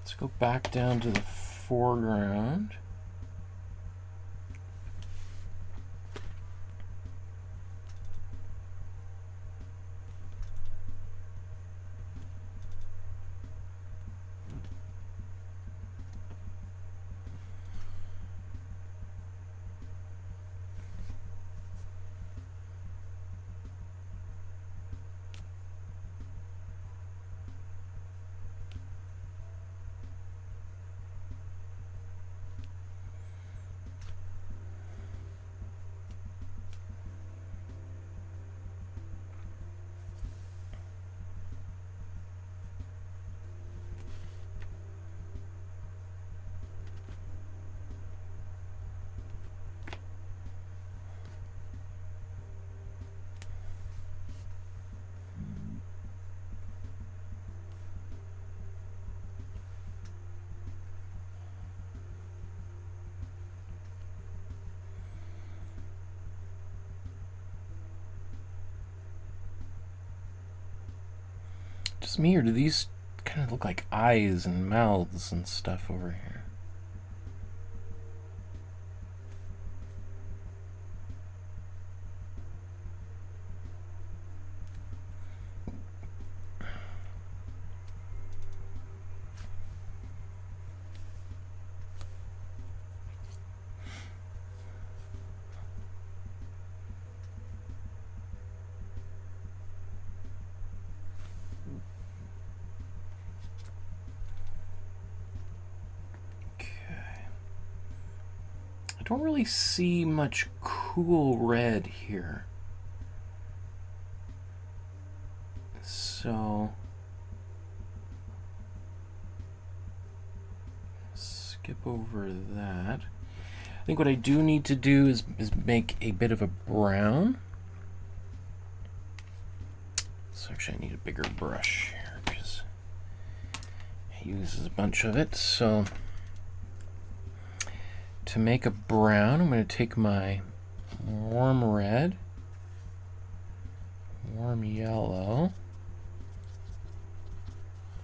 Let's go back down to the foreground. just me, or do these kind of look like eyes and mouths and stuff over here? I don't really see much cool red here. So skip over that. I think what I do need to do is make a bit of a brown. So actually I need a bigger brush here because it uses a bunch of it. So to make a brown, I'm going to take my warm red, warm yellow.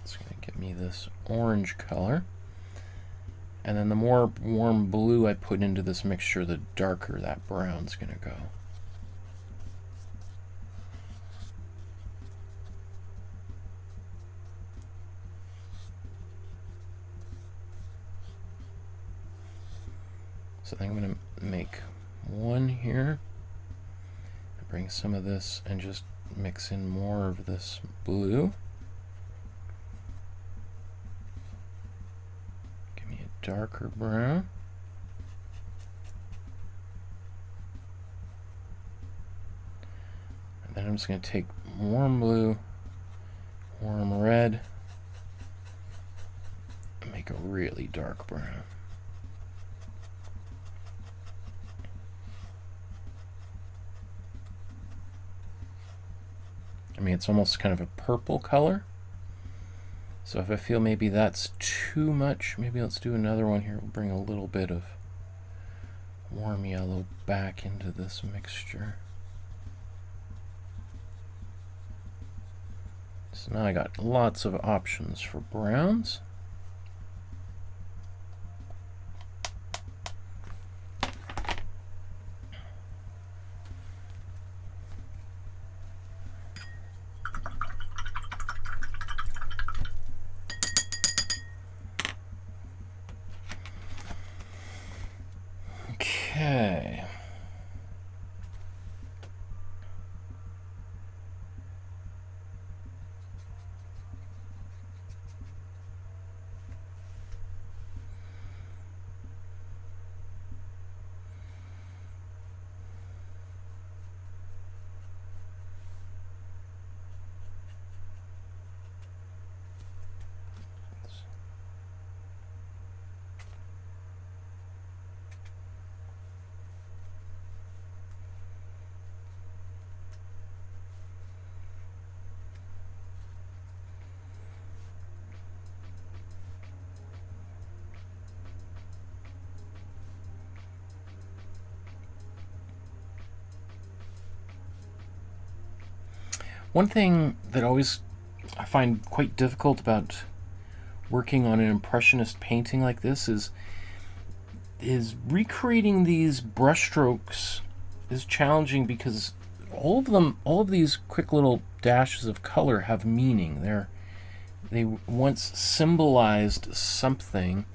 It's going to give me this orange color. And then the more warm blue I put into this mixture, the darker that brown's going to go. So I think I'm going to make one here. Bring some of this and just mix in more of this blue. Give me a darker brown. And then I'm just going to take warm blue, warm red, and make a really dark brown. I mean, it's almost kind of a purple color. So if I feel maybe that's too much, maybe let's do another one here. We'll bring a little bit of warm yellow back into this mixture. So now I got lots of options for browns. Okay. One thing that always I find quite difficult about working on an impressionist painting like this is recreating these brushstrokes is challenging because all of these quick little dashes of color have meaning. They once symbolized something,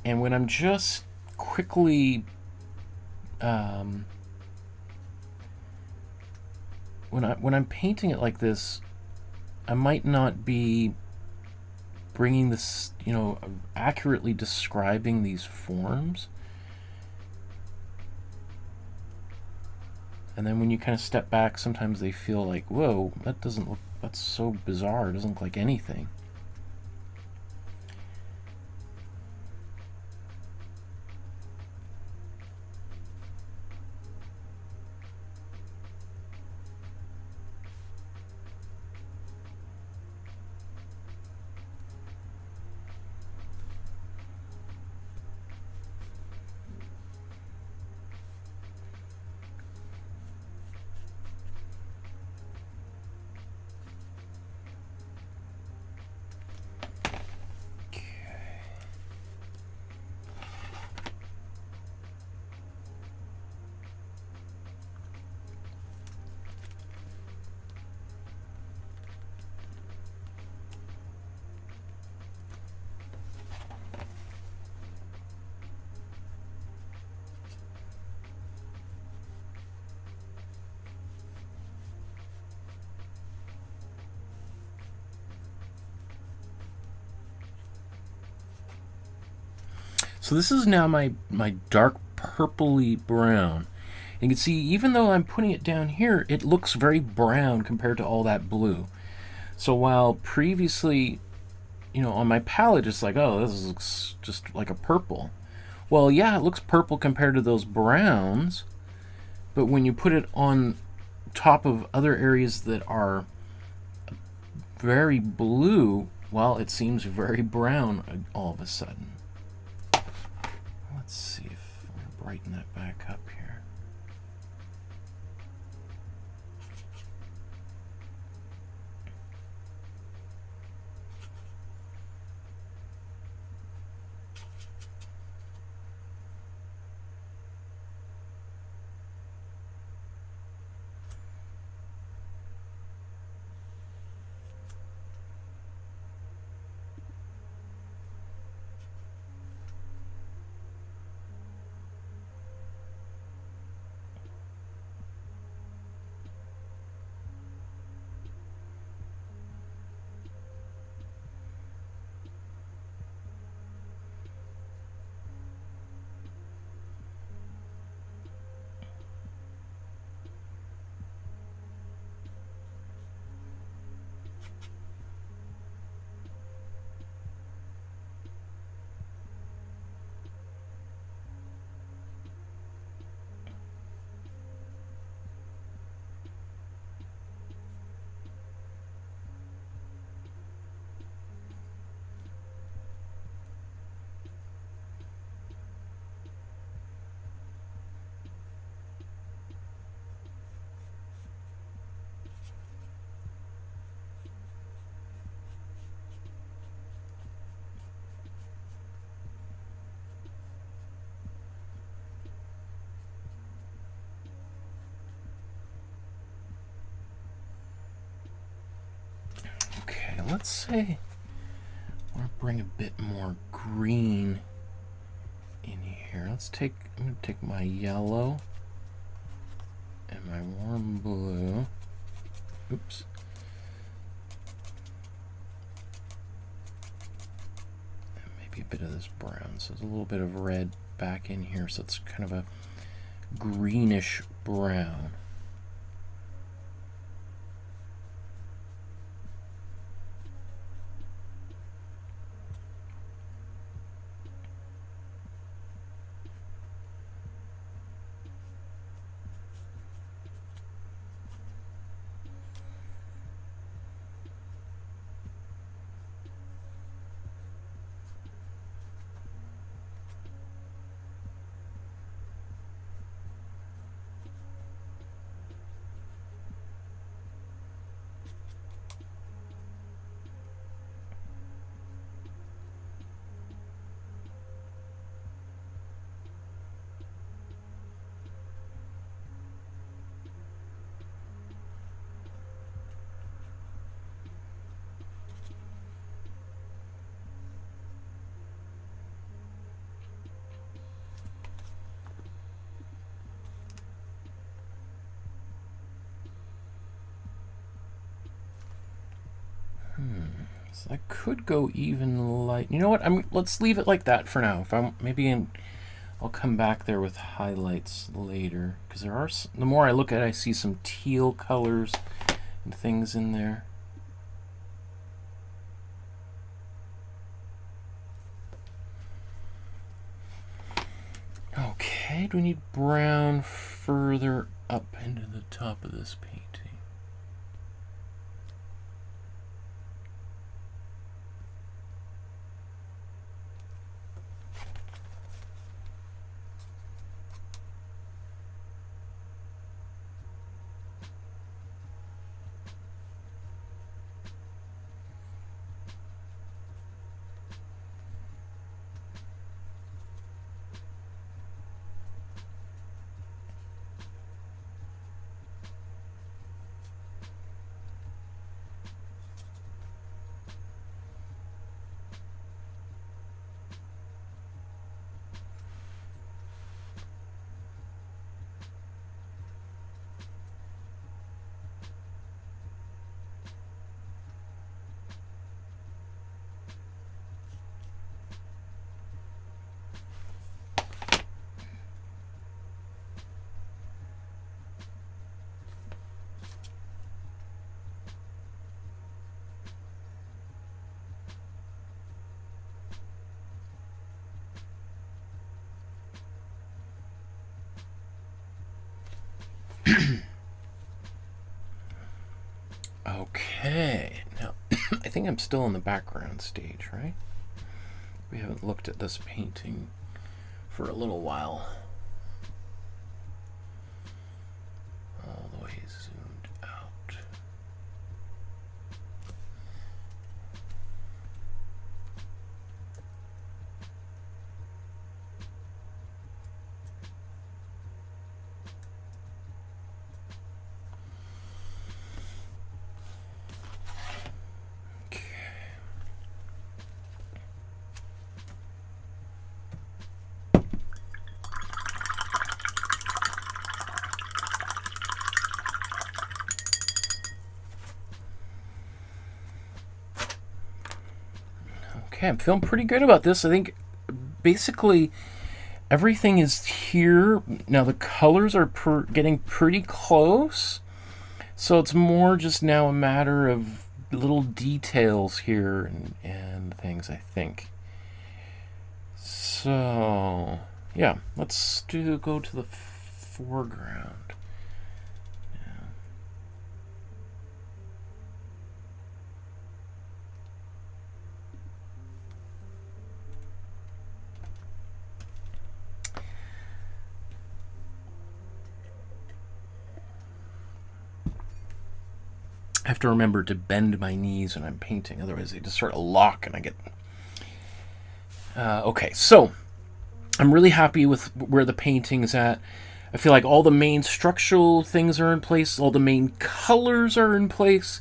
and when I'm just quickly when I'm painting it like this, I might not be bringing this, accurately describing these forms. And then when you kind of step back, sometimes they feel like, whoa, that's so bizarre. It doesn't look like anything. So this is now my dark purpley brown. You can see, even though I'm putting it down here, it looks very brown compared to all that blue. So while previously, you know, on my palette, it's like, oh, this looks just like a purple. Well, yeah, it looks purple compared to those browns, but when you put it on top of other areas that are very blue, well, it seems very brown all of a sudden. Let's see if I can brighten that back up here. Let's say I want to bring a bit more green in here. I'm going to take my yellow and my warm blue. Oops. And maybe a bit of this brown. So there's a little bit of red back in here. So it's kind of a greenish brown. So I could go even light. You know what? Let's leave it like that for now. I'll come back there with highlights later, because the more I look at it, I see some teal colors and things in there. Okay, do we need brown further up into the top of this painting? Okay, now I think I'm still in the background stage, right? We haven't looked at this painting for a little while. All the way zoomed out. Okay, I'm feeling pretty good about this. I think basically everything is here. Now the colors are getting pretty close. So it's more just now a matter of little details here and things, I think. So, yeah, let's go to the foreground. I have to remember to bend my knees when I'm painting, otherwise they just sort of lock and I get... okay, so I'm really happy with where the painting's at. I feel like all the main structural things are in place, all the main colors are in place.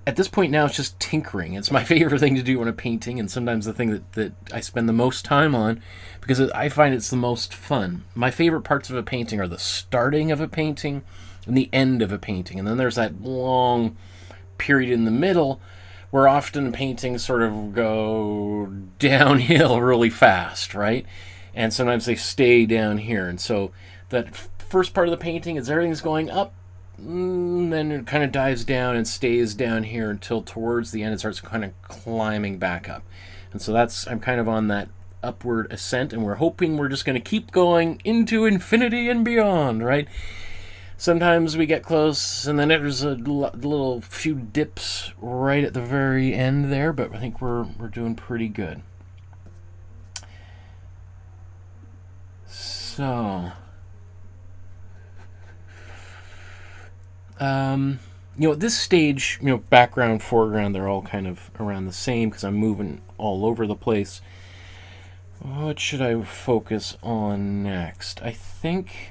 At this point now, it's just tinkering. It's my favorite thing to do when I'm painting, and sometimes the thing that I spend the most time on, because I find it's the most fun. My favorite parts of a painting are the starting of a painting and the end of a painting. And then there's that long period in the middle where often paintings sort of go downhill really fast, right? And sometimes they stay down here. And so that first part of the painting is everything's going up, then it kind of dives down and stays down here until towards the end it starts kind of climbing back up. And so I'm kind of on that upward ascent, and we're hoping we're just going to keep going into infinity and beyond, right? Sometimes we get close, and then there's a little few dips right at the very end there, but I think we're doing pretty good. So, at this stage, background, foreground, they're all kind of around the same because I'm moving all over the place. What should I focus on next? I think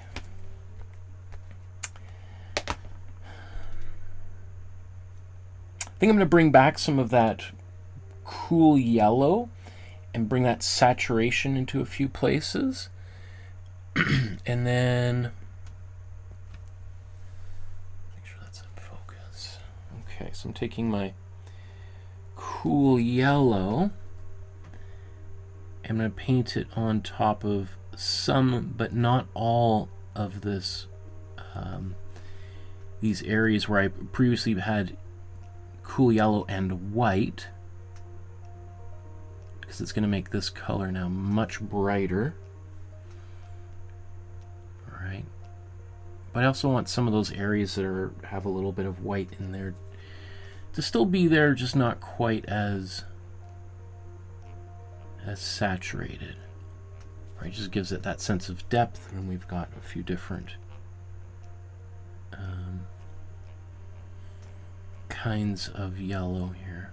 I'm going to bring back some of that cool yellow and bring that saturation into a few places. And then make sure that's in focus. Okay, so I'm taking my cool yellow. I'm going to paint it on top of some, but not all of this, these areas where I previously had cool yellow and white, because it's going to make this color now much brighter. All right, but I also want some of those areas that have a little bit of white in there to still be there, just not quite as saturated. Right, just gives it that sense of depth, and we've got a few different kinds of yellow here.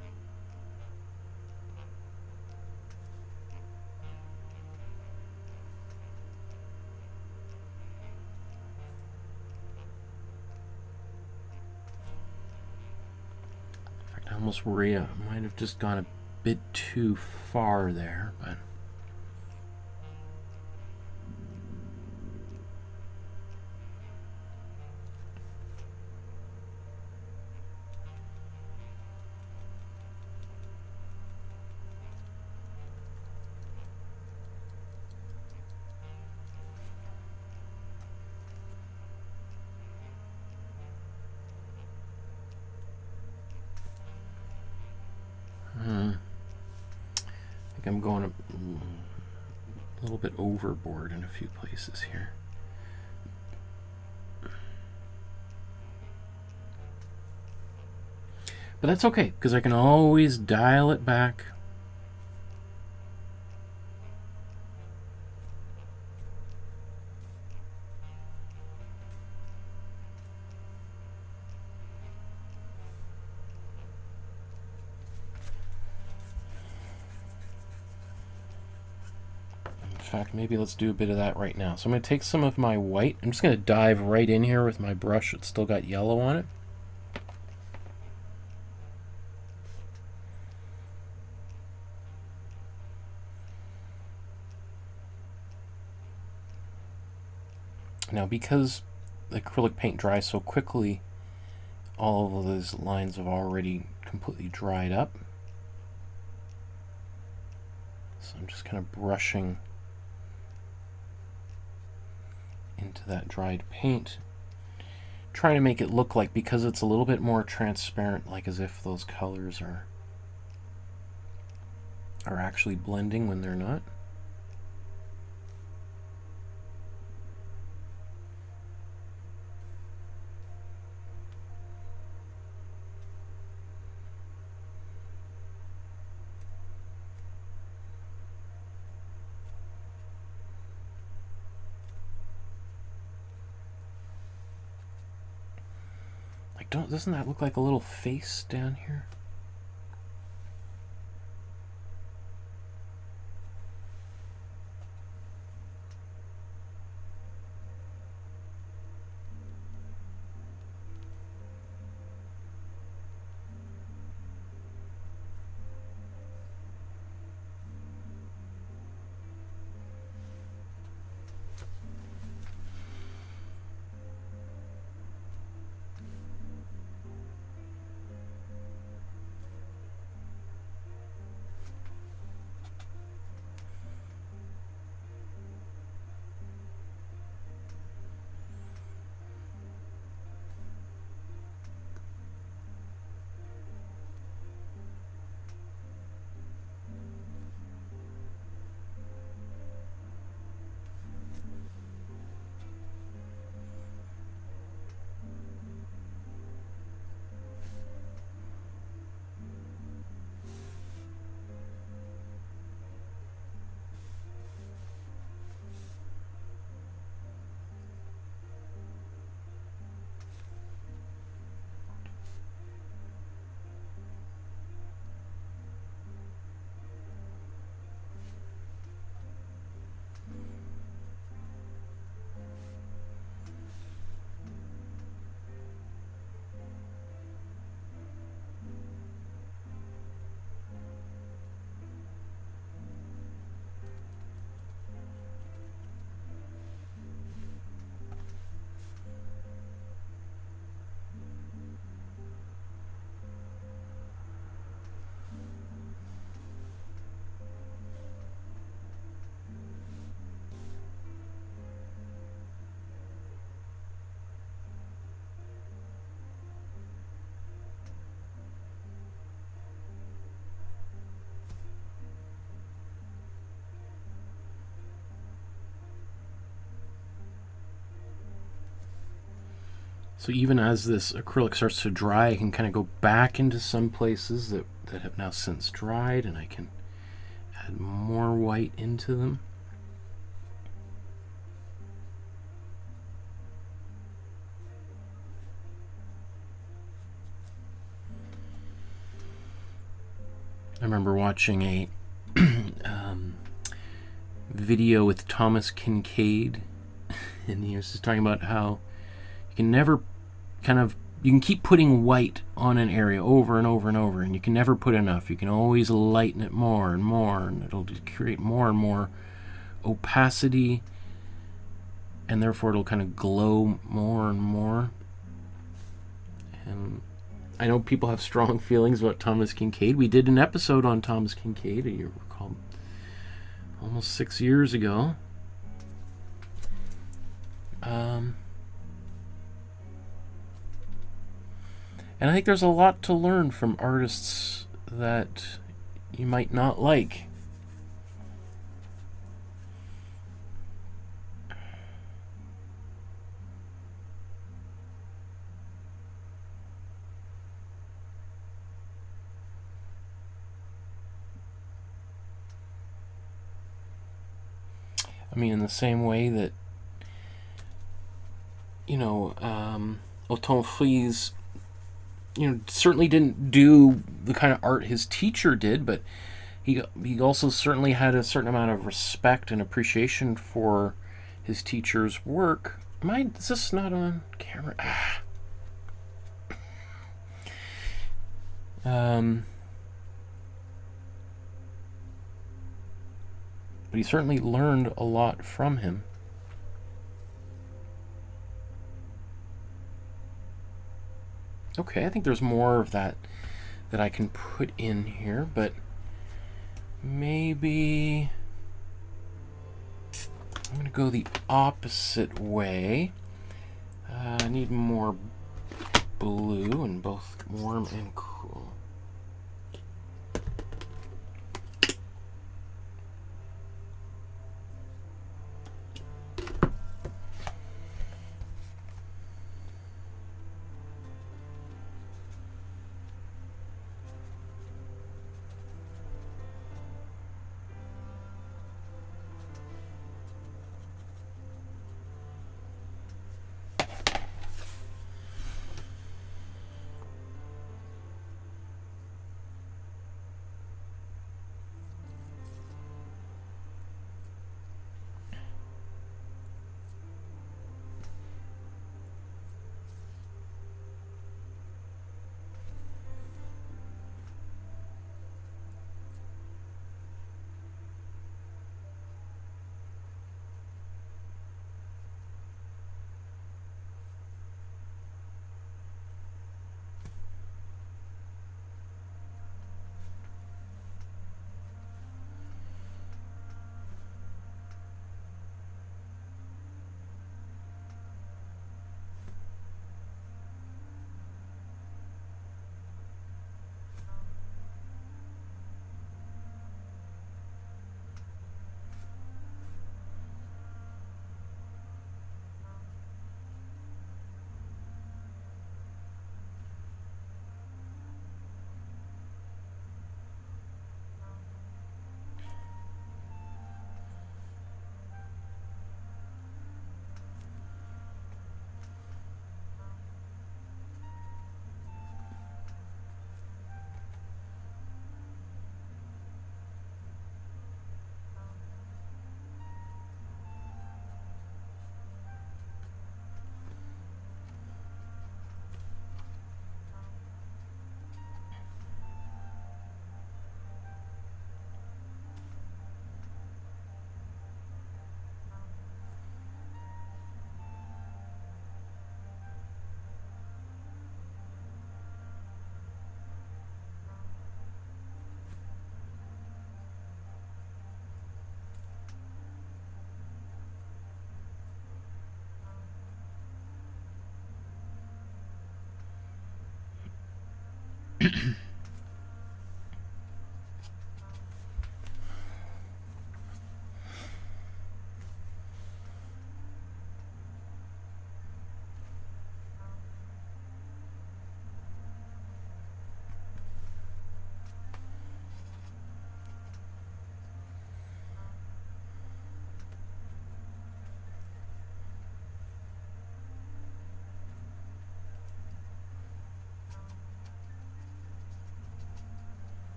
In fact, I almost worry I might have just gone a bit too far there, but I think I'm going a little bit overboard in a few places here. But that's okay, because I can always dial it back. In fact, maybe let's do a bit of that right now. So I'm going to take some of my white. I'm just going to dive right in here with my brush. It's still got yellow on it. Now, because the acrylic paint dries so quickly, all of those lines have already completely dried up. So I'm just kind of brushing into that dried paint, trying to make it look like, because it's a little bit more transparent, like as if those colors are actually blending when they're not. Doesn't that look like a little face down here? So even as this acrylic starts to dry, I can kind of go back into some places that have now since dried, and I can add more white into them. I remember watching a video with Thomas Kincaid, and he was just talking about how you can never you can keep putting white on an area over and over and over, and you can never put enough. You can always lighten it more and more, and it'll just create more and more opacity, and therefore it'll kind of glow more and more. And I know people have strong feelings about Thomas Kincaid. We did an episode on Thomas Kincaid, you recall, almost 6 years ago. And I think there's a lot to learn from artists that you might not like. mean, in the same way that, you know, Othon Friesz, you know, certainly didn't do the kind of art his teacher did, but he also certainly had a certain amount of respect and appreciation for his teacher's work. Is this not on camera? But he certainly learned a lot from him. Okay, I think there's more of that I can put in here, but maybe I'm going to go the opposite way. I need more blue and both warm and cool.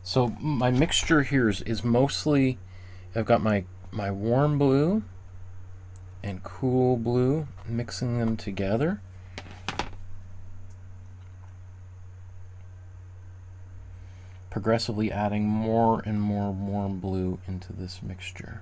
So my mixture here is mostly, I've got my warm blue and cool blue, mixing them together. Progressively adding more and more warm blue into this mixture.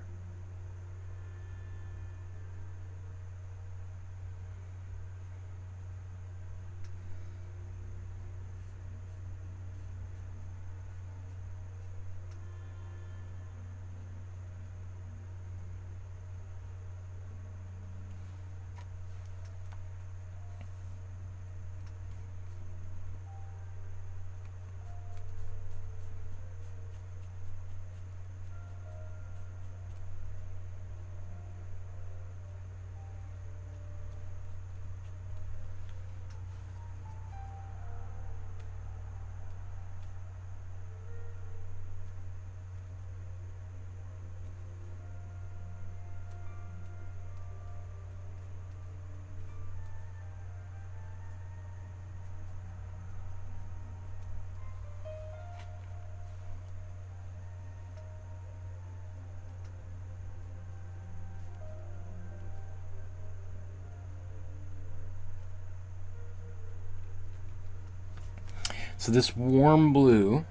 So this warm blue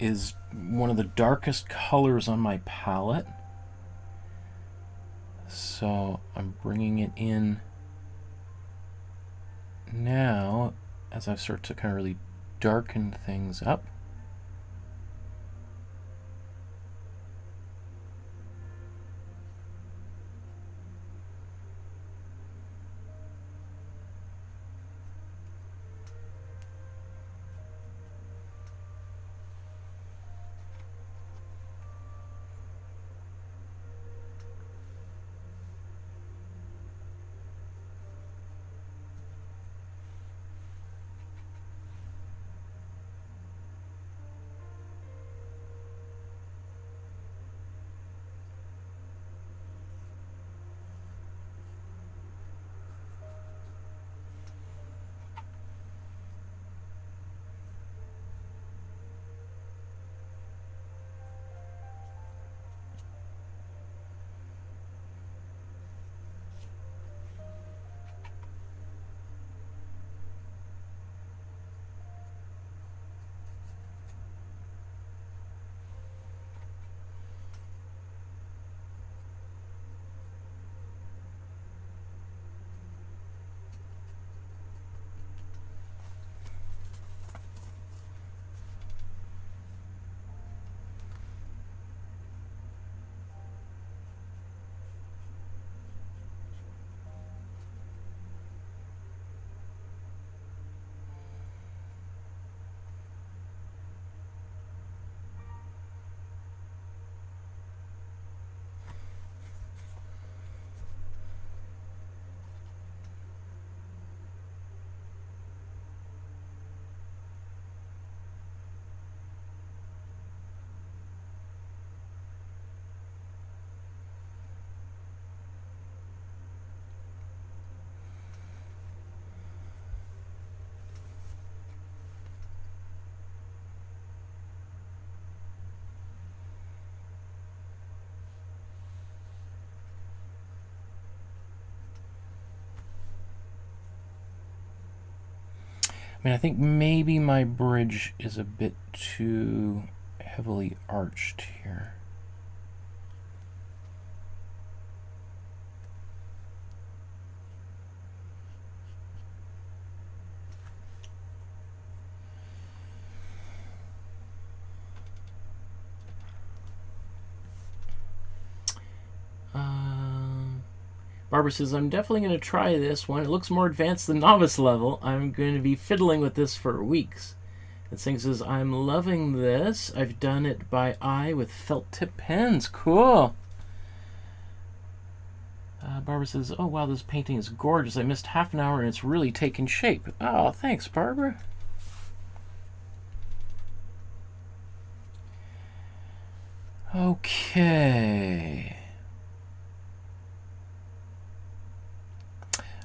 is one of the darkest colors on my palette. So I'm bringing it in now as I start to kind of really darken things up. I mean, I think maybe my bridge is a bit too heavily arched here. Barbara says, I'm definitely going to try this one. It looks more advanced than novice level. I'm going to be fiddling with this for weeks. And Singh says, I'm loving this. I've done it by eye with felt tip pens. Cool. Barbara says, oh, wow, this painting is gorgeous. I missed half an hour and it's really taken shape. Oh, thanks, Barbara. Okay.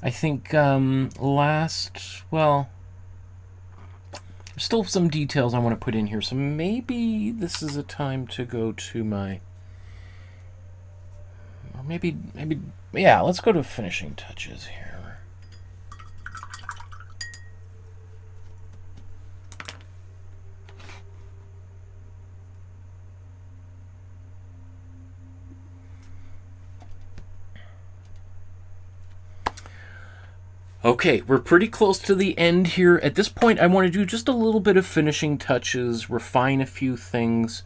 I think well, there's still some details I want to put in here, so maybe this is a time to go to my, or maybe, yeah, let's go to finishing touches here. Okay, we're pretty close to the end here. At this point, I want to do just a little bit of finishing touches, refine a few things.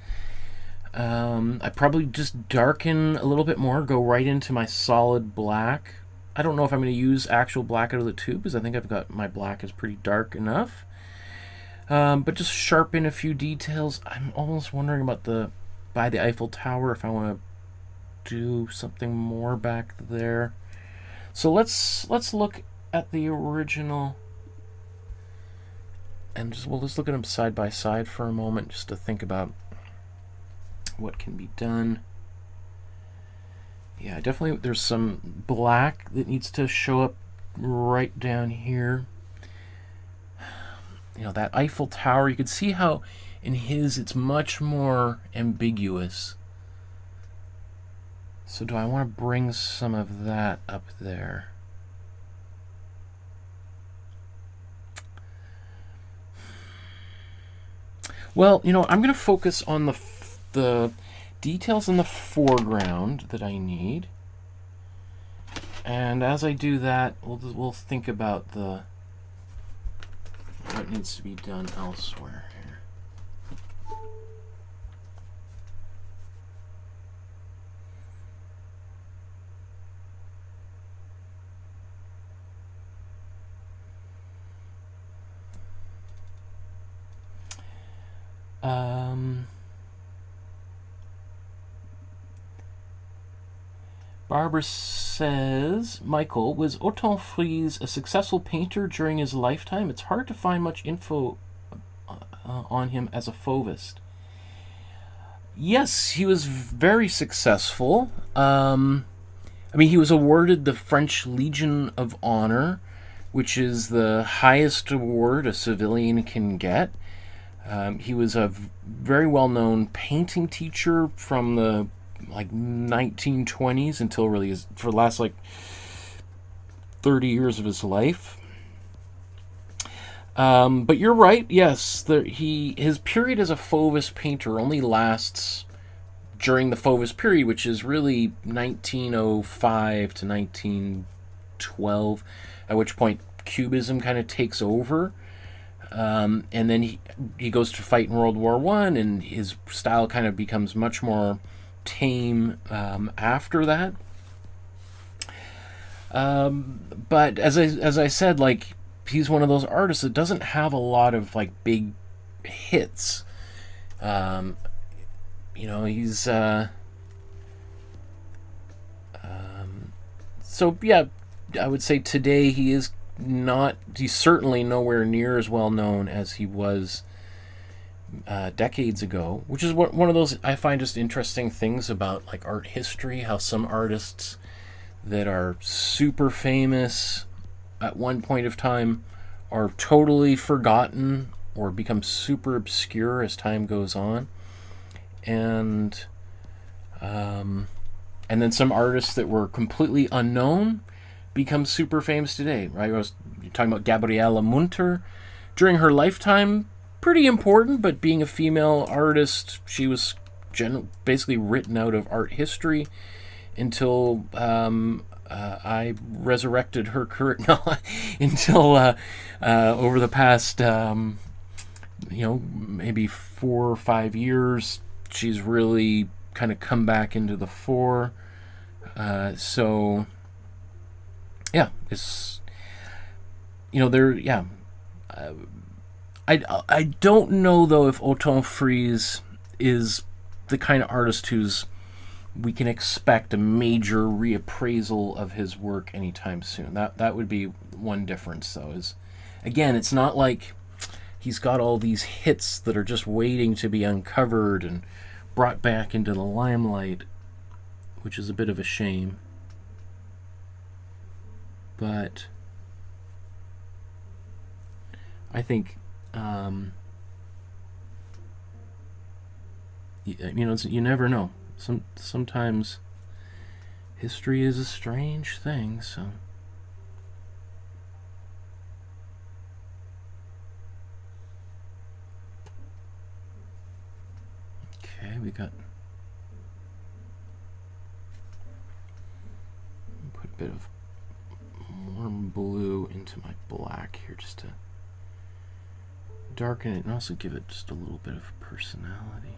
I probably just darken a little bit more, go right into my solid black. I don't know if I'm going to use actual black out of the tube, because I think I've got my black is pretty dark enough. But just sharpen a few details. I'm almost wondering about by the Eiffel Tower, if I want to do something more back there. So let's look at the original, and we'll just look at them side by side for a moment, just to think about what can be done. Yeah, definitely there's some black that needs to show up right down here. You know, that Eiffel Tower, you can see how in his it's much more ambiguous. So do I want to bring some of that up there? Well, you know, I'm going to focus on the details in the foreground that I need. And as I do that, we'll think about what needs to be done elsewhere here. Barbara says, Michael, was Othon Friesz a successful painter during his lifetime? It's hard to find much info on him as a Fauvist. Yes, he was very successful. I mean, he was awarded the French Legion of Honor, which is the highest award a civilian can get. He was a very well-known painting teacher from the 1920s until really for the last 30 years of his life. But you're right. Yes, his period as a Fauvist painter only lasts during the Fauvist period, which is really 1905 to 1912, at which point Cubism kind of takes over. And then he goes to fight in World War I, and his style kind of becomes much more tame after that. But as I said, he's one of those artists that doesn't have a lot of big hits. You know, he's so yeah, I would say today he's certainly nowhere near as well known as he was decades ago, which is one of those I find just interesting things about art history, how some artists that are super famous at one point of time are totally forgotten or become super obscure as time goes on, and then some artists that were completely unknown become super famous today, right? I was talking about Gabriele Munter, during her lifetime, pretty important, but being a female artist, she was basically written out of art history until I resurrected her career. No, until over the past, maybe 4 or 5 years, she's really kind of come back into the fore. So, yeah, it's, I don't know, though, if Othon Friesz is the kind of artist we can expect a major reappraisal of his work anytime soon. That would be one difference, though, is, again, it's not like he's got all these hits that are just waiting to be uncovered and brought back into the limelight, which is a bit of a shame. But I think, you never know. Sometimes history is a strange thing, so. Okay, we got, put a bit of warm blue into my black here just to darken it and also give it just a little bit of personality.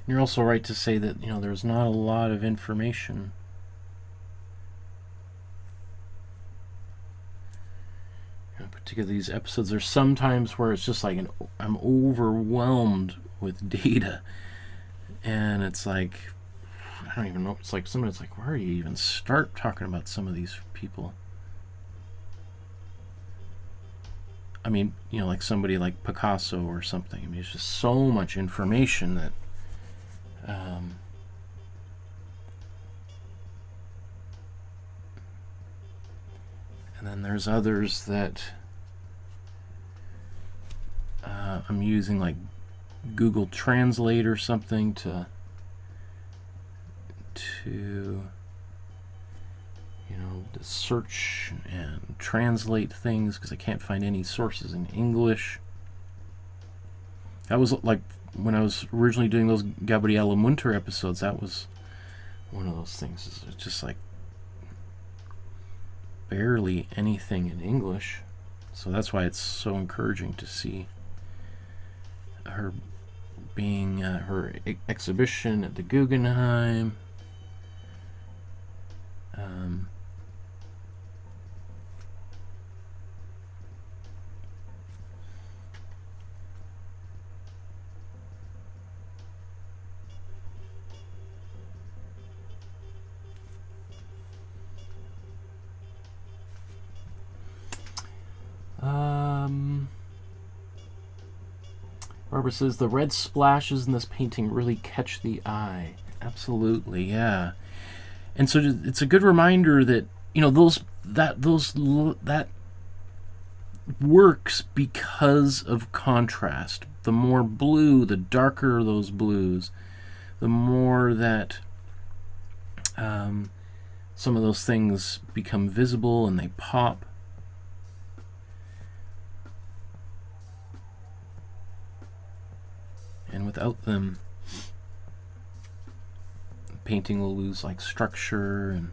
You're also right to say that, there's not a lot of information. Particularly these episodes, there's sometimes where it's just like I'm overwhelmed with data, and it's like, I don't even know. It's like somebody's like, where do you even start talking about some of these people? I mean, like somebody like Picasso or something. I mean, it's just so much information that. And then there's others that I'm using, like Google Translate or something to search and translate things because I can't find any sources in English. That was like when I was originally doing those Gabriele Munter episodes. That was one of those things. It's just like barely anything in English. So that's why it's so encouraging to see her being her exhibition at the Guggenheim. Barbara says, the red splashes in this painting really catch the eye. Absolutely, yeah. And so it's a good reminder that, you know, that works because of contrast. The more blue, the darker those blues, the more that some of those things become visible and they pop. And without them, the painting will lose like structure and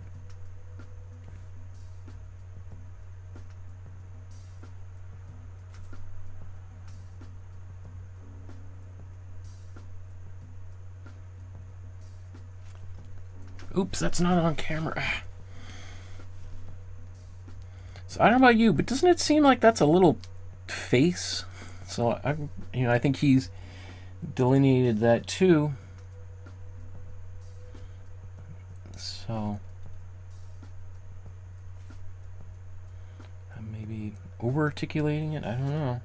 oops, that's not on camera. So I don't know about you, but doesn't it seem like that's a little face? So I think he's delineated that too. So I'm maybe over articulating it. I don't know.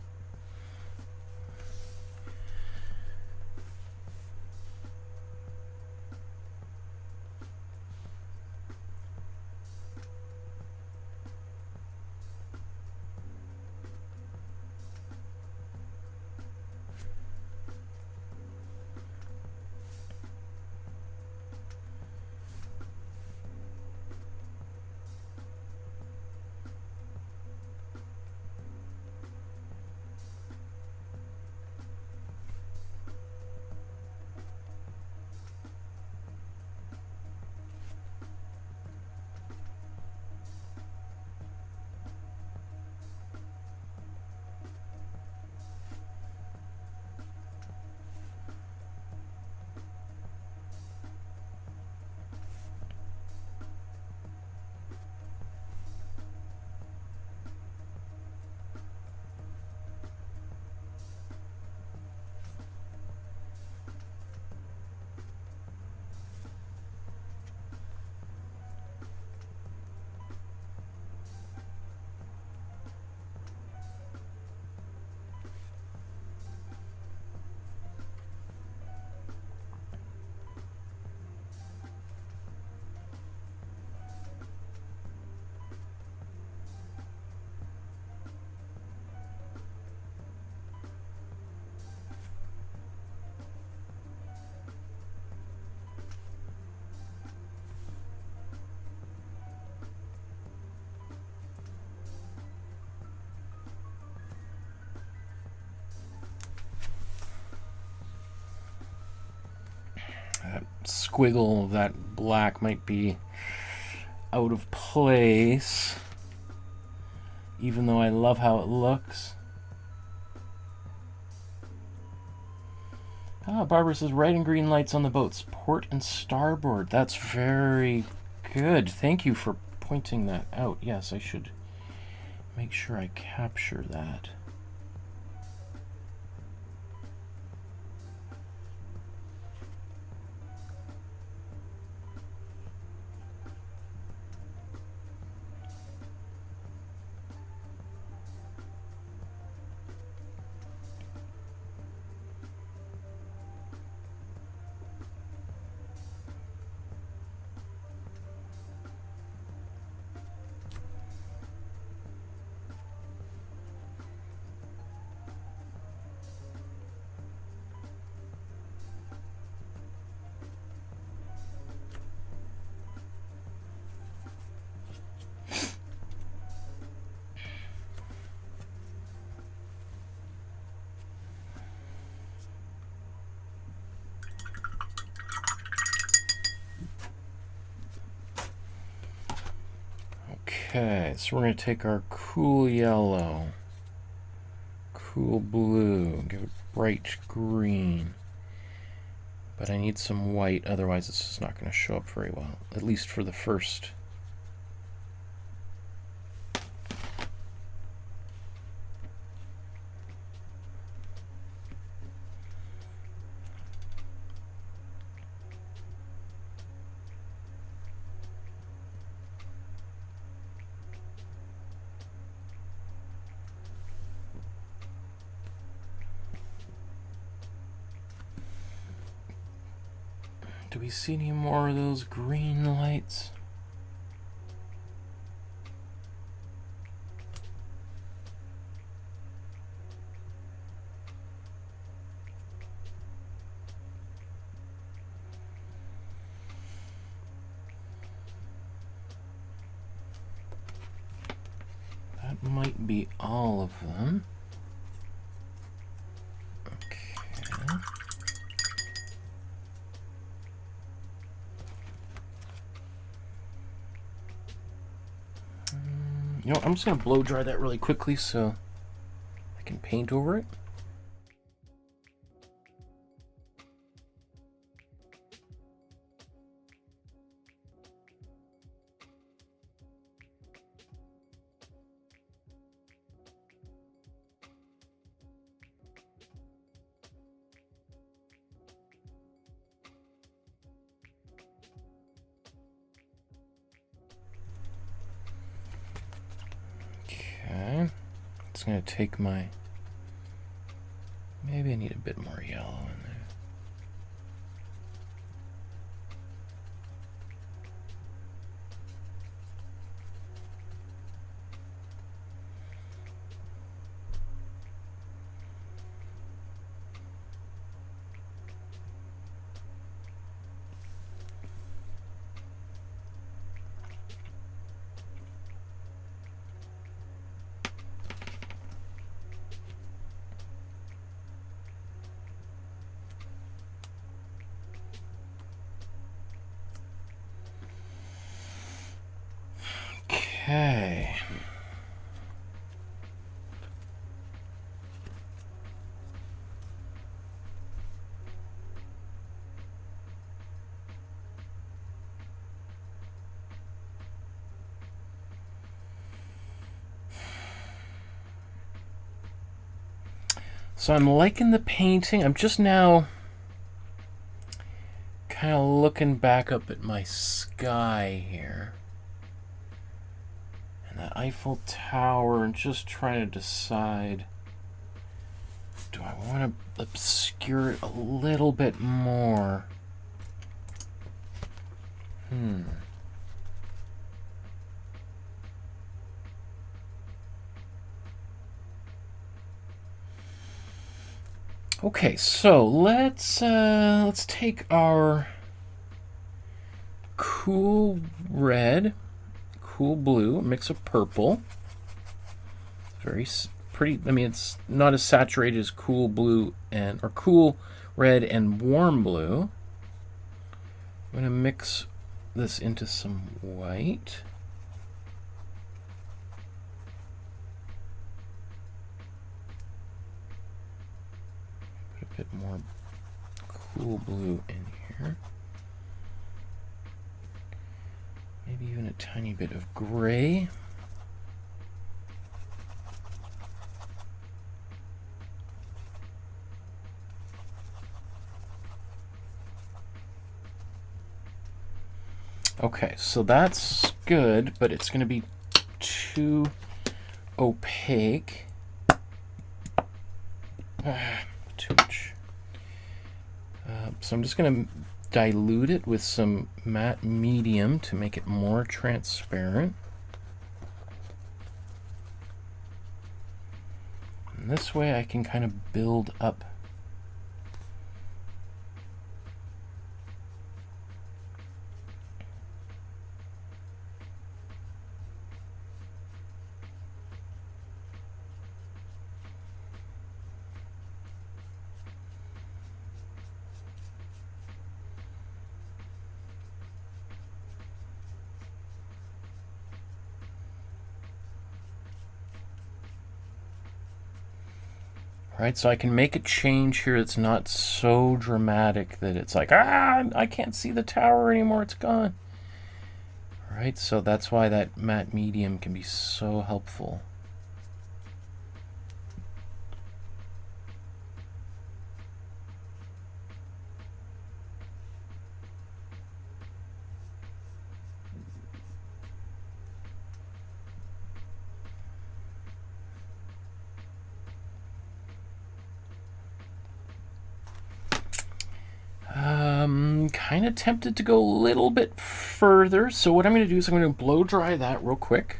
That squiggle of that black might be out of place, even though I love how it looks. Ah, Barbara says red and green lights on the boats, port and starboard. That's very good. Thank you for pointing that out. Yes, I should make sure I capture that. Okay, so we're going to take our cool yellow, cool blue, give it bright green. But I need some white, otherwise it's just not going to show up very well, at least for the first. Do we see any more of those green lights? might be all of them. Okay. You know, I'm just going to blow dry that really quickly so I can paint over it. Okay, it's going to take my, maybe I need a bit more yellow in there. Okay. So I'm liking the painting. I'm just now kind of looking back up at my sky here. The Eiffel Tower and just trying to decide, do I want to obscure it a little bit more? Okay, so let's take our cool red, cool blue, a mix of purple. Very pretty. I mean, it's not as saturated as cool blue and or cool red and warm blue. I'm gonna mix this into some white. Put a bit more cool blue in here. Maybe even a tiny bit of gray. Okay, so that's good, but it's going to be too opaque. Too much. So I'm just going to dilute it with some matte medium to make it more transparent. And this way I can kind of build up right, so I can make a change here that's not so dramatic that it's like, I can't see the tower anymore, it's gone. Right, so that's why that matte medium can be so helpful. Kind of tempted to go a little bit further, so what I'm going to do is I'm going to blow dry that real quick.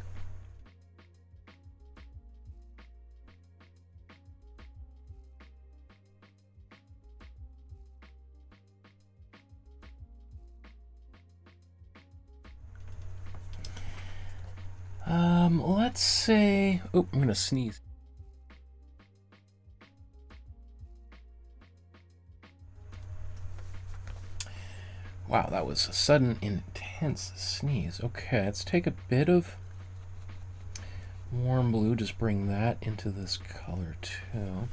Let's say, oh, I'm gonna sneeze. Wow, that was a sudden, intense sneeze. Okay, let's take a bit of warm blue, just bring that into this color too.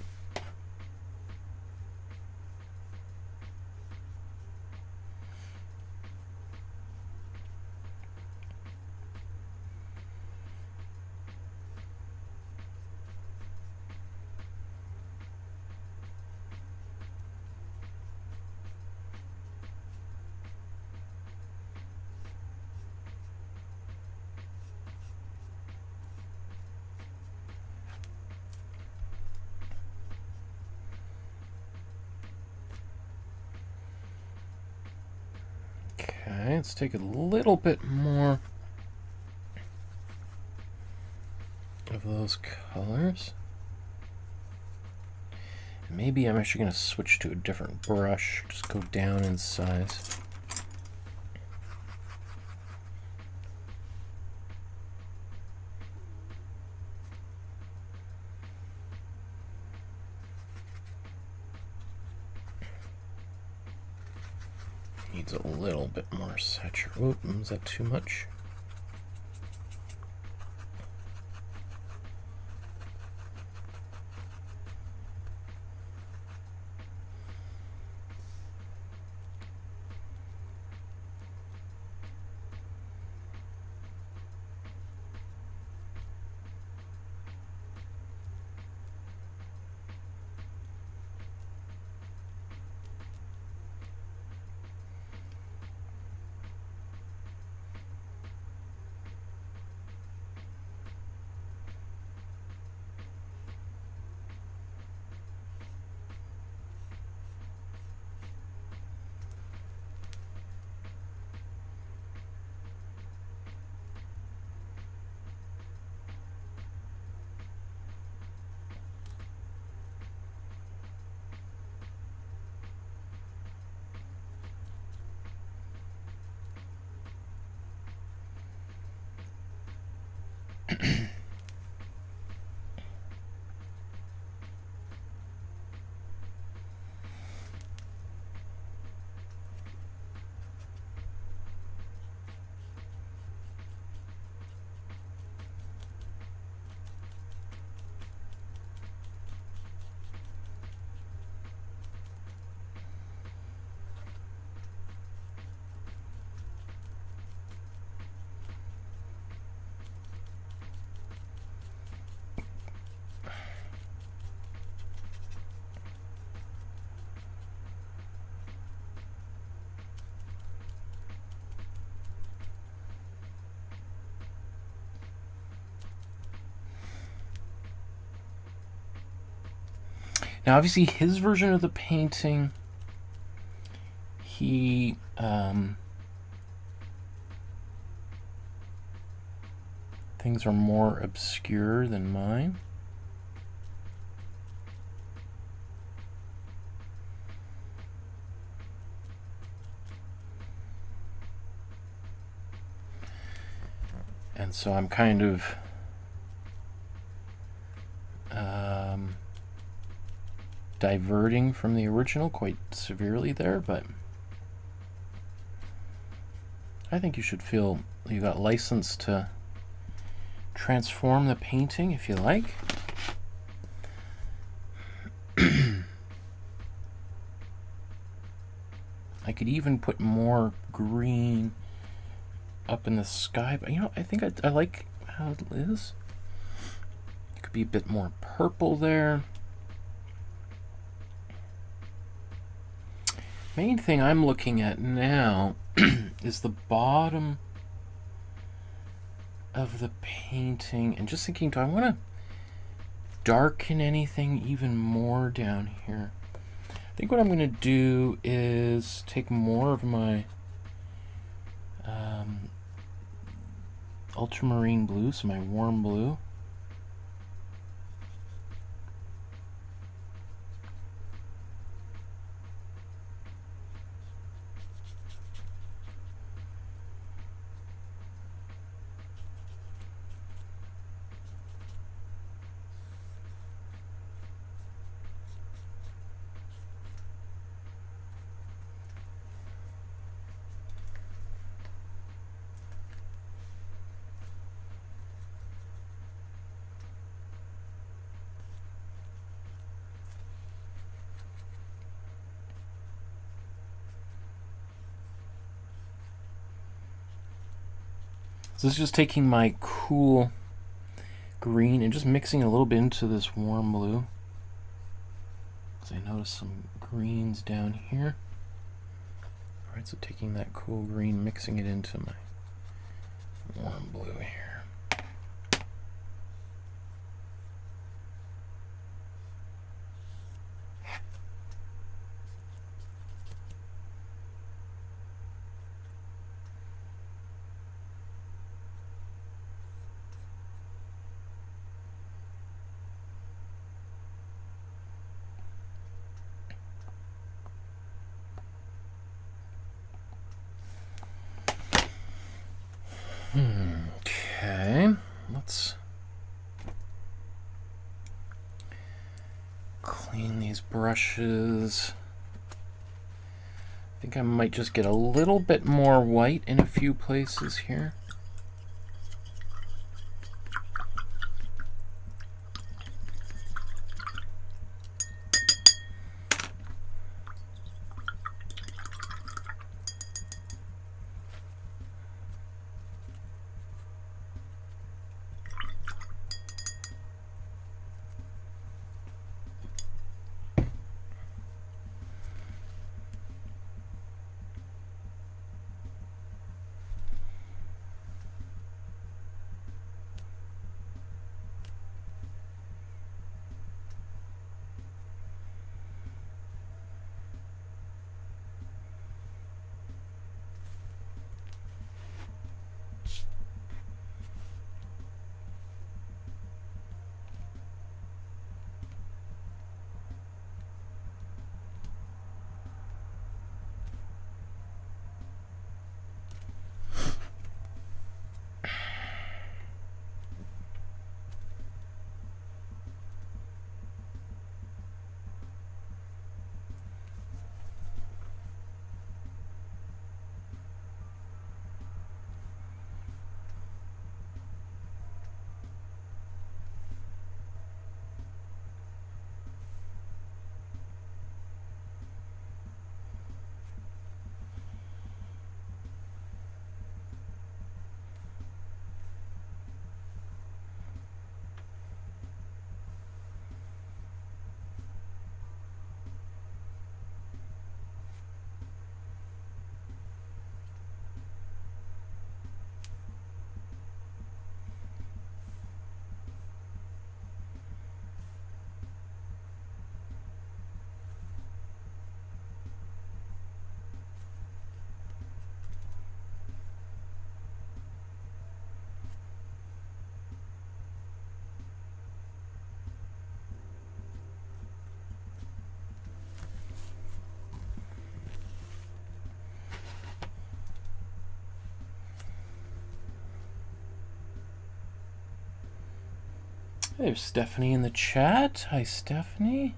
Okay, let's take a little bit more of those colors. Maybe I'm actually going to switch to a different brush, just go down in size. Needs a little bit more saturation. Oh, is that too much? Now, obviously, his version of the painting, he things are more obscure than mine. And so I'm kind of diverting from the original quite severely there, but I think you should feel you got license to transform the painting if you like. I could even put more green up in the sky, but you know, I think I like how it is. It could be a bit more purple there. Main thing I'm looking at now is the bottom of the painting and just thinking, do I want to darken anything even more down here? I think what I'm going to do is take more of my ultramarine blue, so my warm blue. So this is just taking my cool green and just mixing it a little bit into this warm blue. So I notice some greens down here. Alright, so taking that cool green, mixing it into my warm blue here. Okay, let's clean these brushes. I think I might just get a little bit more white in a few places here. There's Stephanie in the chat. Hi, Stephanie.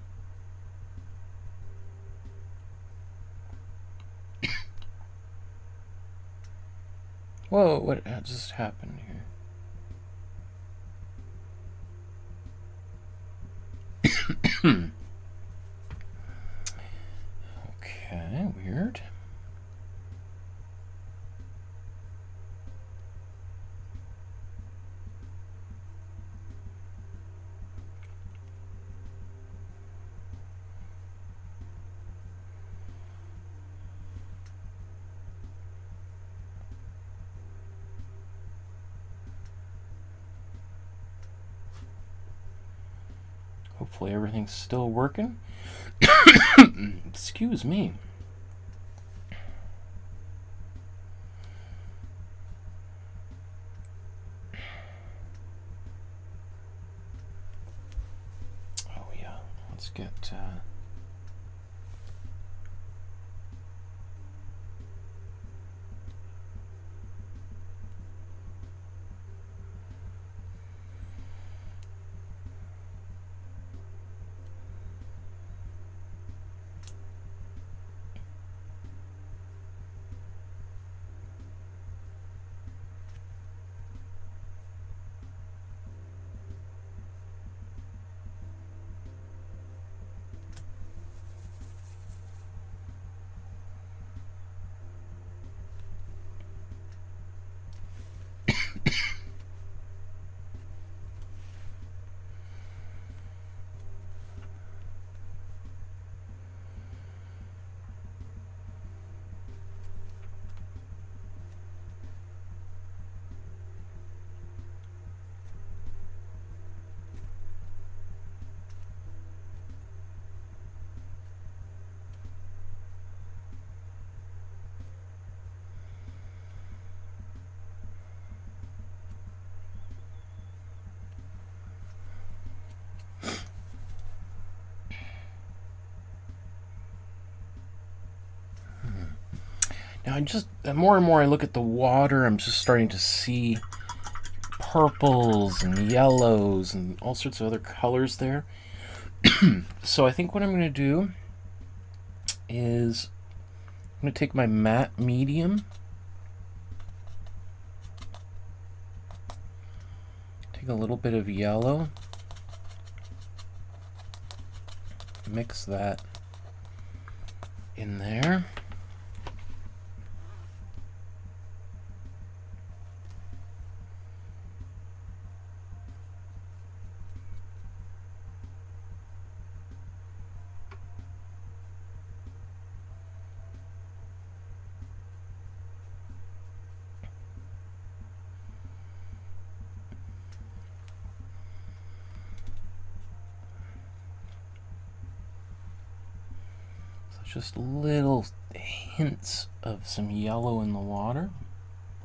Whoa, what just happened here? Okay, weird. Hopefully everything's still working. Excuse me. Oh yeah, let's get Now the more and more I look at the water, I'm just starting to see purples and yellows and all sorts of other colors there. So I think what I'm going to do is I'm going to take my matte medium, take a little bit of yellow, mix that in there. Just little hints of some yellow in the water,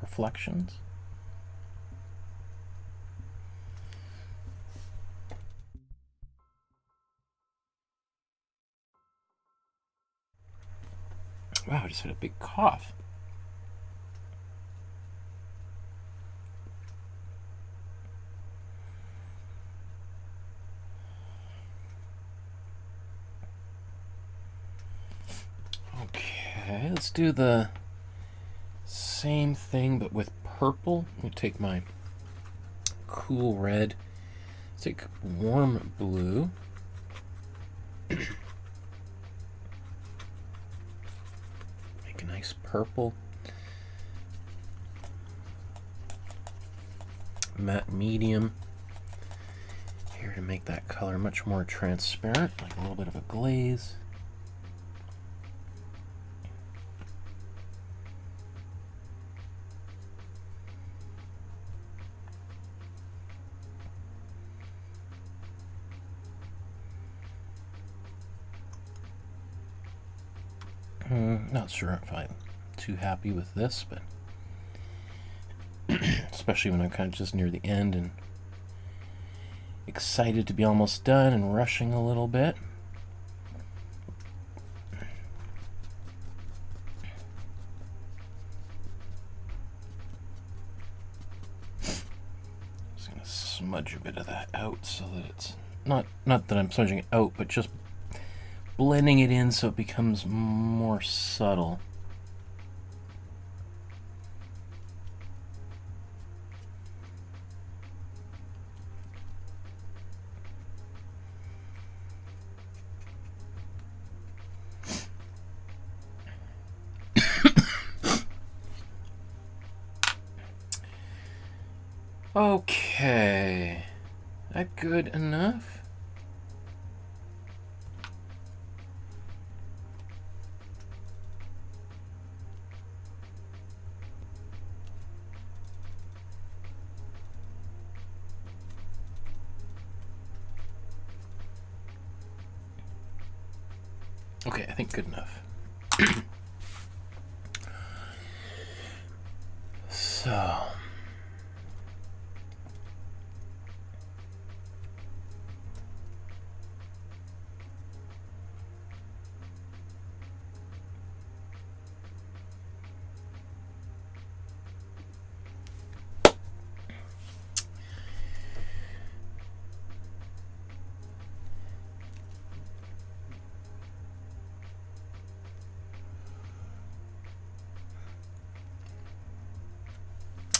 reflections. Wow, I just had a big cough. Okay, let's do the same thing but with purple. Let me take my cool red, let's take warm blue. Make a nice purple. Matte medium here to make that color much more transparent, like a little bit of a glaze. Not sure if I'm too happy with this, but especially when I'm kind of just near the end and excited to be almost done and rushing a little bit. Just gonna smudge a bit of that out so that it's not that I'm smudging it out, but just blending it in so it becomes more subtle. Okay, that good enough? Okay, I think good enough. So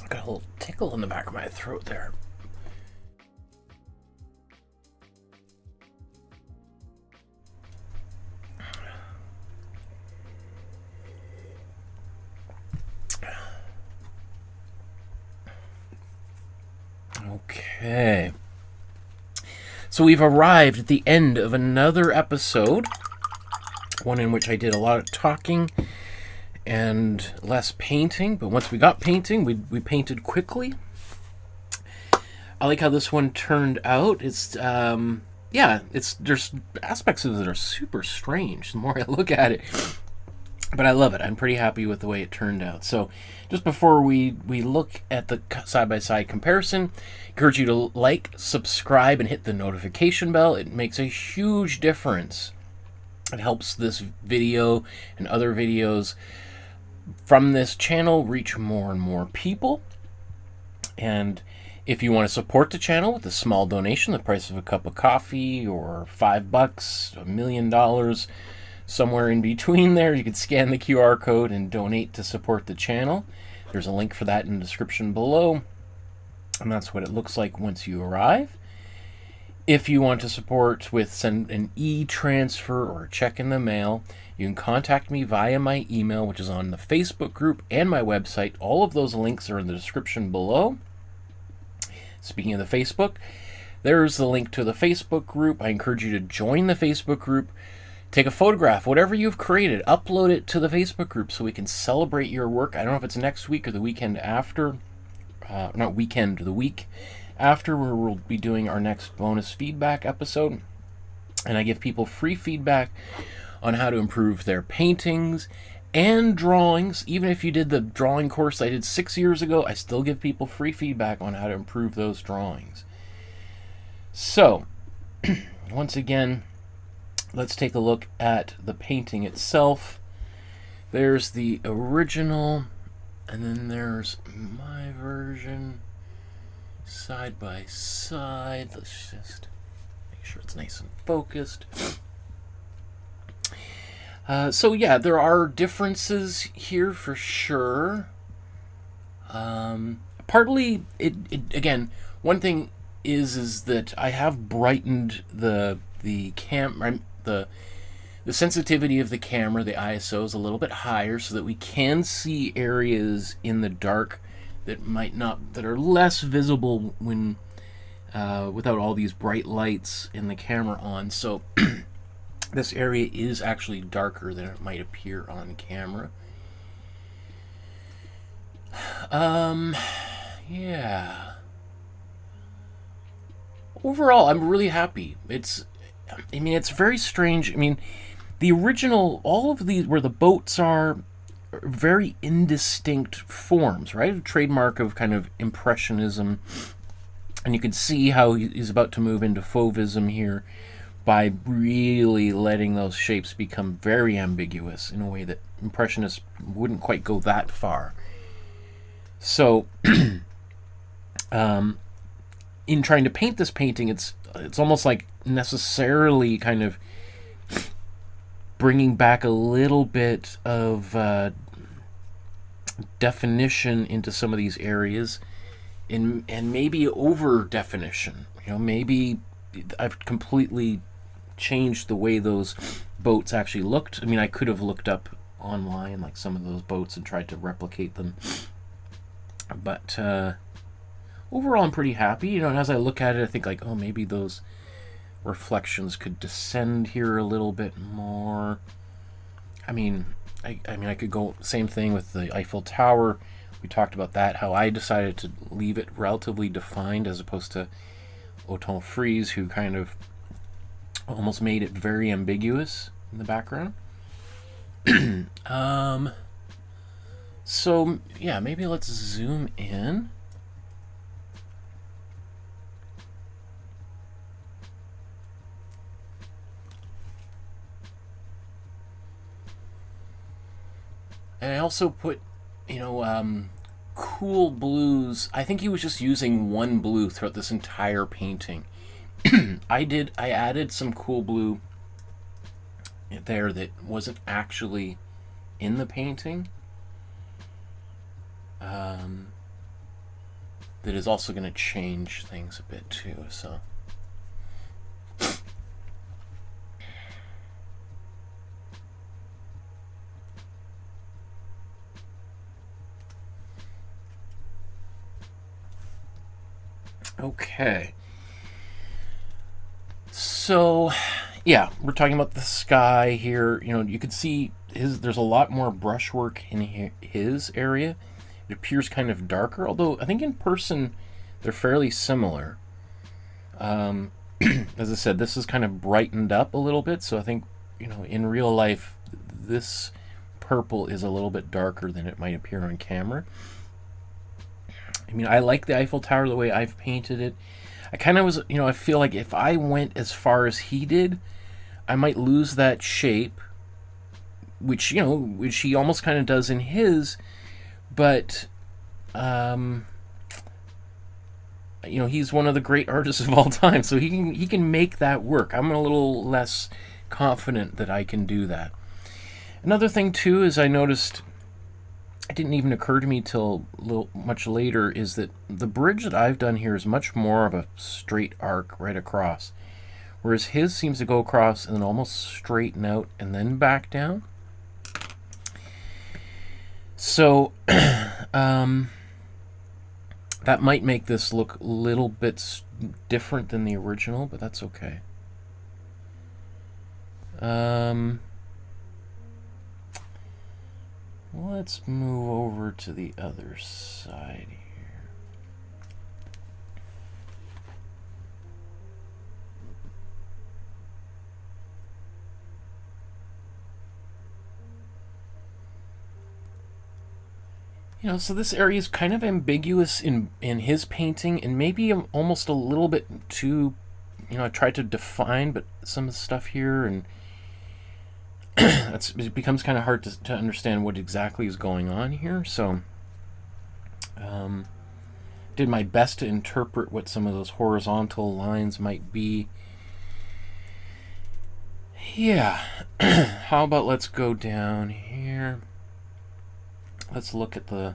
got a little tickle in the back of my throat there. Okay. So we've arrived at the end of another episode, one in which I did a lot of talking and less painting, but once we got painting, we painted quickly. I like how this one turned out. It's yeah, there's aspects of it that are super strange the more I look at it, but I love it. I'm pretty happy with the way it turned out. So just before we look at the side-by-side comparison, I encourage you to like, subscribe, and hit the notification bell. It makes a huge difference. It helps this video and other videos from this channel reach more and more people. And if you want to support the channel with a small donation, the price of a cup of coffee, or $5, $1 million, somewhere in between there, you can scan the QR code and donate to support the channel. There's a link for that in the description below, and that's what it looks like once you arrive. If you want to support with send an e-transfer or a check in the mail, you can contact me via my email, which is on the Facebook group and my website. All of those links are in the description below. Speaking of the Facebook, there's the link to the Facebook group. I encourage you to join the Facebook group. Take a photograph, whatever you've created, upload it to the Facebook group so we can celebrate your work. I don't know if it's next week or the weekend after. Not weekend, the week after, where we'll be doing our next bonus feedback episode. And I give people free feedback on how to improve their paintings and drawings. Even if you did the drawing course I did 6 years ago, I still give people free feedback on how to improve those drawings. So, once again, let's take a look at the painting itself. There's the original, and then there's my version, side by side. Let's just make sure it's nice and focused. So yeah, there are differences here for sure. Partly, again, one thing is that I have brightened the sensitivity of the camera, the ISO, is a little bit higher so that we can see areas in the dark that are less visible when without all these bright lights in the camera on. So this area is actually darker than it might appear on camera. Yeah. Overall, I'm really happy. It's very strange. I mean, the original, all of these, where the boats are very indistinct forms, right? A trademark of kind of Impressionism. And you can see how he's about to move into Fauvism here by really letting those shapes become very ambiguous in a way that Impressionists wouldn't quite go that far. So, in trying to paint this painting, it's almost like necessarily kind of bringing back a little bit of definition into some of these areas, and maybe over definition. You know, maybe I've completely changed the way those boats actually looked. I mean, I could have looked up online like some of those boats and tried to replicate them, but overall I'm pretty happy. You know, and as I look at it, I think like, oh, maybe those reflections could descend here a little bit more. I mean, I could go same thing with the Eiffel Tower. We talked about that, how I decided to leave it relatively defined as opposed to Othon Friesz, who kind of almost made it very ambiguous in the background. So yeah, maybe let's zoom in. And I also put, you know, cool blues. I think he was just using one blue throughout this entire painting. I added some cool blue there that wasn't actually in the painting. That is also going to change things a bit too, so. Okay. So, yeah, we're talking about the sky here. You know, you can see there's a lot more brushwork in his area. It appears kind of darker, although I think in person they're fairly similar. As I said, this is kind of brightened up a little bit, so I think, you know, in real life this purple is a little bit darker than it might appear on camera. I mean, I like the Eiffel Tower the way I've painted it. I kind of was, you know, I feel like if I went as far as he did, I might lose that shape which, you know, which he almost kind of does in his, but you know, he's one of the great artists of all time, so he can make that work. I'm a little less confident that I can do that. Another thing too is I noticed, it didn't even occur to me till much later, is that the bridge that I've done here is much more of a straight arc right across, whereas his seems to go across and then almost straighten out and then back down. So that might make this look a little bit different than the original, but that's okay. Let's move over to the other side here. You know, so this area is kind of ambiguous in his painting, and maybe almost a little bit too, you know, I tried to define, but some of the stuff here, and it becomes kind of hard to understand what exactly is going on here. So did my best to interpret what some of those horizontal lines might be. Yeah. How about let's go down here. Let's look at the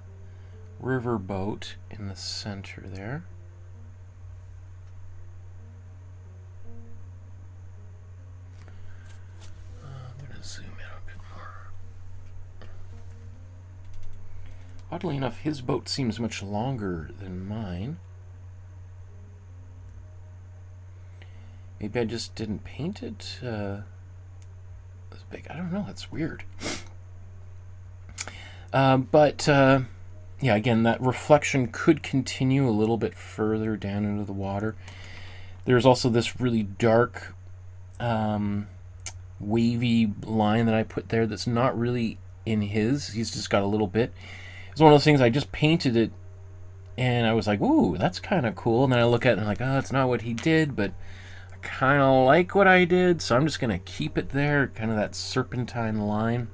river boat in the center there. I'm going to zoom in a bit more. Oddly enough, his boat seems much longer than mine. Maybe I just didn't paint it as big. I don't know. That's weird. Yeah, again, that reflection could continue a little bit further down into the water. There's also this really dark, wavy line that I put there that's not really in his. He's just got a little bit. It's one of those things, I just painted it, and I was like, ooh, that's kind of cool. And then I look at it and I'm like, oh, that's not what he did, but I kind of like what I did, so I'm just going to keep it there, kind of that serpentine line.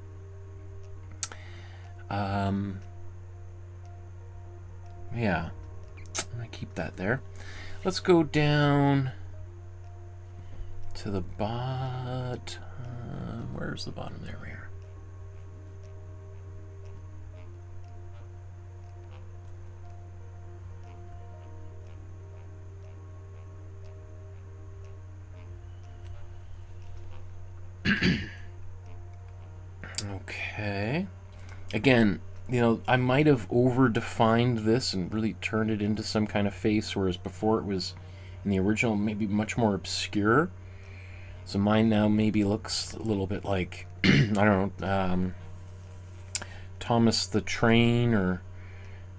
Yeah, I'm gonna keep that there. Let's go down to the bottom. Where's the bottom? There we are. Okay. Again, you know, I might have over-defined this and really turned it into some kind of face, whereas before it was, in the original, maybe much more obscure. So mine now maybe looks a little bit like, I don't know, Thomas the Train, or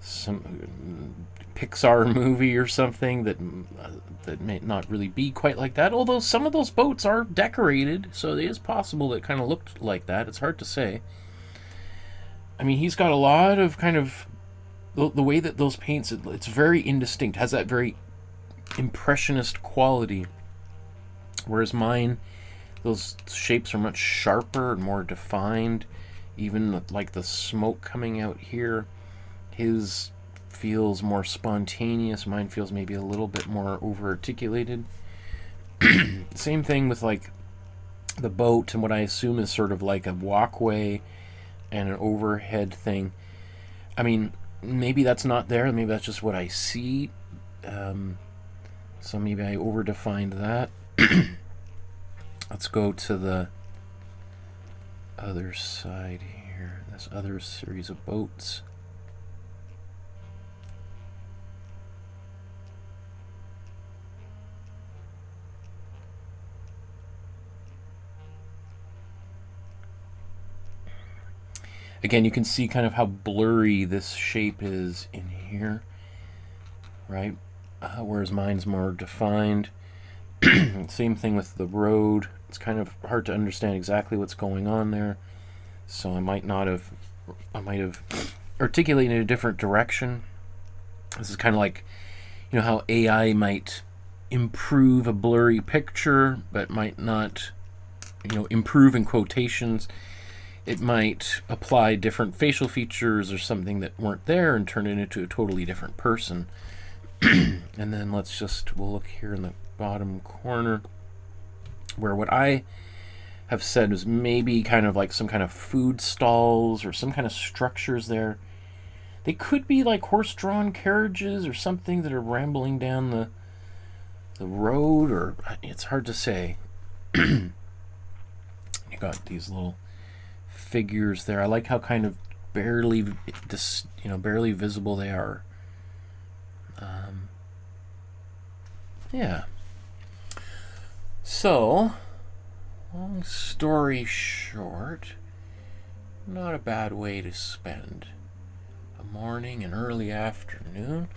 some Pixar movie or something that may not really be quite like that. Although some of those boats are decorated, so it is possible that it kind of looked like that. It's hard to say. I mean, he's got a lot of kind of, the way that those paints, it's very indistinct, has that very impressionist quality, whereas mine, those shapes are much sharper and more defined. Even like the smoke coming out here, his feels more spontaneous, mine feels maybe a little bit more over-articulated. Same thing with like the boat and what I assume is sort of like a walkway and an overhead thing. I mean, maybe that's not there, maybe that's just what I see. So maybe I over-defined that. Let's go to the other side here, this other series of boats. Again, you can see kind of how blurry this shape is in here, right? Whereas mine's more defined. Same thing with the road. It's kind of hard to understand exactly what's going on there. So I might have articulated in a different direction. This is kind of like, you know, how AI might improve a blurry picture, but might not, you know, improve in quotations. it might apply different facial features or something that weren't there and turn it into a totally different person. And then we'll look here in the bottom corner where what I have said is maybe kind of like some kind of food stalls or some kind of structures there. They could be like horse-drawn carriages or something that are rambling down the road, or it's hard to say. You got these little figures there. I like how kind of barely visible they are. Yeah. So, long story short, not a bad way to spend a morning and early afternoon.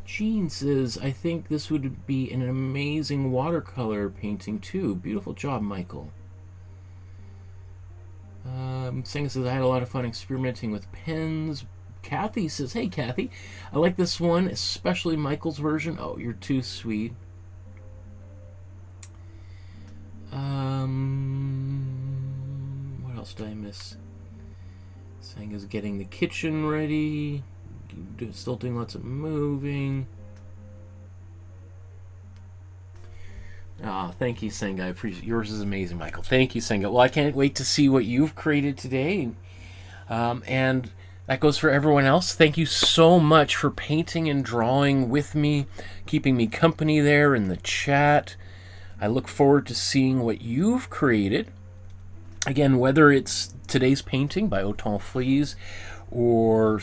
Jean says, I think this would be an amazing watercolor painting too. Beautiful job, Michael. Singh says, I had a lot of fun experimenting with pens. Kathy says, hey Kathy, I like this one, especially Michael's version. Oh, you're too sweet. What else did I miss? Sang is getting the kitchen ready. Still doing lots of moving. Ah, thank you, Senga. I appreciate yours. Is amazing, Michael. Thank you, Senga. Well, I can't wait to see what you've created today, and that goes for everyone else. Thank you so much for painting and drawing with me, keeping me company there in the chat. I look forward to seeing what you've created. Again, whether it's today's painting by Othon Friesz, or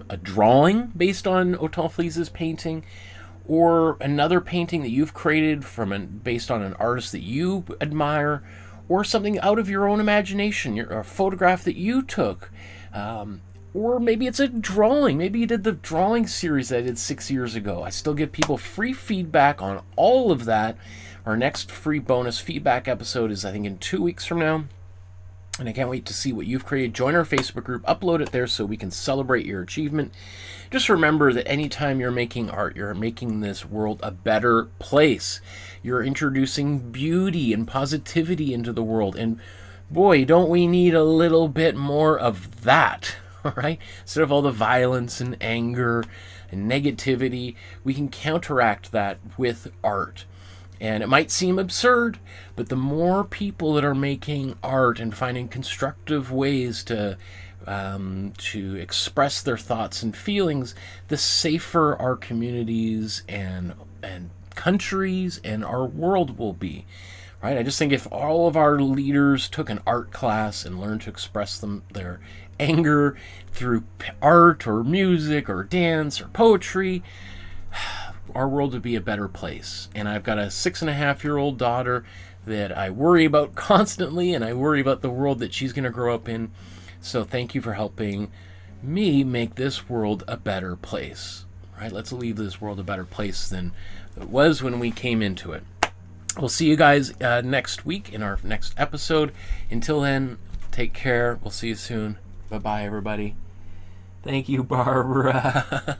a drawing based on Othon Friesz's painting, or another painting that you've created based on an artist that you admire, or something out of your own imagination, a photograph that you took, or maybe it's a drawing. Maybe you did the drawing series that I did 6 years ago. I still give people free feedback on all of that. Our next free bonus feedback episode is, I think, in 2 weeks from now. And I can't wait to see what you've created. Join our Facebook group, upload it there so we can celebrate your achievement. Just remember that anytime you're making art, you're making this world a better place. You're introducing beauty and positivity into the world. And boy, don't we need a little bit more of that, all right? Instead of all the violence and anger and negativity, we can counteract that with art. And it might seem absurd, but the more people that are making art and finding constructive ways to express their thoughts and feelings, the safer our communities and countries and our world will be. Right? I just think if all of our leaders took an art class and learned to express their anger through art or music or dance or poetry, our world would be a better place. And I've got a 6.5-year-old daughter that I worry about constantly, and I worry about the world that she's going to grow up in. So thank you for helping me make this world a better place. Right? Let's leave this world a better place than it was when we came into it. We'll see you guys next week in our next episode. Until then, take care. We'll see you soon. Bye-bye, everybody. Thank you, Barbara.